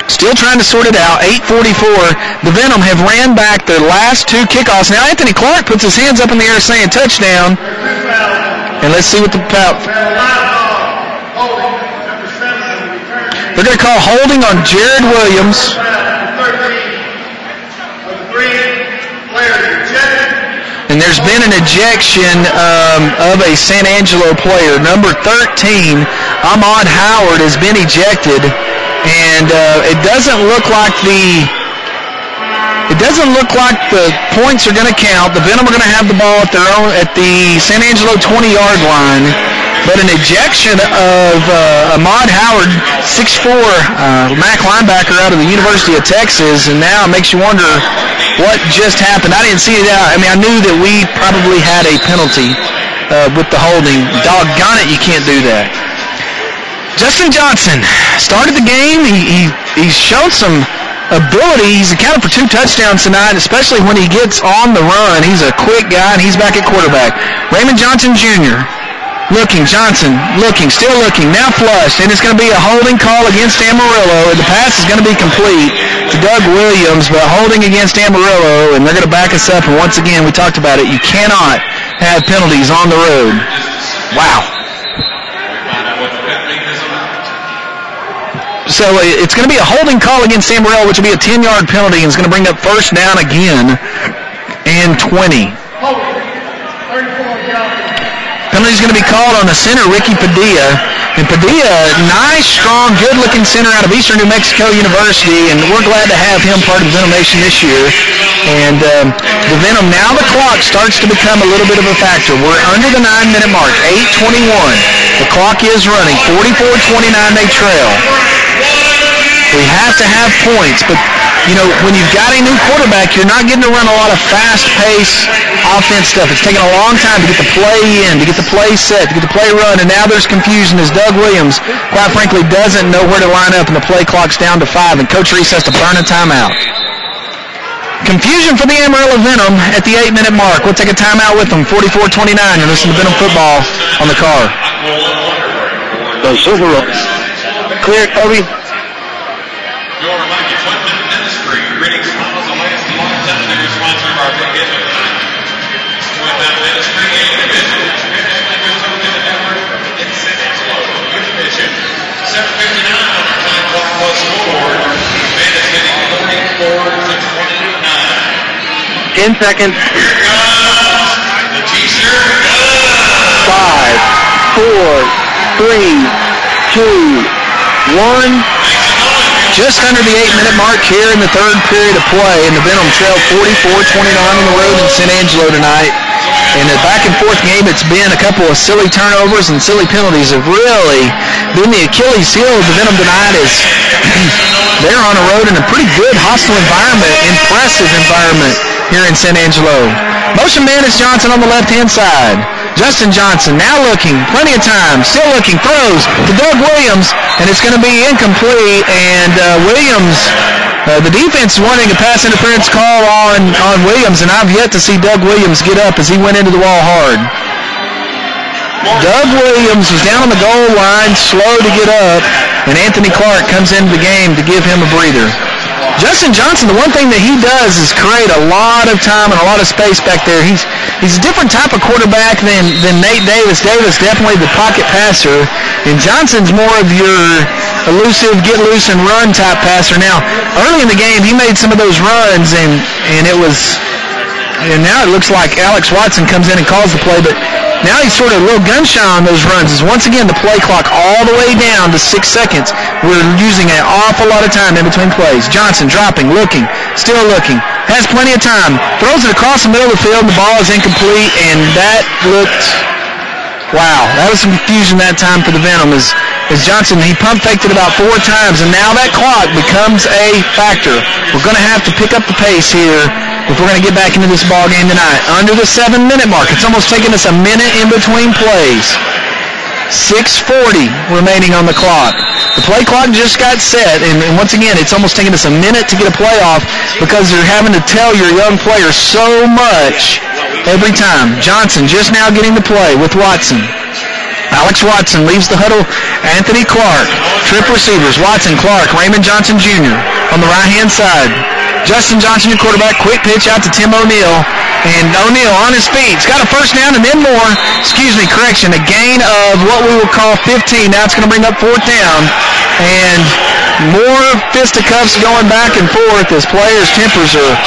Still trying to sort it out. 8:44. The Venom have ran back their last 2 kickoffs. Now Anthony Clark puts his hands up in the air saying touchdown. And let's see what the they're going to call holding on Jared Williams. And there's been an ejection of a San Angelo player. Number 13, Ahmad Howard, has been ejected. And it doesn't look like the points are going to count. The Venom are going to have the ball at the San Angelo 20-yard line. but an ejection of Ahmad Howard, 6'4", MAC linebacker out of the University of Texas, and now it makes you wonder what just happened. I didn't see it out. I mean, I knew that we probably had a penalty with the holding. Doggone it, you can't do that. Justin Johnson started the game. He's shown some ability. He's accounted for 2 touchdowns tonight, especially when he gets on the run. He's a quick guy, and he's back at quarterback. Raymond Johnson Jr. looking. Johnson looking, still looking. Now flushed, and it's going to be a holding call against Amarillo. The pass is going to be complete to Doug Williams, but holding against Amarillo, and they're going to back us up. And once again, we talked about it. You cannot have penalties on the road. Wow. So it's going to be a holding call against Amarillo, which will be a 10-yard penalty, and it's going to bring up first down again and 20. Penalty's going to be called on the center, Ricky Padilla. And Padilla, nice, strong, good-looking center out of Eastern New Mexico University, and we're glad to have him part of the Venom Nation this year. And the Venom, now the clock starts to become a little bit of a factor. We're under the 9-minute mark, 8:21. The clock is running, 44-29 they trail. We have to have points, but, you know, when you've got a new quarterback, you're not getting to run a lot of fast-paced offense stuff. It's taking a long time to get the play in, to get the play set, to get the play run, and now there's confusion as Doug Williams, quite frankly, doesn't know where to line up, and the play clock's down to 5, and Coach Reese has to burn a timeout. Confusion for the Amarillo Venom at the 8-minute mark. We'll take a timeout with them, 44-29. You're listening to Venom Football on the car. So Silver clear, Kobe. Your Lucky Equipment Ministry, greetings from the last long seminary sponsor of our big hit of the night. Equipment Ministry, a division, in San Angelo, your division. 7:59 on the time clock was scored. Bandits hitting 44-29. 10 seconds. Here comes the T-shirt. 5, 4, 3, 2, 1. Just under the 8-minute mark here in the third period of play, and the Venom trailed 44-29 on the road in San Angelo tonight. In a back-and-forth game, it's been a couple of silly turnovers and silly penalties have really been the Achilles heel of the Venom tonight. Is they're on the road in a pretty good, hostile environment, impressive environment here in San Angelo. Motion man is Johnson on the left-hand side. Justin Johnson now looking, plenty of time, still looking, throws to Doug Williams, and it's going to be incomplete, and Williams, the defense is wanting a pass interference call on Williams, and I've yet to see Doug Williams get up as he went into the wall hard. Doug Williams was down on the goal line, slow to get up, and Anthony Clark comes into the game to give him a breather. Justin Johnson, the one thing that he does is create a lot of time and a lot of space back there. He's a different type of quarterback than Nate Davis. Davis definitely the pocket passer, and Johnson's more of your elusive, get loose and run type passer. Now, early in the game, he made some of those runs, and now it looks like Alex Watson comes in and calls the play, but now he's sort of a little gun-shy on those runs. As once again, the play clock all the way down to 6 seconds. We're using an awful lot of time in between plays. Johnson dropping, looking, still looking. Has plenty of time. Throws it across the middle of the field. The ball is incomplete, and that looked... Wow, that was some confusion that time for the Venom as Johnson, he pump faked it about 4 times, and now that clock becomes a factor. We're going to have to pick up the pace here if we're going to get back into this ball game tonight. Under the 7-minute mark. It's almost taking us a minute in between plays. 6:40 remaining on the clock. The play clock just got set, and once again, it's almost taking us a minute to get a play off because you're having to tell your young players so much every time. Johnson just now getting the play with Watson. Alex Watson leaves the huddle. Anthony Clark, trip receivers. Watson, Clark, Raymond Johnson Jr. on the right-hand side. Justin Johnson, your quarterback. Quick pitch out to Tim O'Neill. And O'Neill on his feet. He's got a first down and then more. Correction. A gain of what we will call 15. Now it's going to bring up 4th down. And more fisticuffs going back and forth as players' tempers are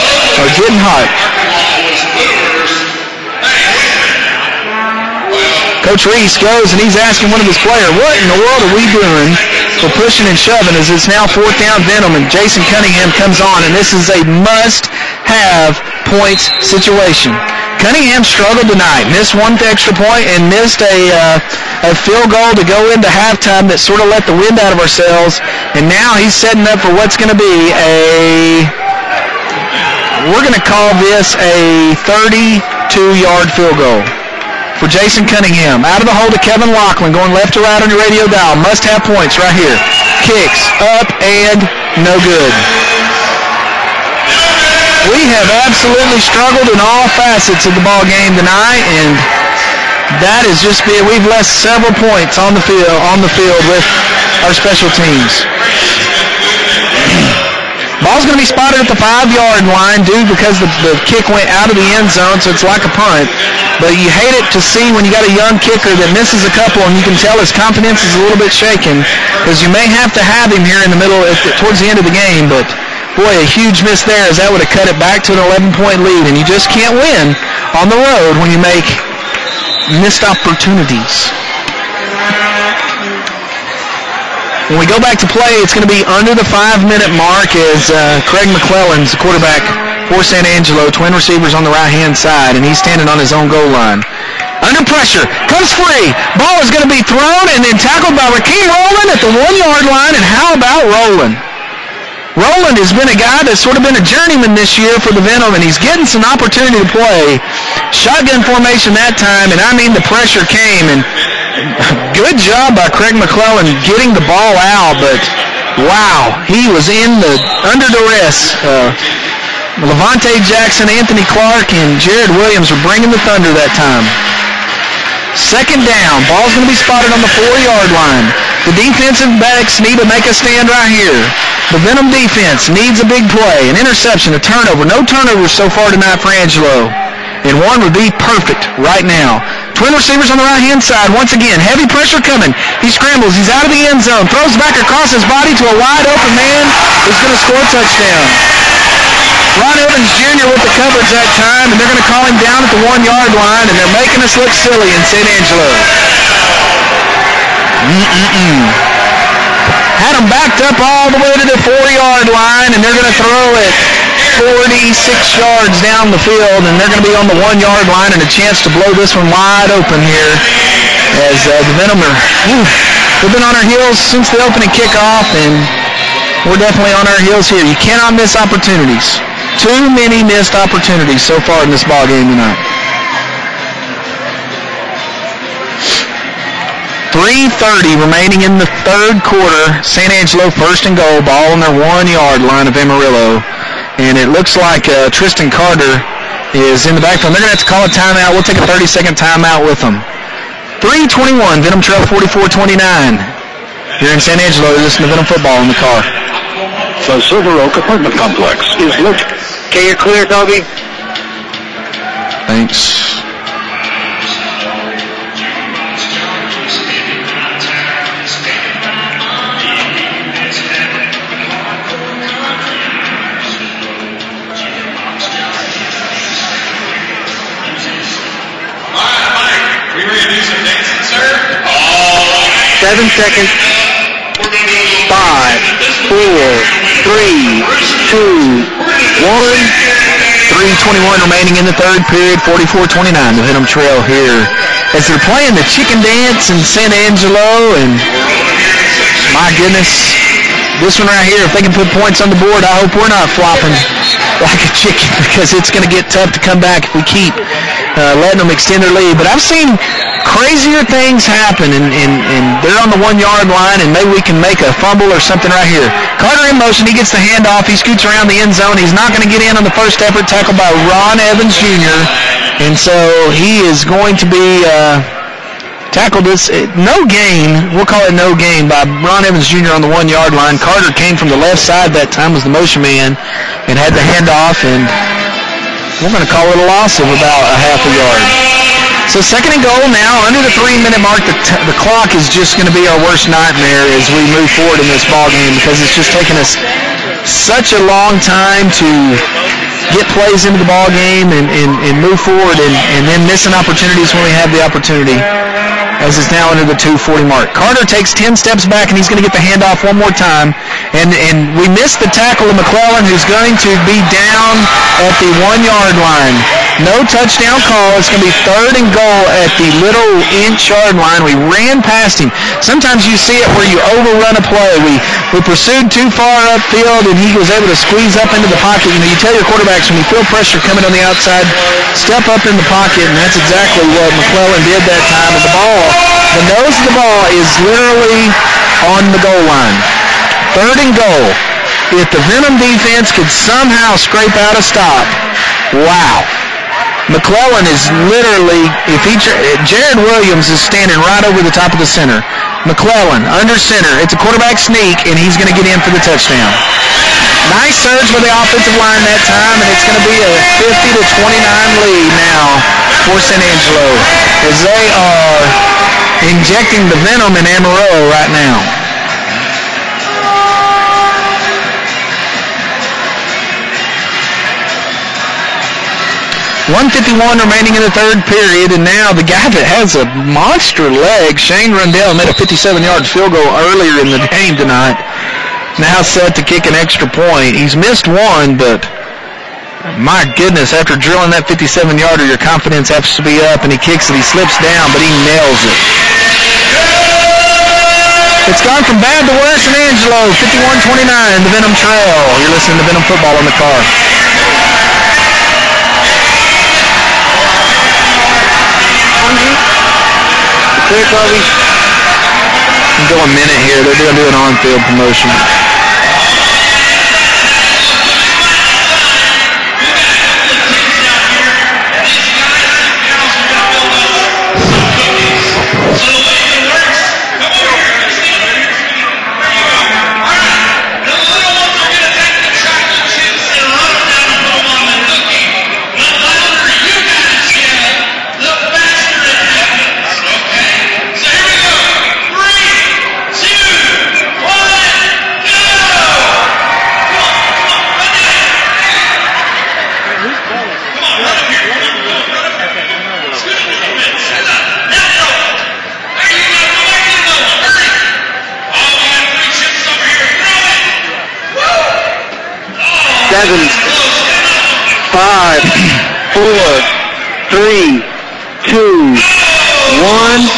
getting hot. Coach Reese goes and he's asking one of his players, what in the world are we doing for pushing and shoving as it's now 4th down Venom, and Jason Cunningham comes on, and this is a must-have points situation. Cunningham struggled tonight, missed one extra point and missed a field goal to go into halftime that sort of let the wind out of ourselves. And now he's setting up for what's going to be we're going to call this a 32-yard field goal for Jason Cunningham. Out of the hole to Kevin Lachlan, going left to right on your radio dial. Must have points right here. Kicks up and no good. We have absolutely struggled in all facets of the ball game tonight, and that is just we've lost several points on the field with our special teams. Ball's going to be spotted at the 5-yard line because the kick went out of the end zone, so it's like a punt. But you hate it to see when you got a young kicker that misses a couple, and you can tell his confidence is a little bit shaken, because you may have to have him here in the middle towards the end of the game, but boy, a huge miss there, as that would have cut it back to an 11-point lead. And you just can't win on the road when you make missed opportunities. When we go back to play, it's going to be under the 5-minute mark as Craig McClellan's the quarterback for San Angelo. Twin receivers on the right-hand side, and he's standing on his own goal line. Under pressure, comes free. Ball is going to be thrown and then tackled by Rakeem Rowland at the 1-yard line. And how about Rowland? Rowland has been a guy that's sort of been a journeyman this year for the Venom, and he's getting some opportunity to play. Shotgun formation that time, and I mean the pressure came, and good job by Craig McClellan getting the ball out, but wow, he was under duress. Levante Jackson, Anthony Clark, and Jared Williams were bringing the thunder that time. Second down, ball's going to be spotted on the 4-yard line. The defensive backs need to make a stand right here. The Venom defense needs a big play, an interception, a turnover. No turnovers so far tonight for Angelo, and one would be perfect right now. Twin receivers on the right-hand side. Once again, heavy pressure coming. He scrambles. He's out of the end zone. Throws back across his body to a wide-open man who's going to score a touchdown. Ron Evans Jr. with the coverage that time, and they're going to call him down at the 1-yard line, and they're making us look silly in San Angelo. Had them backed up all the way to the 4-yard line, and they're going to throw it 46 yards down the field, and they're going to be on the 1-yard line and a chance to blow this one wide open here as the Venom they've been on our heels since the opening kickoff, and we're definitely on our heels here. You cannot miss opportunities. Too many missed opportunities so far in this ball game tonight. 3:30 remaining in the third quarter. San Angelo first and goal, ball on their 1-yard line of Amarillo. And it looks like Tristan Carter is in the backfield. They're going to have to call a timeout. We'll take a 30-second timeout with them. 3:21, Venom Trail 44-29. Here in San Angelo, you're listening to Venom Football in the car. The Silver Oak Apartment Complex is located. Okay, you're clear, Toby. Thanks. All right, Mike, we ready to do some dancing, sir? All right. 7 seconds. 5, 4, 3, 2, 1. 3:21 remaining in the third period, 44-29, the Venom Trail here. As they're playing the chicken dance in San Angelo, and my goodness, this one right here, if they can put points on the board, I hope we're not flopping like a chicken, because it's going to get tough to come back if we keep letting them extend their lead. But I've seen crazier things happen, and they're on the 1-yard line, and maybe we can make a fumble or something right here. Carter in motion. He gets the handoff. He scoots around the end zone. He's not going to get in on the first effort, tackled by Ron Evans Jr., and so he is going to be tackled. No gain. We'll call it no gain by Ron Evans Jr. on the 1-yard line. Carter came from the left side that time, was the motion man, and had the handoff, and we're going to call it a loss of about a half a yard. So second and goal now, under the 3-minute mark. The clock is just going to be our worst nightmare as we move forward in this ball game, because it's just taken us such a long time to get plays into the ball game and move forward, and then missing opportunities when we have the opportunity. as it's now under the 2:40 mark. Carter takes 10 steps back, and he's going to get the handoff one more time. And we missed the tackle of McClellan, who's going to be down at the 1-yard line. No touchdown call. It's going to be 3rd and goal at the little inch-yard line. We ran past him. Sometimes you see it where you overrun a play. We pursued too far upfield, and he was able to squeeze up into the pocket. You know, you tell your quarterbacks when you feel pressure coming on the outside, step up in the pocket, and that's exactly what McClellan did that time. And the nose of the ball is literally on the goal line. 3rd and goal. If the Venom defense could somehow scrape out a stop, wow. McClellan is literally, Jared Williams is standing right over the top of the center. McClellan under center. It's a quarterback sneak, and he's going to get in for the touchdown. Nice surge by the offensive line that time, and it's going to be a 50-29 lead now for San Angelo as they are injecting the Venom in Amarillo right now. 1:51 remaining in the 3rd period, and now the guy that has a monster leg, Shane Rundell, made a 57-yard field goal earlier in the game tonight. Now set to kick an extra point. He's missed one, but my goodness, after drilling that 57-yarder, your confidence has to be up, and he kicks it. He slips down, but he nails it. It's gone from bad to worse in Angelo. 51-29, the Venom Trail. You're listening to Venom Football on the car. Clear, Kobe. Go a minute here. They're going to do an on-field promotion. Seven, 5, 4, 3, 2, 1.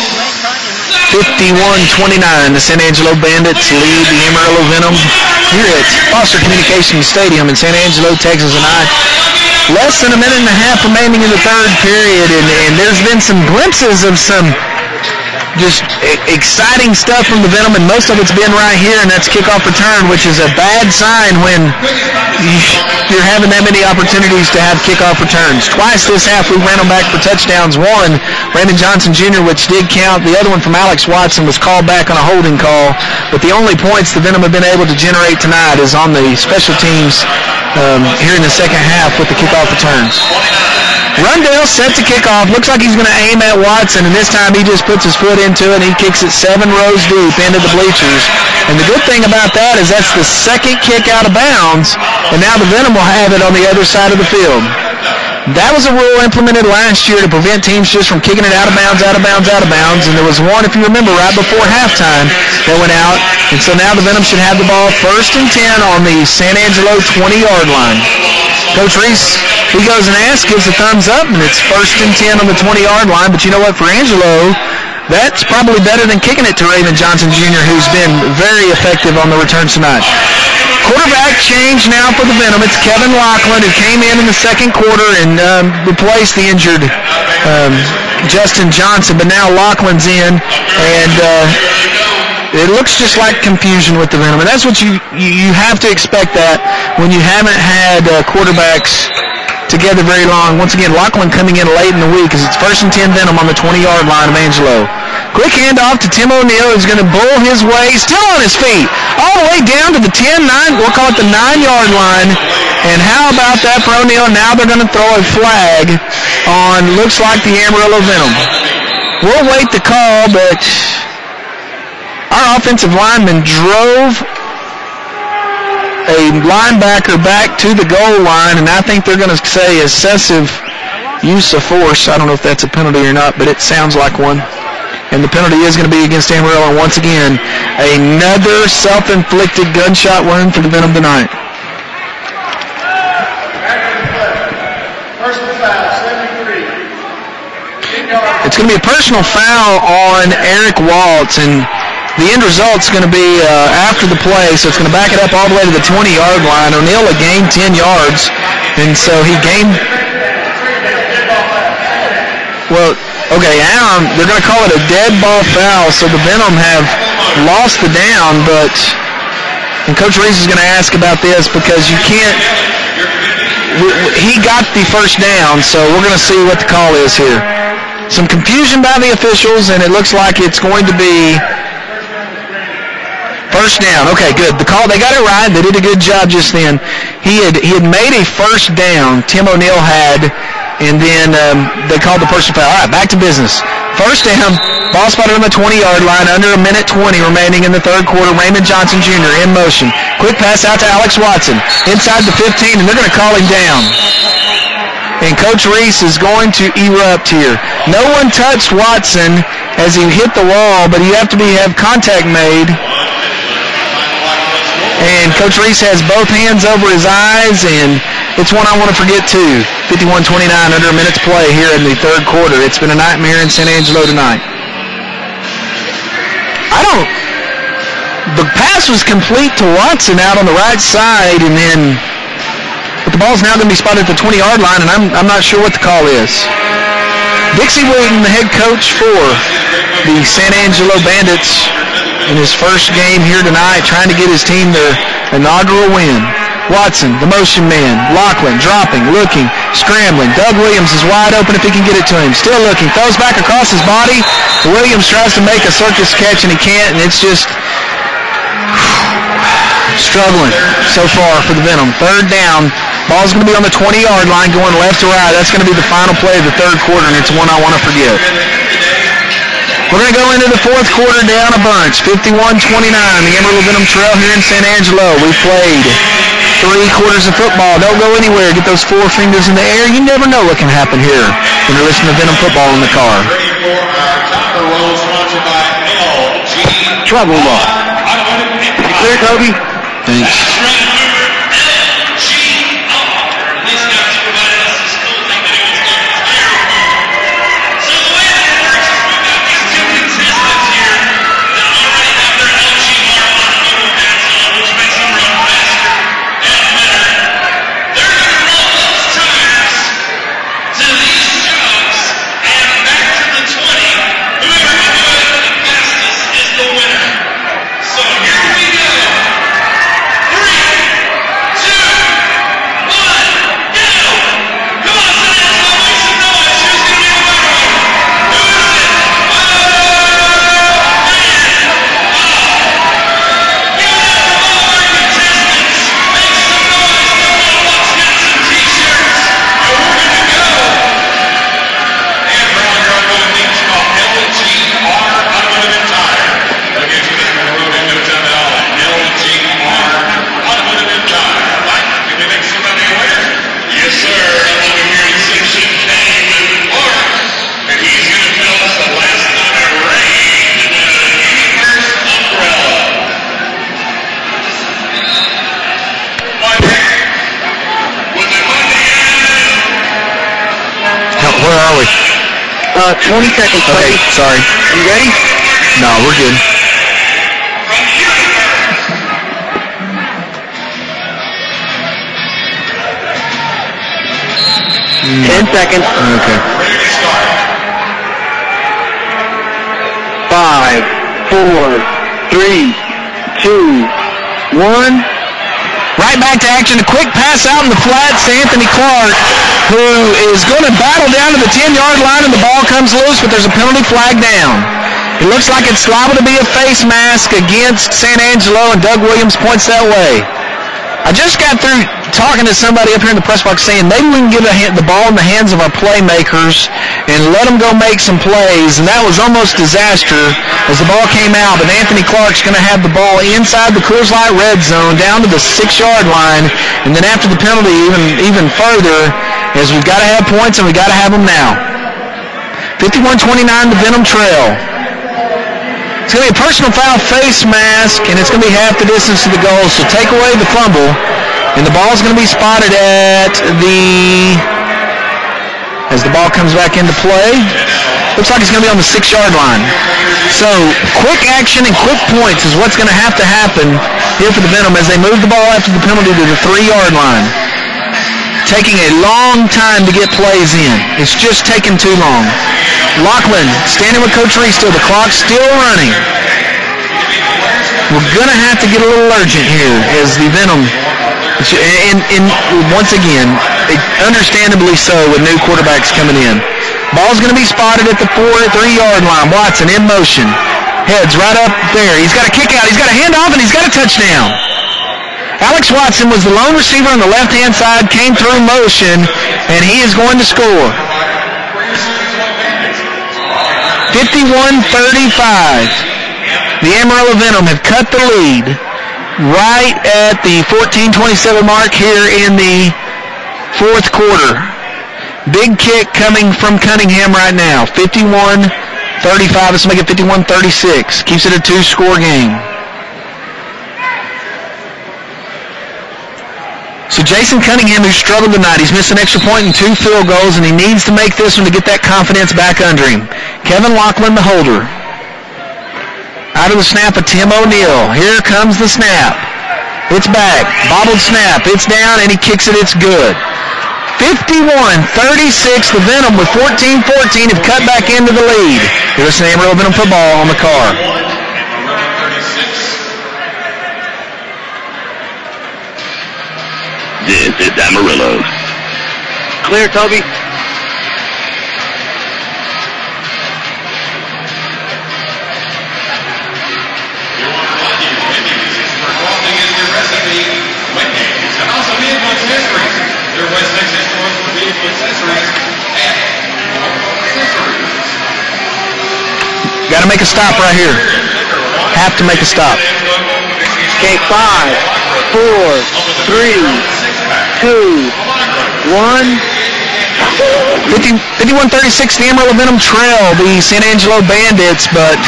51-29, the San Angelo Bandits lead the Amarillo Venom here at Foster Communications Stadium in San Angelo, Texas. And less than a minute and a half remaining in the 3rd period, and there's been some glimpses of some just exciting stuff from the Venom, and most of it's been right here, and that's kickoff return, which is a bad sign when you're having that many opportunities to have kickoff returns. Twice this half we ran them back for touchdowns. One, Raymond Johnson Jr., which did count. The other one from Alex Watson was called back on a holding call. But the only points the Venom have been able to generate tonight is on the special teams here in the second half with the kickoff returns. Rundell set to kick off. Looks like he's going to aim at Watson, and this time he just puts his foot into it, and he kicks it 7 rows deep into the bleachers. And the good thing about that is that's the second kick out of bounds, and now the Venom will have it on the other side of the field. That was a rule implemented last year to prevent teams just from kicking it out of bounds, out of bounds, out of bounds. And there was one, if you remember, right before halftime that went out. And so now the Venom should have the ball 1st and 10 on the San Angelo 20-yard line. Coach Reese, he goes and asks, gives a thumbs up, and it's 1st and 10 on the 20-yard line. But you know what? For Angelo, that's probably better than kicking it to Raymond Johnson Jr., who's been very effective on the returns tonight. Quarterback change now for the Venom. It's Kevin Lachlan, who came in the second quarter and replaced the injured Justin Johnson. But now Lachlan's in, and it looks just like confusion with the Venom. And that's what you have to expect that when you haven't had quarterbacks together very long. Once again, Lachlan coming in late in the week as it's 1st and 10 Venom on the 20-yard line of Angelo. Quick handoff to Tim O'Neill, who's going to bull his way, still on his feet, all the way down to the 10-9, we'll call it the 9-yard line. And how about that for O'Neill? Now they're going to throw a flag on, looks like the Amarillo Venom. We'll wait the call, but our offensive lineman drove a linebacker back to the goal line, and I think they're going to say excessive use of force. I don't know if that's a penalty or not, but it sounds like one. And the penalty is going to be against Amarillo. And once again, another self-inflicted gunshot wound for the Venom tonight. It's going to be a personal foul on Eric Waltz, and the end result's going to be after the play, so it's going to back it up all the way to the 20-yard line. O'Neill gained 10 yards, and so he gained... Well, okay, now they're going to call it a dead ball foul, so the Venom have lost the down, but... And Coach Reese is going to ask about this because you can't... He got the first down, so we're going to see what the call is here. Some confusion by the officials, and it looks like it's going to be first down. Okay, good. The call, they got it right. They did a good job just then. He had made a first down, Tim O'Neill had, and then they called the personal foul. All right, back to business. First down, ball spotted on the 20-yard line, under a minute 20 remaining in the third quarter. Raymond Johnson Jr. in motion. Quick pass out to Alex Watson inside the 15, and they're going to call him down. And Coach Reese is going to erupt here. No one touched Watson as he hit the wall, but you have to have contact made. And Coach Reese has both hands over his eyes, and it's one I want to forget too. 51-29, under a minute's play here in the third quarter. It's been a nightmare in San Angelo tonight. The pass was complete to Watson out on the right side, and then... But the ball's now going to be spotted at the 20-yard line, and I'm not sure what the call is. Dixie Wooten, the head coach for the San Angelo Bandits in his first game here tonight, trying to get his team their inaugural win. Watson, the motion man. Lachlan dropping, looking, scrambling. Doug Williams is wide open if he can get it to him. Still looking, throws back across his body. Williams tries to make a circus catch, and he can't, and it's just struggling so far for the Venom. Third down. Ball's going to be on the 20-yard line going left to right. That's going to be the final play of the third quarter, and it's one I want to forget. We're going to go into the fourth quarter down a bunch. 51-29, the Amarillo Venom Trail here in San Angelo. We played 3 quarters of football. Don't go anywhere. Get those 4 fingers in the air. You never know what can happen here when you're listening to Venom football in the car. Travel law. You clear, Toby? Thanks. Where are we? 20 seconds. Okay, sorry. You ready? No, we're good. Ten seconds. Okay. 5, 4, 3, 2, 1. Right back to action. A quick pass out in the flats to Anthony Clark, who is going to battle down to the 10-yard line, and the ball comes loose, but there's a penalty flag down. It looks like it's liable to be a face mask against San Angelo, and Doug Williams points that way. I just got through talking to somebody up here in the press box saying maybe we can get the ball in the hands of our playmakers and let them go make some plays, and that was almost disaster as the ball came out, but Anthony Clark's going to have the ball inside the Coors Light red zone down to the 6-yard line, and then after the penalty even further, as we've got to have points and we've got to have them now. 51-29, the Venom Trail. It's going to be a personal foul face mask, and it's going to be half the distance to the goal. So take away the fumble, and the ball's going to be spotted at as the ball comes back into play. Looks like it's going to be on the 6-yard line. So quick action and quick points is what's going to happen here for the Venom as they move the ball after the penalty to the 3-yard line. Taking a long time to get plays in. It's just taking too long. Lachlan standing with Coach Reese still. The clock's still running. We're going to have to get a little urgent here as the Venom, and once again, understandably so with new quarterbacks coming in. Ball's going to be spotted at the 3-yard line. Watson in motion. Heads right up there. He's got a kick out. He's got a handoff, and he's got a touchdown. Alex Watson was the lone receiver on the left-hand side, came through motion, and he is going to score. 51-35. The Amarillo Venom have cut the lead right at the 14:27 mark here in the fourth quarter. Big kick coming from Cunningham right now. 51-35. Let's make it 51-36. Keeps it a 2-score game. So Jason Cunningham, who struggled tonight, he's missed an extra point and 2 field goals, and he needs to make this one to get that confidence back under him. Kevin Lachlan, the holder. Out of the snap of Tim O'Neill. Here comes the snap. It's back. Bobbled snap. It's down, and he kicks it. It's good. 51-36. The Venom with 14-14 have cut back into the lead. You're listening to Amarillo Venom football on the car. This is Amarillo. Clear, Toby. Got to make a stop right here. Have to make a stop. Okay, 5, 4, 3, 2, 1. 51-36, the Amarillo Venom trail the San Angelo Bandits, but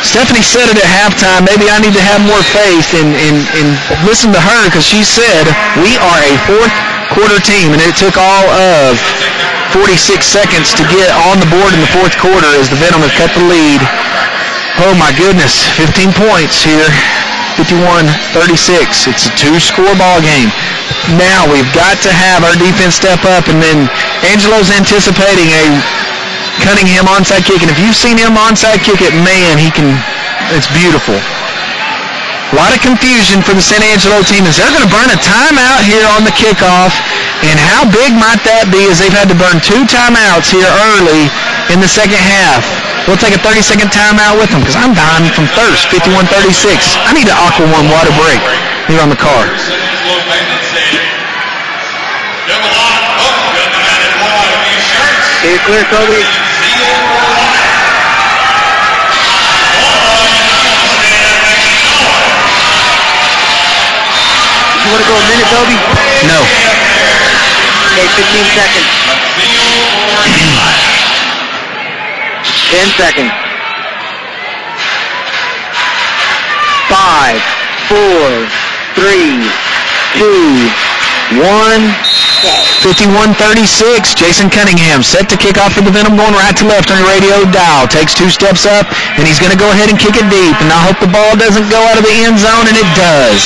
Stephanie said it at halftime, maybe I need to have more faith and listen to her, because she said we are a fourth quarter team, and it took all of 46 seconds to get on the board in the fourth quarter as the Venom have cut the lead. Oh my goodness, 15 points here, 51-36. It's a 2-score ball game. Now we've got to have our defense step up, and then Angelo's anticipating a Cunningham onside kick, and if you've seen him onside kick it, man, it's beautiful. A lot of confusion for the San Angelo team as they're going to burn a timeout here on the kickoff, and how big might that be as they've had to burn 2 timeouts here early in the second half. We'll take a 30-second timeout with them because I'm dying from thirst. 51-36. I need an Aqua One water break here on the car. Okay, clear, Toby. You want to go a minute, Toby? No. Okay, 15 seconds. 10 seconds. 5, 4, 3, 2, 1. 51-36. Jason Cunningham set to kick off for the Venom, going right to left on your radio dial. Takes 2 steps up, and he's going to go ahead and kick it deep. And I hope the ball doesn't go out of the end zone, and it does.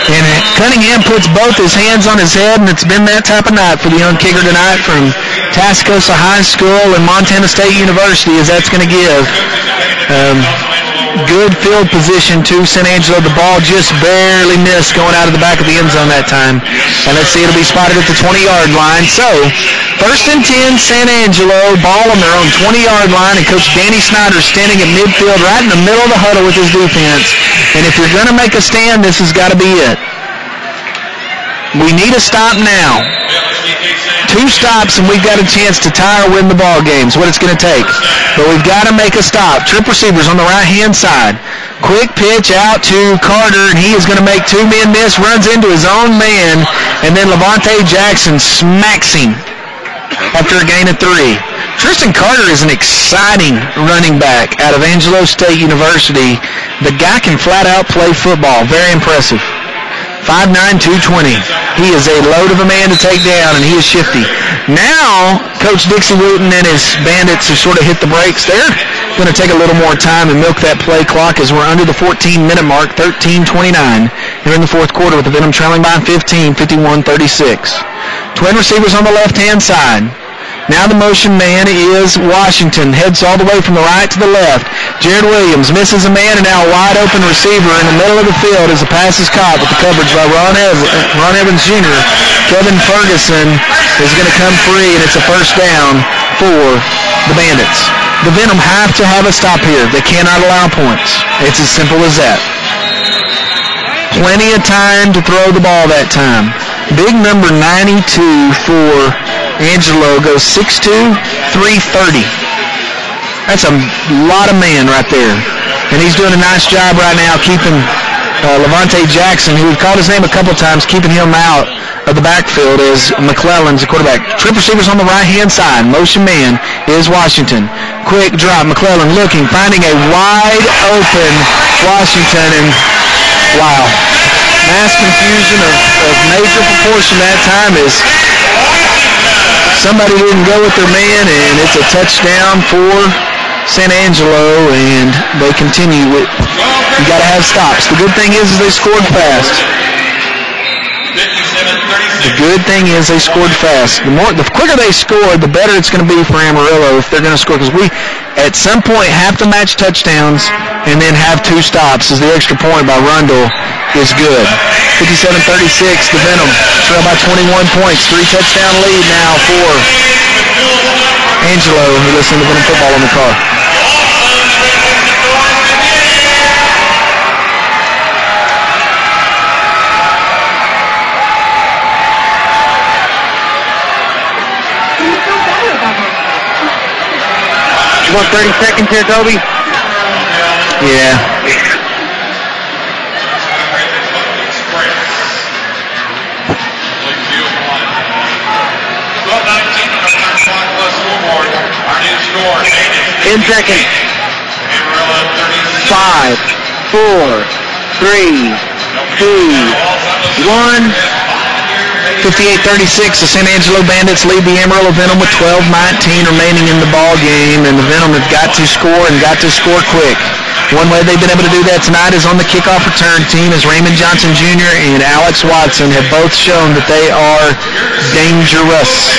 And Cunningham puts both his hands on his head, and it's been that type of night for the young kicker tonight from Tascosa High School and Montana State University, as that's going to give. Good field position to San Angelo. The ball just barely missed going out of the back of the end zone that time. And let's see, it'll be spotted at the 20-yard line. So, 1st and 10, San Angelo, ball on their own 20-yard line, and Coach Danny Snyder standing at midfield right in the middle of the huddle with his defense. And if you're going to make a stand, this has got to be it. We need a stop now. 2 stops, and we've got a chance to tie or win the ball game. Is what it's going to take. But we've got to make a stop. Trip receivers on the right-hand side. Quick pitch out to Carter, and he is going to make 2 men miss, runs into his own man, and then Levante Jackson smacks him after a gain of 3. Tristan Carter is an exciting running back out of Angelo State University. The guy can flat out play football. Very impressive. 5'9", 220. He is a load of a man to take down, and he is shifty. Now, Coach Dixie Wooten and his Bandits have sort of hit the brakes. They're going to take a little more time and milk that play clock as we're under the 14-minute mark, 13:29. Here in the fourth quarter with the Venom trailing by 15, 51-36. Twin receivers on the left-hand side. Now the motion man is Washington. Heads all the way from the right to the left. Jared Williams misses a man, and now a wide open receiver in the middle of the field as the pass is caught with the coverage by Ron Evans Jr. Kevin Ferguson is going to come free, and it's a first down for the Bandits. The Venom have to have a stop here. They cannot allow points. It's as simple as that. Plenty of time to throw the ball that time. Big number 92 for Angelo goes 6'2", 330. That's a lot of man right there. And he's doing a nice job right now keeping Levante Jackson, who we've called his name a couple times, keeping him out of the backfield as McClellan's the quarterback. Trip receivers on the right-hand side. Motion man is Washington. Quick drop. McClellan looking, finding a wide open Washington, and wow. Mass confusion of major proportion that time is somebody didn't go with their man, and it's a touchdown for San Angelo, and they continue with, you got to have stops. The good thing is they scored fast. The good thing is they scored fast. The quicker they score, the better it's going to be for Amarillo if they're going to score, because we at some point have to match touchdowns and then have two stops, as the extra point by Rundle is good. 57-36, the Venom trail by 21 points. 3-touchdown lead now for Angelo, who listens to Venom football in the car. You want 30 seconds here, Toby? Yeah. In seconds. 5, 4, 3, 2, 1. 58-36, the San Angelo Bandits lead the Amarillo Venom with 12-19 remaining in the ball game, and the Venom have got to score and got to score quick. One way they've been able to do that tonight is on the kickoff return team, as Raymond Johnson Jr. and Alex Watson have both shown that they are dangerous.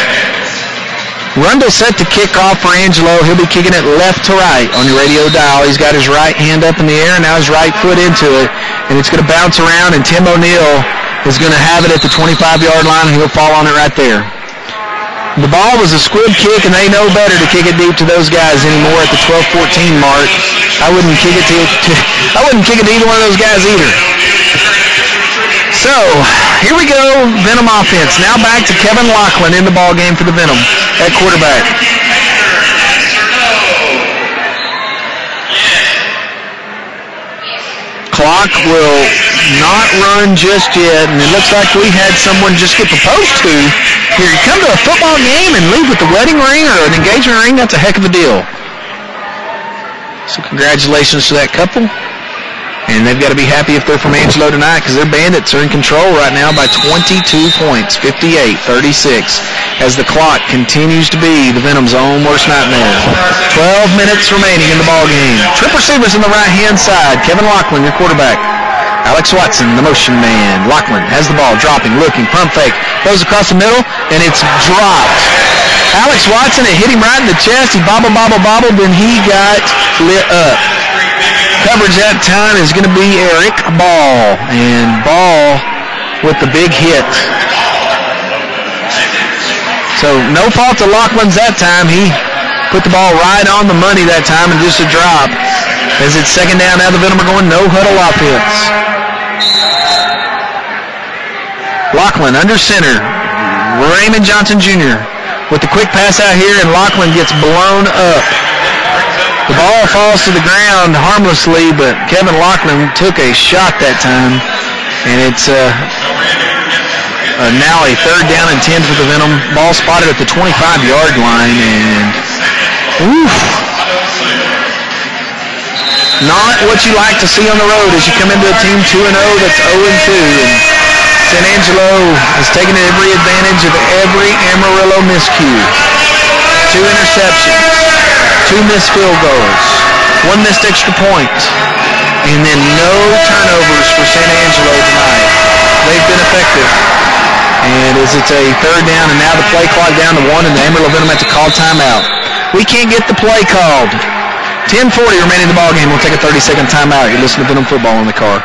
Rundle set to kick off for Angelo. He'll be kicking it left to right on your radio dial. He's got his right hand up in the air, and now his right foot into it, and it's going to bounce around, and Tim O'Neill is going to have it at the 25-yard line, and he'll fall on it right there. The ball was a squib kick, and they know better to kick it deep to those guys anymore at the 12-14 mark. I wouldn't kick it to either one of those guys either. So, here we go, Venom offense. Now back to Kevin Lachlan in the ball game for the Venom at quarterback. Clock will not run just yet, and it looks like we had someone just get proposed to. Here, you come to a football game and leave with a wedding ring or an engagement ring, that's a heck of a deal. So congratulations to that couple. And they've got to be happy if they're from Angelo tonight, because their Bandits are in control right now by 22 points, 58-36, as the clock continues to be the Venom's own worst nightmare. 12 minutes remaining in the ball game. Trip receivers on the right-hand side. Kevin Lachlan, your quarterback. Alex Watson, the motion man. Lachlan has the ball, dropping, looking, pump fake, goes across the middle, and it's dropped. Alex Watson, it hit him right in the chest. He bobbled, and he got lit up. Coverage that time is going to be Eric Ball, and Ball with the big hit. So no fault to Lachlan's that time. He put the ball right on the money that time, and just a drop. As it's second down, now the Venom are going no huddle offense. Lachlan under center. Raymond Johnson Jr. with the quick pass out here, and Lachlan gets blown up. The ball falls to the ground harmlessly, but Kevin Lachlan took a shot that time, and it's now a third down and 10 for the Venom. Ball spotted at the 25-yard line, and Oof. Not what you like to see on the road as you come into a team 2-0 that's 0-2. And San Angelo has taken every advantage of every Amarillo miscue. 2 interceptions, 2 missed field goals, 1 missed extra point, and then no turnovers for San Angelo tonight. They've been effective. And as it's a 3rd down, and now the play clock down to 1, and the Amarillo Venom have to call timeout. We can't get the play called. 10:40 remaining in the ball game. We'll take a 30-second timeout. You listen to Venom Football in the car.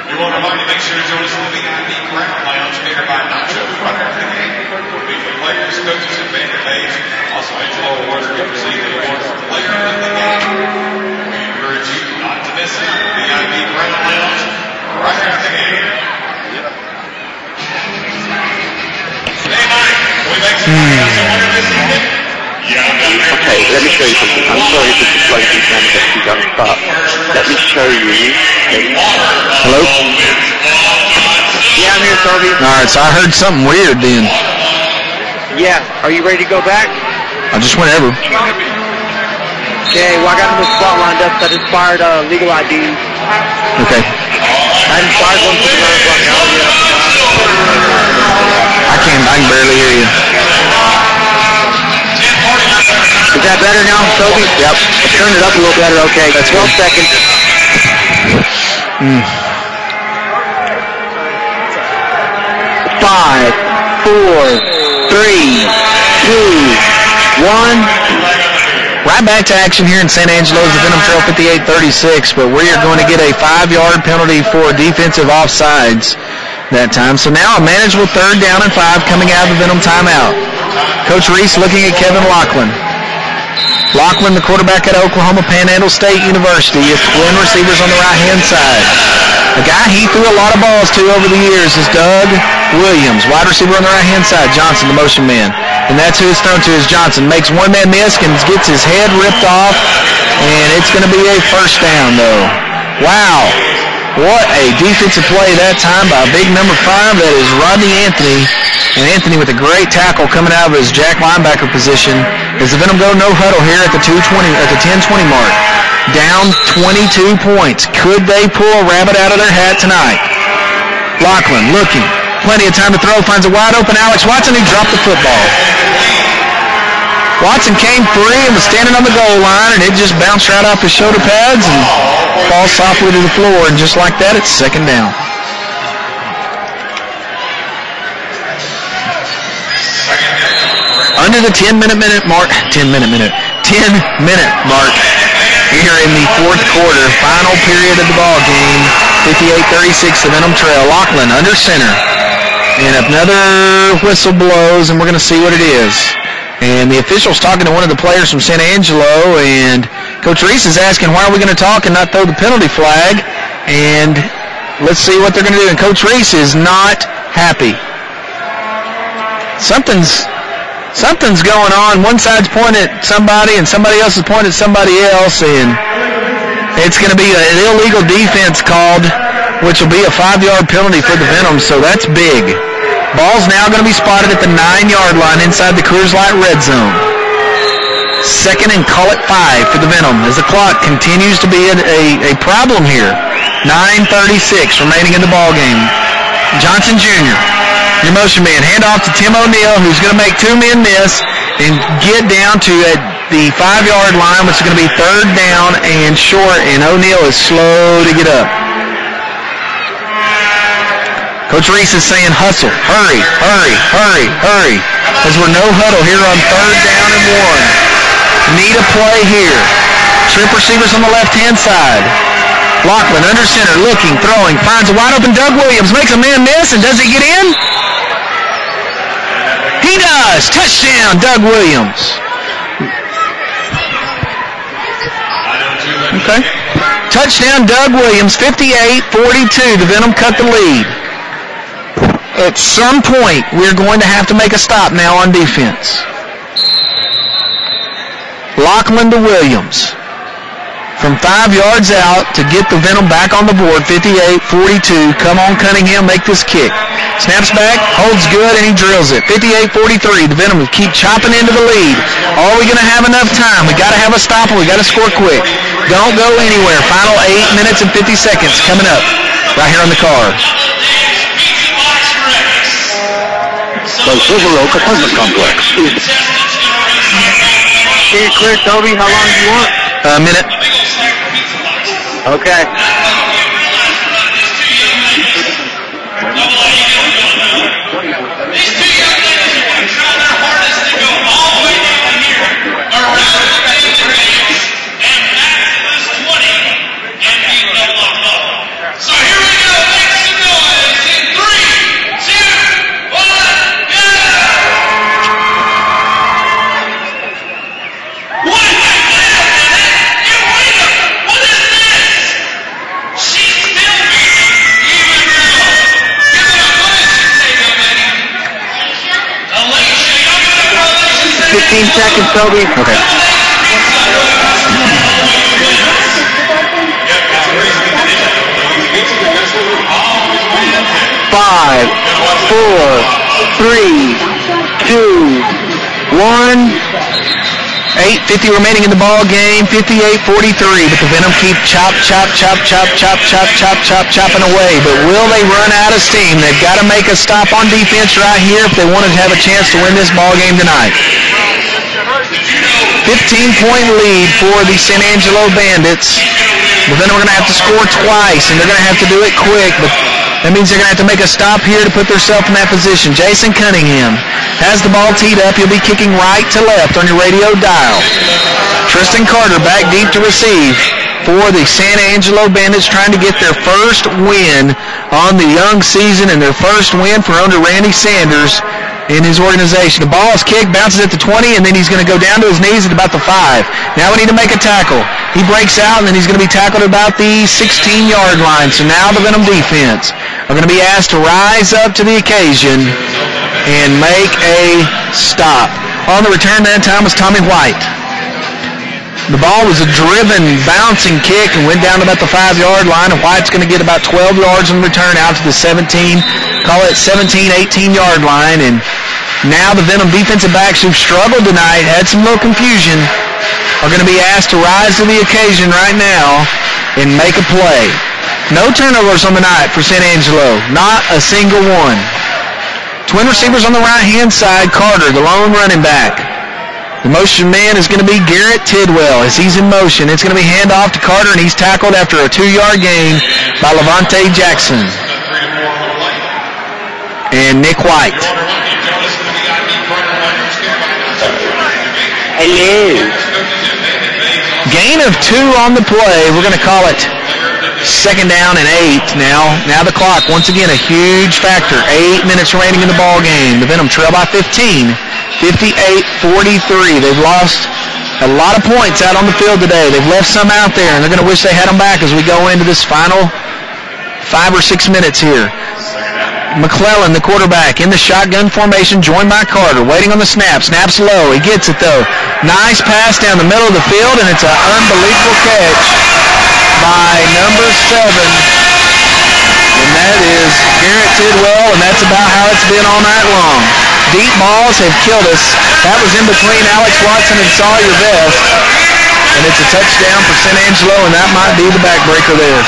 We want to remind you, make sure to join us in the VIP Crown Lounge, catered by Nacho, right after the game. Will be for players, coaches, and fan page. Also, Angelo Awards will receive the award for player of the game. We encourage you not to miss it. VIP Crown Lounge, right after the game. Hey, Mike, can we make some money on some winner this evening? Okay, let me show you something. I'm sorry if this is like you can get too young, but let me show you. Hello? Yeah, I'm here, Toby. All right, so I heard something weird then. Yeah, are you ready to go back? Just whenever. Okay, well, I got the spot lined up, so I just fired legal IDs. Okay. I just fired one for the running block now. I can barely hear you. Is that better now, Toby? Yep. I turned it up a little better, okay. That's 12 good. seconds. Five, 4, 3, 2, 1. Right back to action here in San Angelo as the Venom trail 58-36, but we are going to get a 5-yard penalty for defensive offsides that time. So now a manageable 3rd down and 5 coming out of the Venom timeout. Coach Reese looking at Kevin Lachlan. Lachlan, the quarterback at Oklahoma Panhandle State University, with twin receivers on the right-hand side. A guy he threw a lot of balls to over the years is Doug Williams, wide receiver on the right-hand side. Johnson, the motion man. And that's who it's thrown to is Johnson. Makes one man miss and gets his head ripped off, and it's going to be a 1st down, though. Wow. What a defensive play that time by big number 5. That is Rodney Anthony. And Anthony with a great tackle coming out of his jack linebacker position. As the Venom go no huddle here at the 10-20 mark. Down 22 points. Could they pull a rabbit out of their hat tonight? Lachlan looking. Plenty of time to throw. Finds a wide open Alex Watson, who dropped the football. Watson came free and was standing on the goal line, and it just bounced right off his shoulder pads and falls softly to the floor. And just like that, it's 2nd down. Under the 10-minute mark here in the 4th quarter, final period of the ball game, 58-36, the Venom trail. Lachlan under center, and another whistle blows, and we're going to see what it is. And the official's talking to one of the players from San Angelo, and Coach Reese is asking, why are we going to talk and not throw the penalty flag? And let's see what they're going to do. And Coach Reese is not happy. Something's going on. One side's pointing at somebody, and somebody else is pointing at somebody else, and it's going to be an illegal defense called, which will be a 5-yard penalty for the Venom, so that's big. Ball's now going to be spotted at the 9-yard line inside the Coors Light red zone. 2nd and call it 5 for the Venom as the clock continues to be a problem here. 9:36 remaining in the ball game. Johnson Jr., your motion man, hand off to Tim O'Neill, who's going to make 2 men miss and get down to the 5-yard line, which is going to be 3rd down and short, and O'Neill is slow to get up. Coach Reese is saying hustle, hurry, hurry, hurry, hurry, as we're no huddle here on 3rd down and 1. Need a play here. Trip receivers on the left-hand side. Lachlan under center, looking, throwing, finds a wide open Doug Williams, makes a man miss, and does he get in? He does! Touchdown, Doug Williams. Okay. Touchdown, Doug Williams, 58-42. The Venom cut the lead. At some point, we're going to have to make a stop now on defense. Lachlan to Williams. from 5 yards out to get the Venom back on the board, 58-42. Come on, Cunningham, make this kick. Snaps back, holds good, and he drills it. 58-43. The Venom will keep chopping into the lead. Are we going to have enough time? We got to have a stop, and we got to score quick. Don't go anywhere. Final 8 minutes and 50 seconds coming up right here on the car. The Silver Oak Apartment Complex is... Can you clear, Toby? How long do you want? A minute. Okay. These two young ladies are going to try their hardest to go all the way down here, around the bend and base, and back to this 20, and beat the block up. So here we go. Make some noise in 3, 2, 1, go! What? Wait a minute! You wait a minute! What is this? She's still beating even now. Give it up. What does she say, young lady? Alicia, y'all give it up for Alicia. 15 seconds, Toby. Okay. 5, 4, 3, 2, 1. 8:50 remaining in the ball game, 58-43, but the Venom keep chopping away. But will they run out of steam? They've got to make a stop on defense right here if they want to have a chance to win this ball game tonight. 15-point lead for the San Angelo Bandits. The Venom are going to have to score twice, and they're going to have to do it quick, but that means they're going to have to make a stop here to put themselves in that position. Jason Cunningham has the ball teed up. He'll be kicking right to left on your radio dial. Tristan Carter back deep to receive for the San Angelo Bandits, trying to get their first win on the young season and their first win for under Randy Sanders in his organization. The ball is kicked, bounces at the 20, and then he's going to go down to his knees at about the 5. Now we need to make a tackle. He breaks out, and then he's going to be tackled at about the 16-yard line. So now the Venom defense are going to be asked to rise up to the occasion and make a stop. On the return that time was Tommy White. The ball was a driven, bouncing kick and went down to about the 5-yard line, and White's going to get about 12 yards on the return out to the 17, call it 17, 18-yard line. And now the Venom defensive backs who've struggled tonight, had some little confusion, are going to be asked to rise to the occasion right now and make a play. No turnovers on the night for San Angelo, not a single one. Twin receivers on the right-hand side, Carter, the lone running back. The motion man is going to be Garrett Tidwell as he's in motion. It's going to be handoff to Carter, and he's tackled after a 2-yard gain by Levante Jackson and Nick White. Hello. Gain of 2 on the play. We're going to call it second down and 8 now. Now the clock, once again, a huge factor. 8 minutes remaining in the ball game. The Venom trail by 15, 58-43. They've lost a lot of points out on the field today. They've left some out there, and they're going to wish they had them back as we go into this final 5 or 6 minutes here. McClellan, the quarterback, in the shotgun formation, joined by Carter, waiting on the snap. Snaps low. He gets it, though. Nice pass down the middle of the field, and it's an unbelievable catch by number 7. And that is Garrett Tidwell, and that's about how it's been all night long. Deep balls have killed us. That was in between Alex Watson and Sawyer Vest. And it's a touchdown for San Angelo, and that might be the backbreaker there.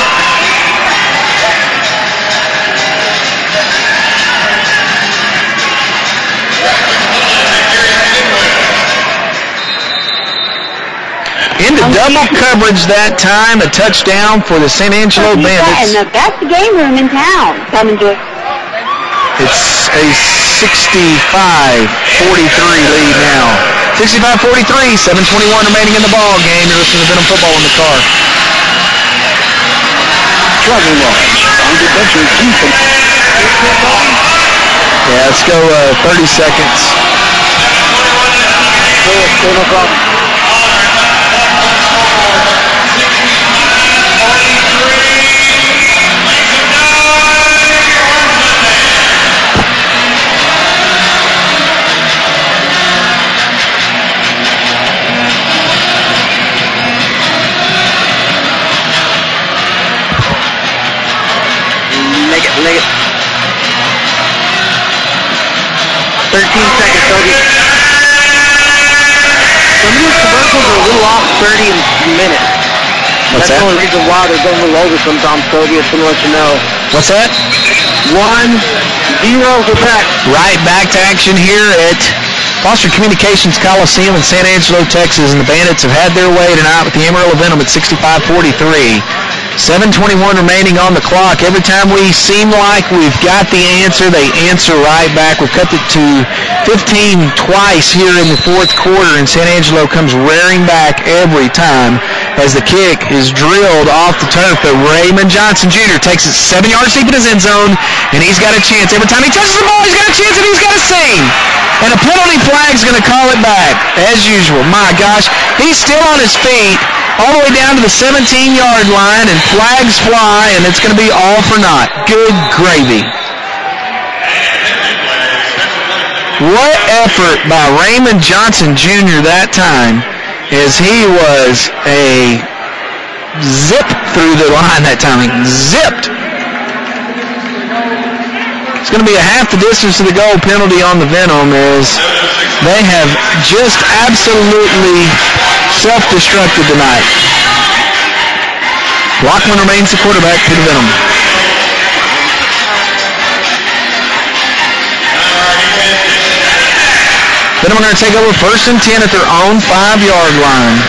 Into double coverage that time, a touchdown for the San Angelo Bandits. And that's the game room in town. Come and do it. It's a 65-43 lead now. 65-43, 7:21 remaining in the ball game. You're listening to Venom Football in the car. Traveling on defensive defense. Yeah, let's go 30 seconds. No problem. 13 seconds, Toby. Some of these commercials are a little off 30 minutes. What's That's that? the only reason why they're going a little over sometimes, Toby. Just to let you know. What's that? 1-0 for back. Right back to action here at Foster Communications Coliseum in San Angelo, Texas, and the Bandits have had their way tonight with the Amarillo Venom at 65-43. 7:21 remaining on the clock. Every time we seem like we've got the answer, they answer right back. We've cut it to 15 twice here in the fourth quarter, and San Angelo comes rearing back every time as the kick is drilled off the turf. But Raymond Johnson Jr. takes it 7 yards deep in his end zone, and he's got a chance. Every time he touches the ball, he's got a chance, and he's got a save. And a penalty flag's going to call it back, as usual. My gosh, he's still on his feet all the way down to the 17-yard line, and flags fly, and it's going to be all for naught. Good gravy. What effort by Raymond Johnson Jr. that time, as he was a zip through the line that time. Zipped. It's going to be a half the distance to the goal penalty on the Venom, as they have just absolutely self-destructed tonight. Lachlan remains the quarterback for the Venom. Venom are going to take over 1st and 10 at their own 5-yard line.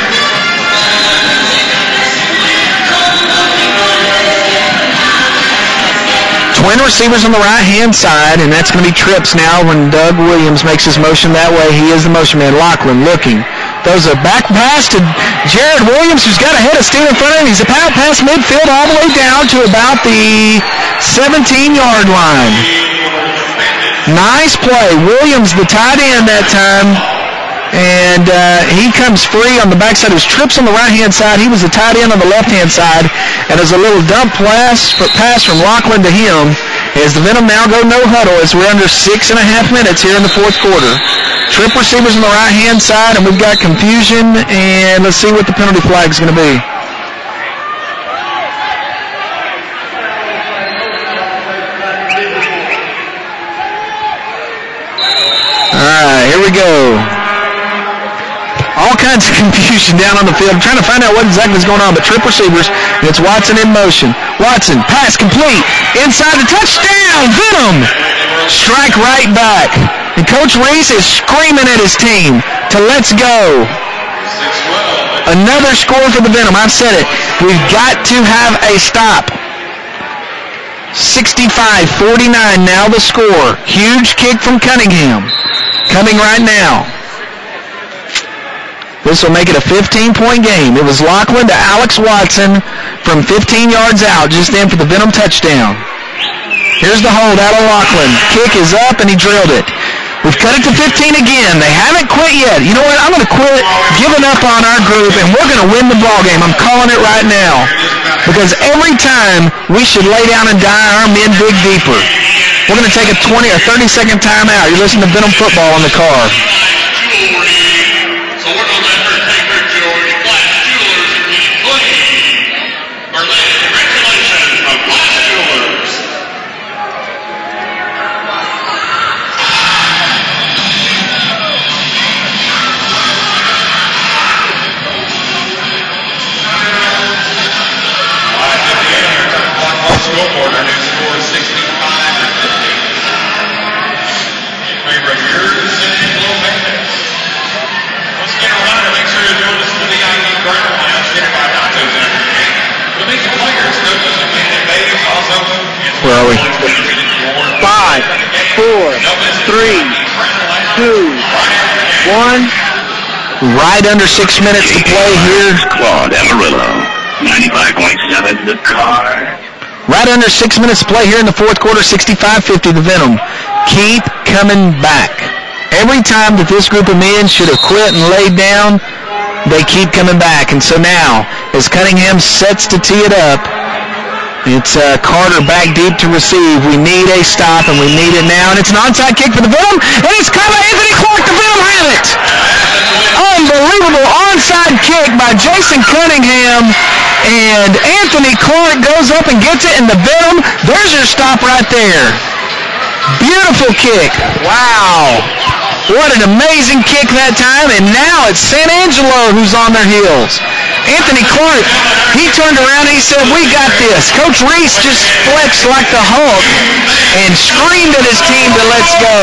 Twin receivers on the right-hand side, and that's going to be trips now when Doug Williams makes his motion that way. He is the motion man. Lachlan looking. Throws a back pass to Jared Williams, who's got a head of steam in front of him. He's a pass midfield all the way down to about the 17-yard line. Nice play. Williams, the tight end that time, and he comes free on the backside. His trips on the right-hand side. He was the tight end on the left-hand side, and there's a little dump pass from Lachlan to him, as the Venom now go no huddle as we're under 6.5 minutes here in the fourth quarter. Trip receivers on the right-hand side, and we've got confusion, and let's see what the penalty flag is going to be. All right, here we go. All kinds of confusion down on the field. I'm trying to find out what exactly is going on, but trip receivers, and it's Watson in motion. Watson, pass complete, inside the touchdown, Venom! Strike right back. And Coach Reese is screaming at his team to let's go. Another score for the Venom. I've said it. We've got to have a stop. 65-49 now the score. Huge kick from Cunningham. Coming right now. This will make it a 15-point game. It was Lachlan to Alex Watson from 15 yards out just then for the Venom touchdown. Here's the hold out of Lachlan. Kick is up, and he drilled it. We've cut it to 15 again. They haven't quit yet. You know what? I'm going to quit giving up on our group, and we're going to win the ball game. I'm calling it right now. Because every time we should lay down and die, our men dig deeper. We're going to take a 20 or 30-second timeout. You're listening to Venom football on the car. Where are we? 5, 4, 3, 2, 1. Right under 6 minutes to play here. Claude Amarillo, 95.7 the car. Right under 6 minutes to play here in the fourth quarter, 65-50 the Venom. Keep coming back. Every time that this group of men should have quit and laid down, they keep coming back. And so now, as Cunningham sets to tee it up, it's Carter back deep to receive. We need a stop, and we need it now. And it's an onside kick for the Venom, and it's caught by Anthony Clark. The Venom have it. Unbelievable onside kick by Jason Cunningham, and Anthony Clark goes up and gets it, and the Venom, there's your stop right there. Beautiful kick. Wow. What an amazing kick that time. And now it's San Angelo who's on their heels. Anthony Clark, he turned around and he said, we got this. Coach Reese just flexed like the Hulk and screamed at his team to let's go.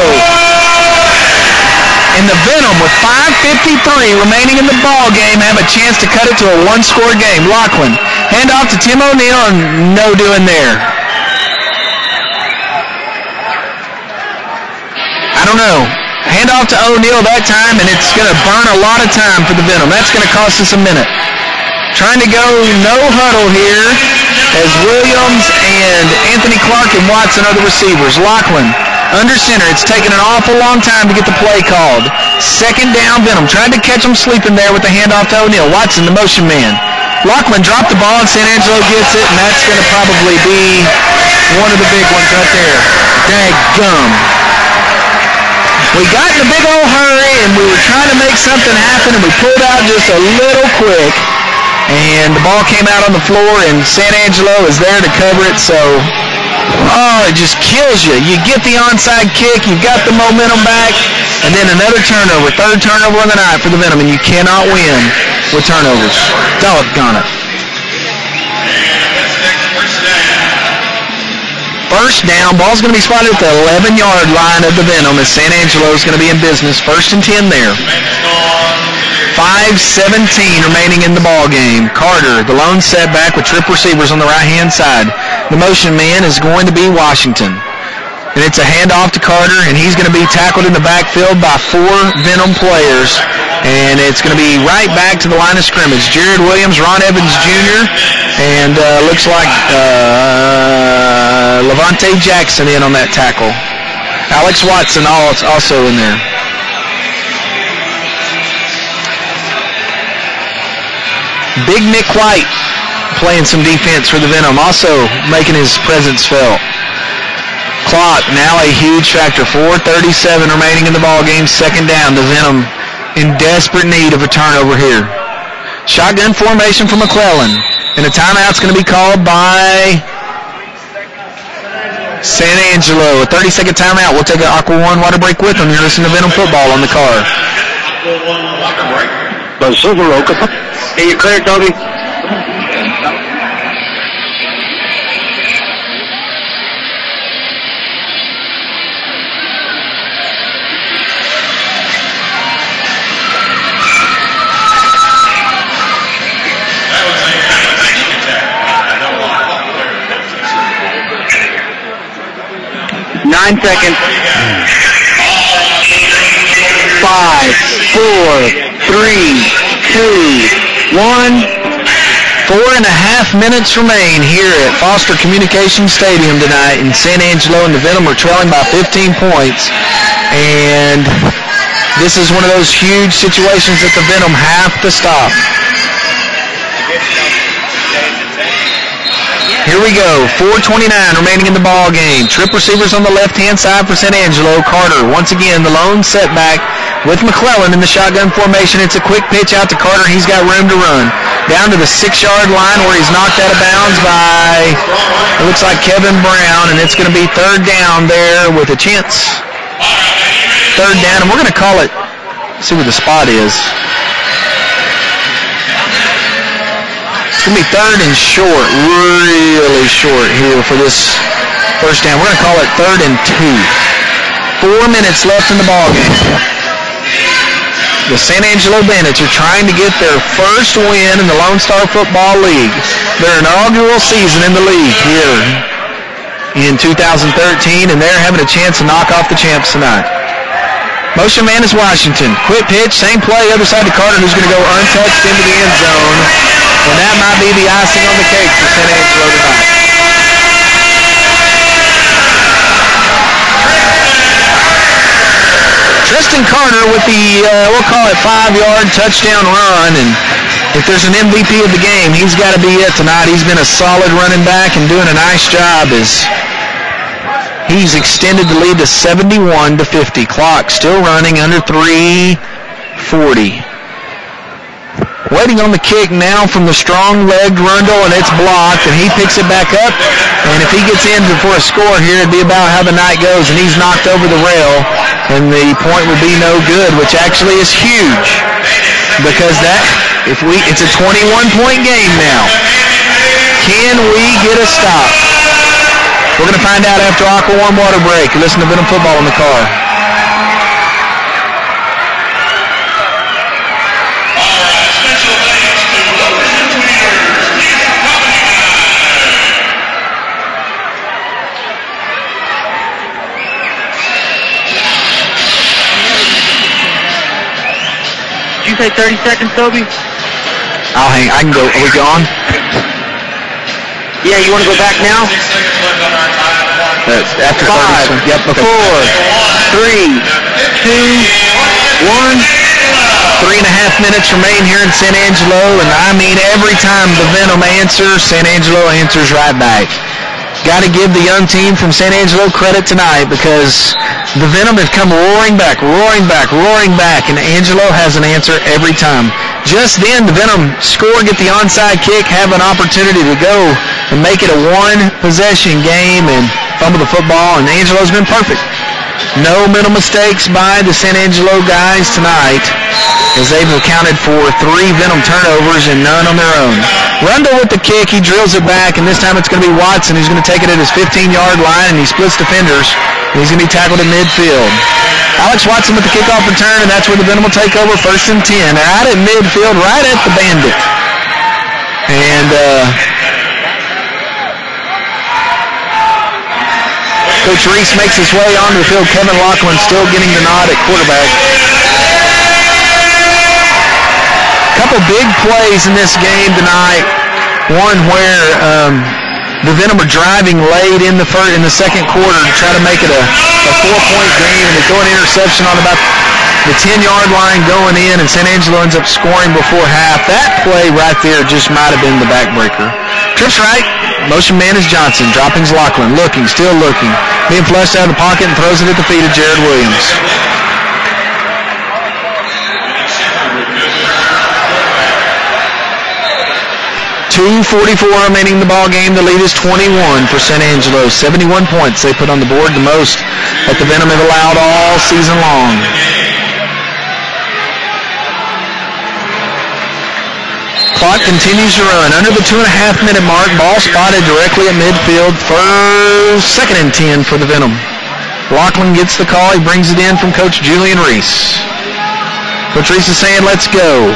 And the Venom, with 5:53 remaining in the ball game, have a chance to cut it to a one-score game. Lachlan, hand off to Tim O'Neill, and no doing there. I don't know. Hand off to O'Neill that time, and it's going to burn a lot of time for the Venom. That's going to cost us a minute. Trying to go no huddle here as Williams and Anthony Clark and Watson are the receivers. Lachlan under center. It's taken an awful long time to get the play called. Second down, Venom. Tried to catch him sleeping there with the handoff to O'Neill. Watson, the motion man. Lachlan dropped the ball, and San Angelo gets it, and that's going to probably be one of the big ones right there. Daggum. We got in a big old hurry, and we were trying to make something happen, and we pulled out just a little quick, and the ball came out on the floor, and San Angelo is there to cover it, so, it just kills you. You get the onside kick, you've got the momentum back, and then another turnover, third turnover of the night for the Venom, and you cannot win with turnovers. Doggone it. First down, ball's going to be spotted at the 11-yard line of the Venom as San Angelo is going to be in business. 1st and 10 there. 5:17 remaining in the ball game. Carter, the lone setback with trip receivers on the right-hand side. The motion man is going to be Washington. And it's a handoff to Carter, and he's going to be tackled in the backfield by 4 Venom players. And it's going to be right back to the line of scrimmage. Jared Williams, Ron Evans Jr., and looks like Levante Jackson in on that tackle. Alex Watson also in there. Big Nick White playing some defense for the Venom, also making his presence felt. Clock now a huge factor. 4:37 remaining in the ball game. Second down. The Venom in desperate need of a turnover here. Shotgun formation for McClellan. And a timeout's going to be called by San Angelo. A 30-second timeout. We'll take an Aqua One water break with them. You're listening to Venom Football on the car. The Silver Oak. Hey, you clear, Toby? 9 seconds. 5, 4, 3, 2, 1. 4.5 minutes remain here at Foster Communications Stadium tonight in San Angelo, and the Venom are trailing by 15 points. And this is one of those huge situations that the Venom have to stop. Here we go, 4:29 remaining in the ball game. Trip receivers on the left-hand side for San Angelo. Carter, once again, the lone setback with McClellan in the shotgun formation. It's a quick pitch out to Carter. He's got room to run. Down to the 6-yard line where he's knocked out of bounds by, it looks like Kevin Brown, and it's going to be third down there with a chance. Third down, and we're going to call it, see where the spot is. It's going to be third and short, really short here for this first down. We're going to call it 3rd and 2. 4 minutes left in the ball game. The San Angelo Bandits are trying to get their first win in the Lone Star Football League. Their inaugural season in the league here in 2013, and they're having a chance to knock off the champs tonight. Motion man is Washington. Quick pitch, same play, other side to Carter, who's going to go untouched into the end zone. And that might be the icing on the cake for San Angelo tonight. Tristan Carter with the, we'll call it 5-yard touchdown run. And if there's an MVP of the game, he's got to be it tonight. He's been a solid running back and doing a nice job as he's extended the lead to 71-50. Clock still running under 3:40. Waiting on the kick now from the strong-legged Rundle, and it's blocked, and he picks it back up. And if he gets in for a score here, it'd be about how the night goes, and he's knocked over the rail, and the point would be no good, which actually is huge because it's a 21-point game now. Can we get a stop? We're going to find out after Aqua Warm Water break. You listen to Venom Football in the car. Did you say 30 seconds, Toby? I'll hang. I can go. Are we gone? Yeah, you want to go back now? After 5, 30 yep, okay. 4, 3, 2, 1. 3.5 minutes remain here in San Angelo, and I mean every time the Venom answers, San Angelo answers right back. Got to give the young team from San Angelo credit tonight because the Venom have come roaring back, and Angelo has an answer every time. Just then, the Venom score, get the onside kick, have an opportunity to go and make it a one-possession game and fumble the football, and Angelo's been perfect. No mental mistakes by the San Angelo guys tonight as they've accounted for 3 Venom turnovers and none on their own. Rundle with the kick, he drills it back, and this time it's going to be Watson who's going to take it at his 15-yard line, and he splits defenders, and he's going to be tackled at midfield. Alex Watson with the kickoff return, and that's where the Venom will take over 1st and 10. They're out at midfield, right at the Bandit. And Coach Reese makes his way onto the field. Kevin Lachlan still getting the nod at quarterback. Couple big plays in this game tonight. One where the Venom are driving late in the second quarter to try to make it a 4-point game, and they throw an interception on about the 10-yard line going in, and San Angelo ends up scoring before half. That play right there just might have been the backbreaker. Trips right. Motion man is Johnson. Dropping's Lachlan. Looking, still looking. Being flushed out of the pocket and throws it at the feet of Jared Williams. 2:44 remaining in the ball game. The lead is 21 for San Angelo. 71 points they put on the board, the most that the Venom have allowed all season long. Clock continues to run under the 2.5-minute mark. Ball spotted directly at midfield for 2nd and 10 for the Venom. Lachlan gets the call. He brings it in from Coach Julian Reese. Coach Reese is saying, let's go.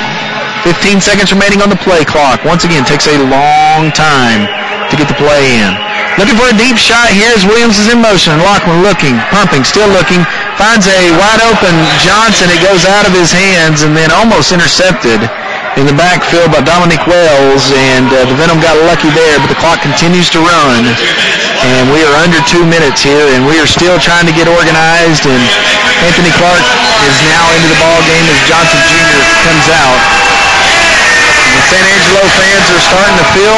15 seconds remaining on the play clock. Once again, takes a long time to get the play in. Looking for a deep shot here as Williams is in motion. Lachlan looking, pumping, still looking. Finds a wide-open Johnson. It goes out of his hands and then almost intercepted in the backfield by Dominic Wells. And the Venom got lucky there, but the clock continues to run. And we are under 2 minutes here, and we are still trying to get organized. And Anthony Clark is now into the ball game as Johnson Jr. comes out. The San Angelo fans are starting to feel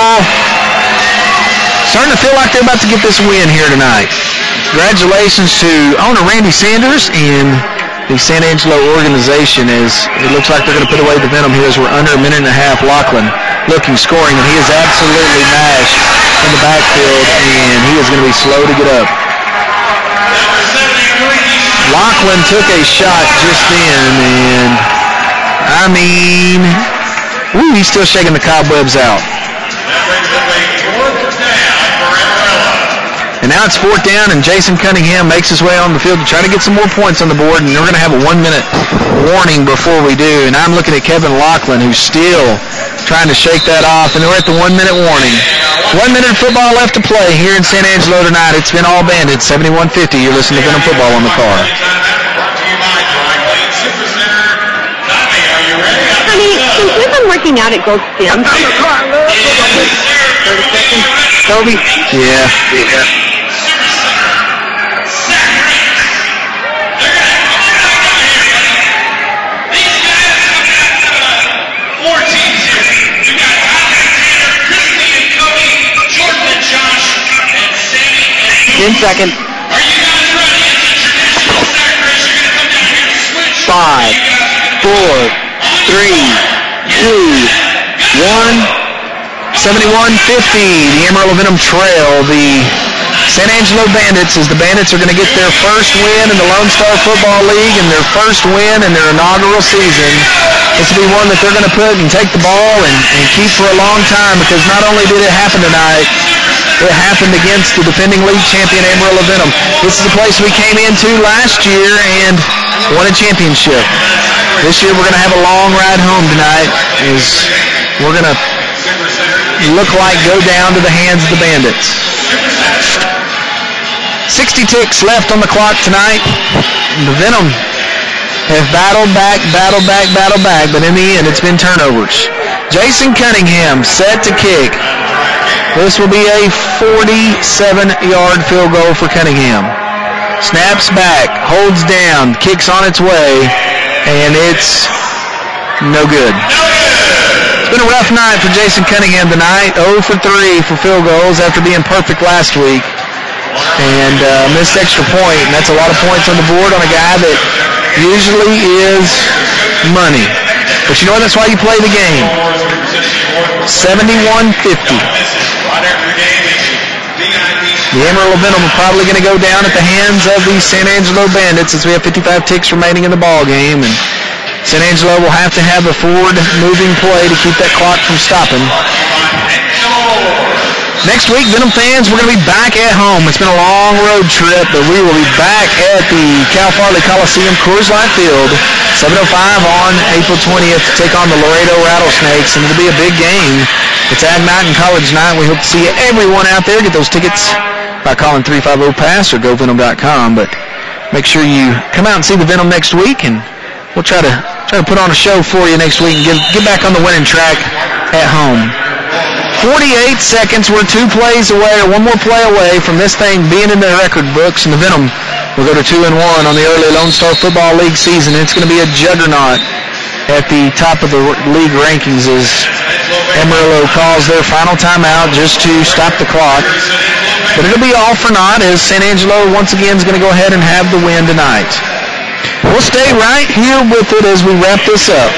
like they're about to get this win here tonight. Congratulations to owner Randy Sanders and the San Angelo organization as it looks like they're going to put away the Venom here as we're under a minute and a half. Lachlan looking, scoring, and he is absolutely mashed in the backfield, and he is going to be slow to get up. Lachlan took a shot just then, and I mean, he's still shaking the cobwebs out. And now it's 4th down, and Jason Cunningham makes his way on the field to try to get some more points on the board, and we're going to have a 1-minute warning before we do. And I'm looking at Kevin Lachlan, who's still trying to shake that off, and we're at the 1-minute warning. 1 minute of football left to play here in San Angelo tonight. It's been all Bandits, 71-50. You're listening to Venom Football on the car. Honey, since we've been working out at Gold Stem. 30 seconds. Toby? Yeah. We got Alexander, Christy and Cody, Jordan and Josh, and Sammy and 10 seconds. Are you guys ready? It's a traditional sack race. You're going to come down here and switch. 5, 4, 3, 71-50. The Amarillo Venom trail the San Angelo Bandits as the Bandits are going to get their first win in the Lone Star Football League and their first win in their inaugural season. This will be one that they're going to put and take the ball and keep for a long time, because not only did it happen tonight, it happened against the defending league champion Amarillo Venom. This is the place we came into last year and won a championship. This year we're going to have a long ride home tonight as we're going to look like go down to the hands of the Bandits. 60 ticks left on the clock tonight. The Venom have battled back, but in the end it's been turnovers. Jason Cunningham set to kick. This will be a 47-yard field goal for Cunningham. Snaps back, holds down, kicks on its way, and it's no good. It's been a rough night for Jason Cunningham tonight. 0 for 3 for field goals after being perfect last week. And missed extra point, and that's a lot of points on the board on a guy that usually is money. But you know what? That's why you play the game. 71-50. The Amarillo Venom are probably going to go down at the hands of the San Angelo Bandits as we have 55 ticks remaining in the ball game, and San Angelo will have to have a forward-moving play to keep that clock from stopping. Next week, Venom fans, we're going to be back at home. It's been a long road trip, but we will be back at the Cal Farley Coliseum Coors Light Field, 7:05 on April 20th to take on the Laredo Rattlesnakes, and it'll be a big game. It's Ag Night and College Night. We hope to see everyone out there. Get those tickets by calling 350-PASS or govenom.com, but make sure you come out and see the Venom next week, and we'll try to put on a show for you next week and get back on the winning track at home. 48 seconds. We're 2 plays away, or 1 more play away from this thing being in the record books, and the Venom will go to 2-1 on the early Lone Star Football League season. It's going to be a juggernaut at the top of the league rankings as Amarillo calls their final timeout just to stop the clock. But it'll be all for naught as San Angelo once again is going to go ahead and have the win tonight. We'll stay right here with it as we wrap this up.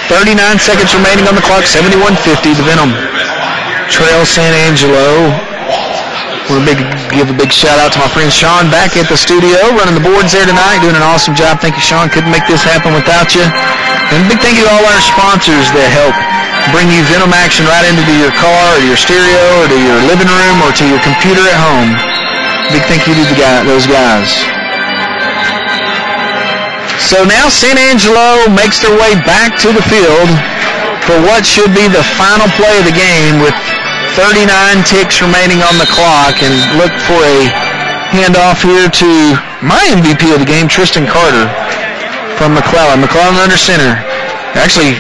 39 seconds remaining on the clock, 71-50. The Venom trail San Angelo. We'll give a big shout out to my friend Sean back at the studio, running the boards there tonight, doing an awesome job. Thank you, Sean. Couldn't make this happen without you. And a big thank you to all our sponsors that help bring you Venom action right into your car or your stereo or to your living room or to your computer at home. Big thank you to those guys. So now San Angelo makes their way back to the field for what should be the final play of the game with 39 ticks remaining on the clock, and look for a handoff here to my MVP of the game, Tristan Carter from McClellan. McClellan under center. Actually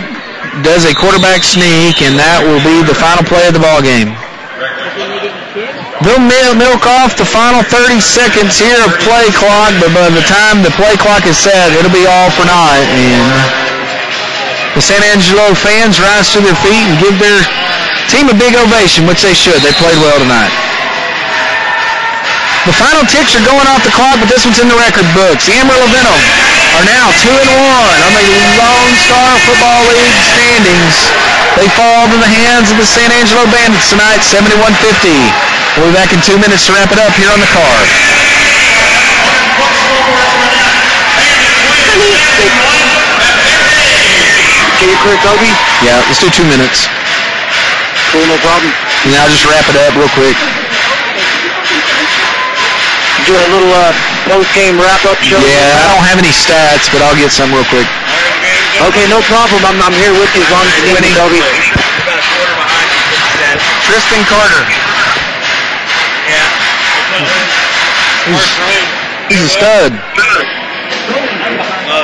does a quarterback sneak, and that will be the final play of the ball game. They'll milk off the final 30 seconds here of play clock, but by the time the play clock is set, it'll be all for naught. And the San Angelo fans rise to their feet and give their team a big ovation, which they should. They played well tonight. The final ticks are going off the clock, but this one's in the record books. The Amarillo Venom are now 2-1 on the Lone Star Football League standings. They fall to the hands of the San Angelo Bandits tonight, 71-50. We'll be back in 2 minutes to wrap it up here on the card. Can you clear Toby? Yeah, let's do 2 minutes. Cool, no problem. And I'll just wrap it up real quick. Do a little post-game wrap-up show? Yeah, I don't have any stats, but I'll get some real quick. Okay, no problem. I'm here with you as long as you need me, Toby. Tristan Carter. He's a stud.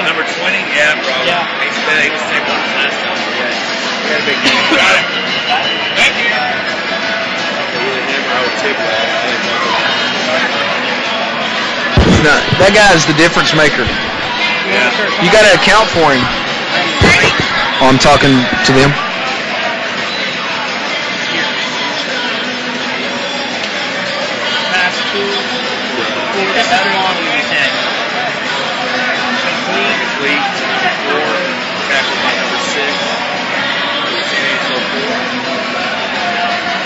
Number 20? Yeah, probably. Yeah. He's taken one last time. Yeah. He had a big game. Thank you. No, that guy's the difference maker. Yeah. You got to account for him. Oh, I'm talking to them. Sweet to number 4, tackled by number 6. San Angelo 4.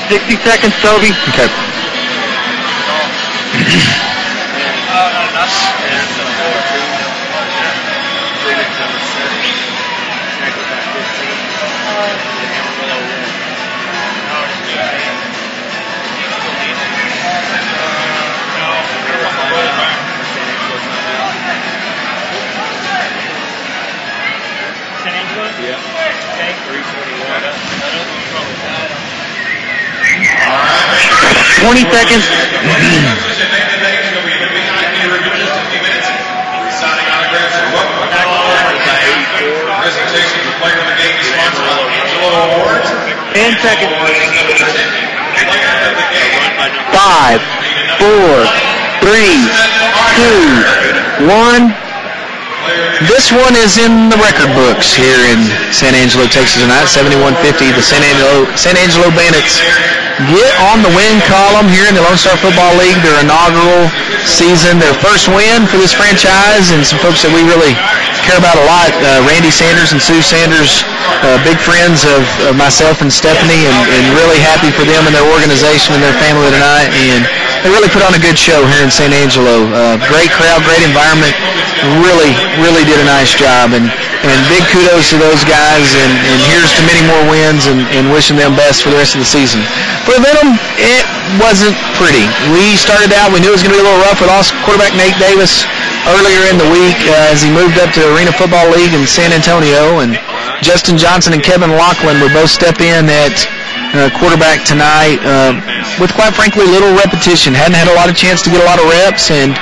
60 seconds, Toby. Okay. San Angelo? Yeah. Okay. 341. 20 seconds. Signing autographs and welcome back presentation for player of the game sponsored by Angelo Awards. 10 seconds. Player of the game. 5, 4, 3, 2, 1. This one is in the record books here in San Angelo, Texas tonight. 7150. The San Angelo Bandits get on the win column here in the Lone Star Football League. Their inaugural season, their first win for this franchise, and some folks that we really care about a lot. Randy Sanders and Sue Sanders, big friends of myself and Stephanie, and really happy for them and their organization and their family tonight. And they really put on a good show here in San Angelo. Great crowd, great environment. Really did a nice job, and big kudos to those guys, and here's to many more wins, and wishing them best for the rest of the season. For Venom, it wasn't pretty. We started out, we knew it was going to be a little rough. We lost quarterback Nate Davis earlier in the week as he moved up to the Arena Football League in San Antonio, and Justin Johnson and Kevin Lachlan would both step in at quarterback tonight with, quite frankly, little repetition. Hadn't had a lot of chance to get a lot of reps, and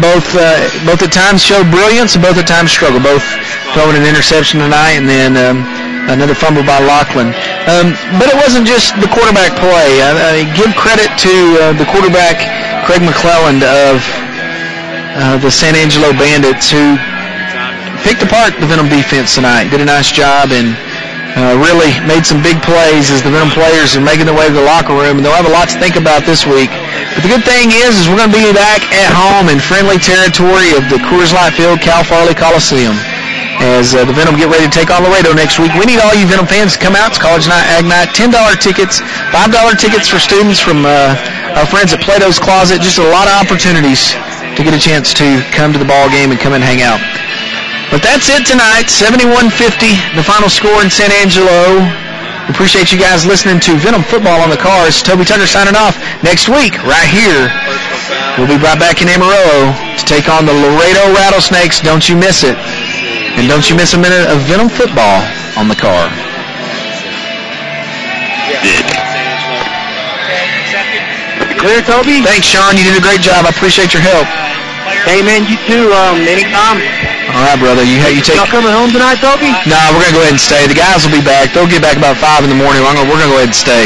both at times showed brilliance and both at times struggled. Both throwing an interception tonight and then another fumble by Lachlan. But it wasn't just the quarterback play. I give credit to the quarterback, Craig McClelland of the San Angelo Bandits, who picked apart the Venom defense tonight. Did a nice job and really made some big plays as the Venom players are making their way to the locker room. And they'll have a lot to think about this week. But the good thing is we're going to be back at home in friendly territory of the Coors Light Field Cal Farley Coliseum as the Venom get ready to take on Laredo next week. We need all you Venom fans to come out. It's College Night, Ag Night, $10 tickets, $5 tickets for students from our friends at Plato's Closet. Just a lot of opportunities to get a chance to come to the ball game and come and hang out. But that's it tonight, 71-50, the final score in San Angelo. Appreciate you guys listening to Venom Football on the Cars. Toby Tucker signing off. Next week, right here, we'll be right back in Amarillo to take on the Laredo Rattlesnakes. Don't you miss it. And don't you miss a minute of Venom Football on the car. Clear, Toby? Thanks, Sean. You did a great job. I appreciate your help. Hey, man, you too. Anytime. All right, brother. You take. Y'all coming home tonight, Toby? No, we're going to go ahead and stay. The guys will be back. They'll get back about 5 in the morning. We're going to go ahead and stay.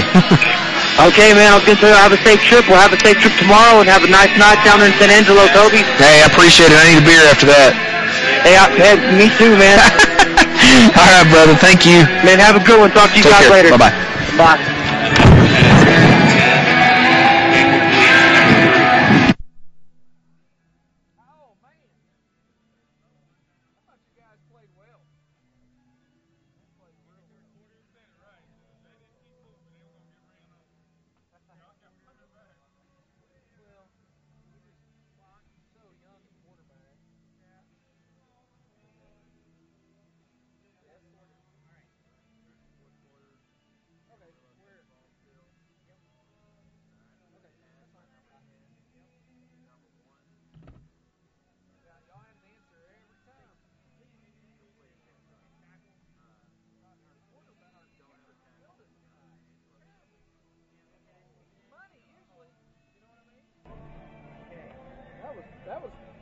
Okay, man. I was going to tell you, have a safe trip. We'll have a safe trip tomorrow and have a nice night down there in San Angelo, Toby. Hey, I appreciate it. I need a beer after that. Hey, me too, man. All right, brother. Thank you. Man, have a good one. Talk to you Take guys care. later. Bye-bye. Bye.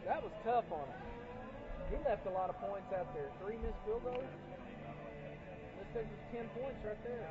That was tough on him. He left a lot of points out there. 3 missed field goals. Let's take 10 points right there.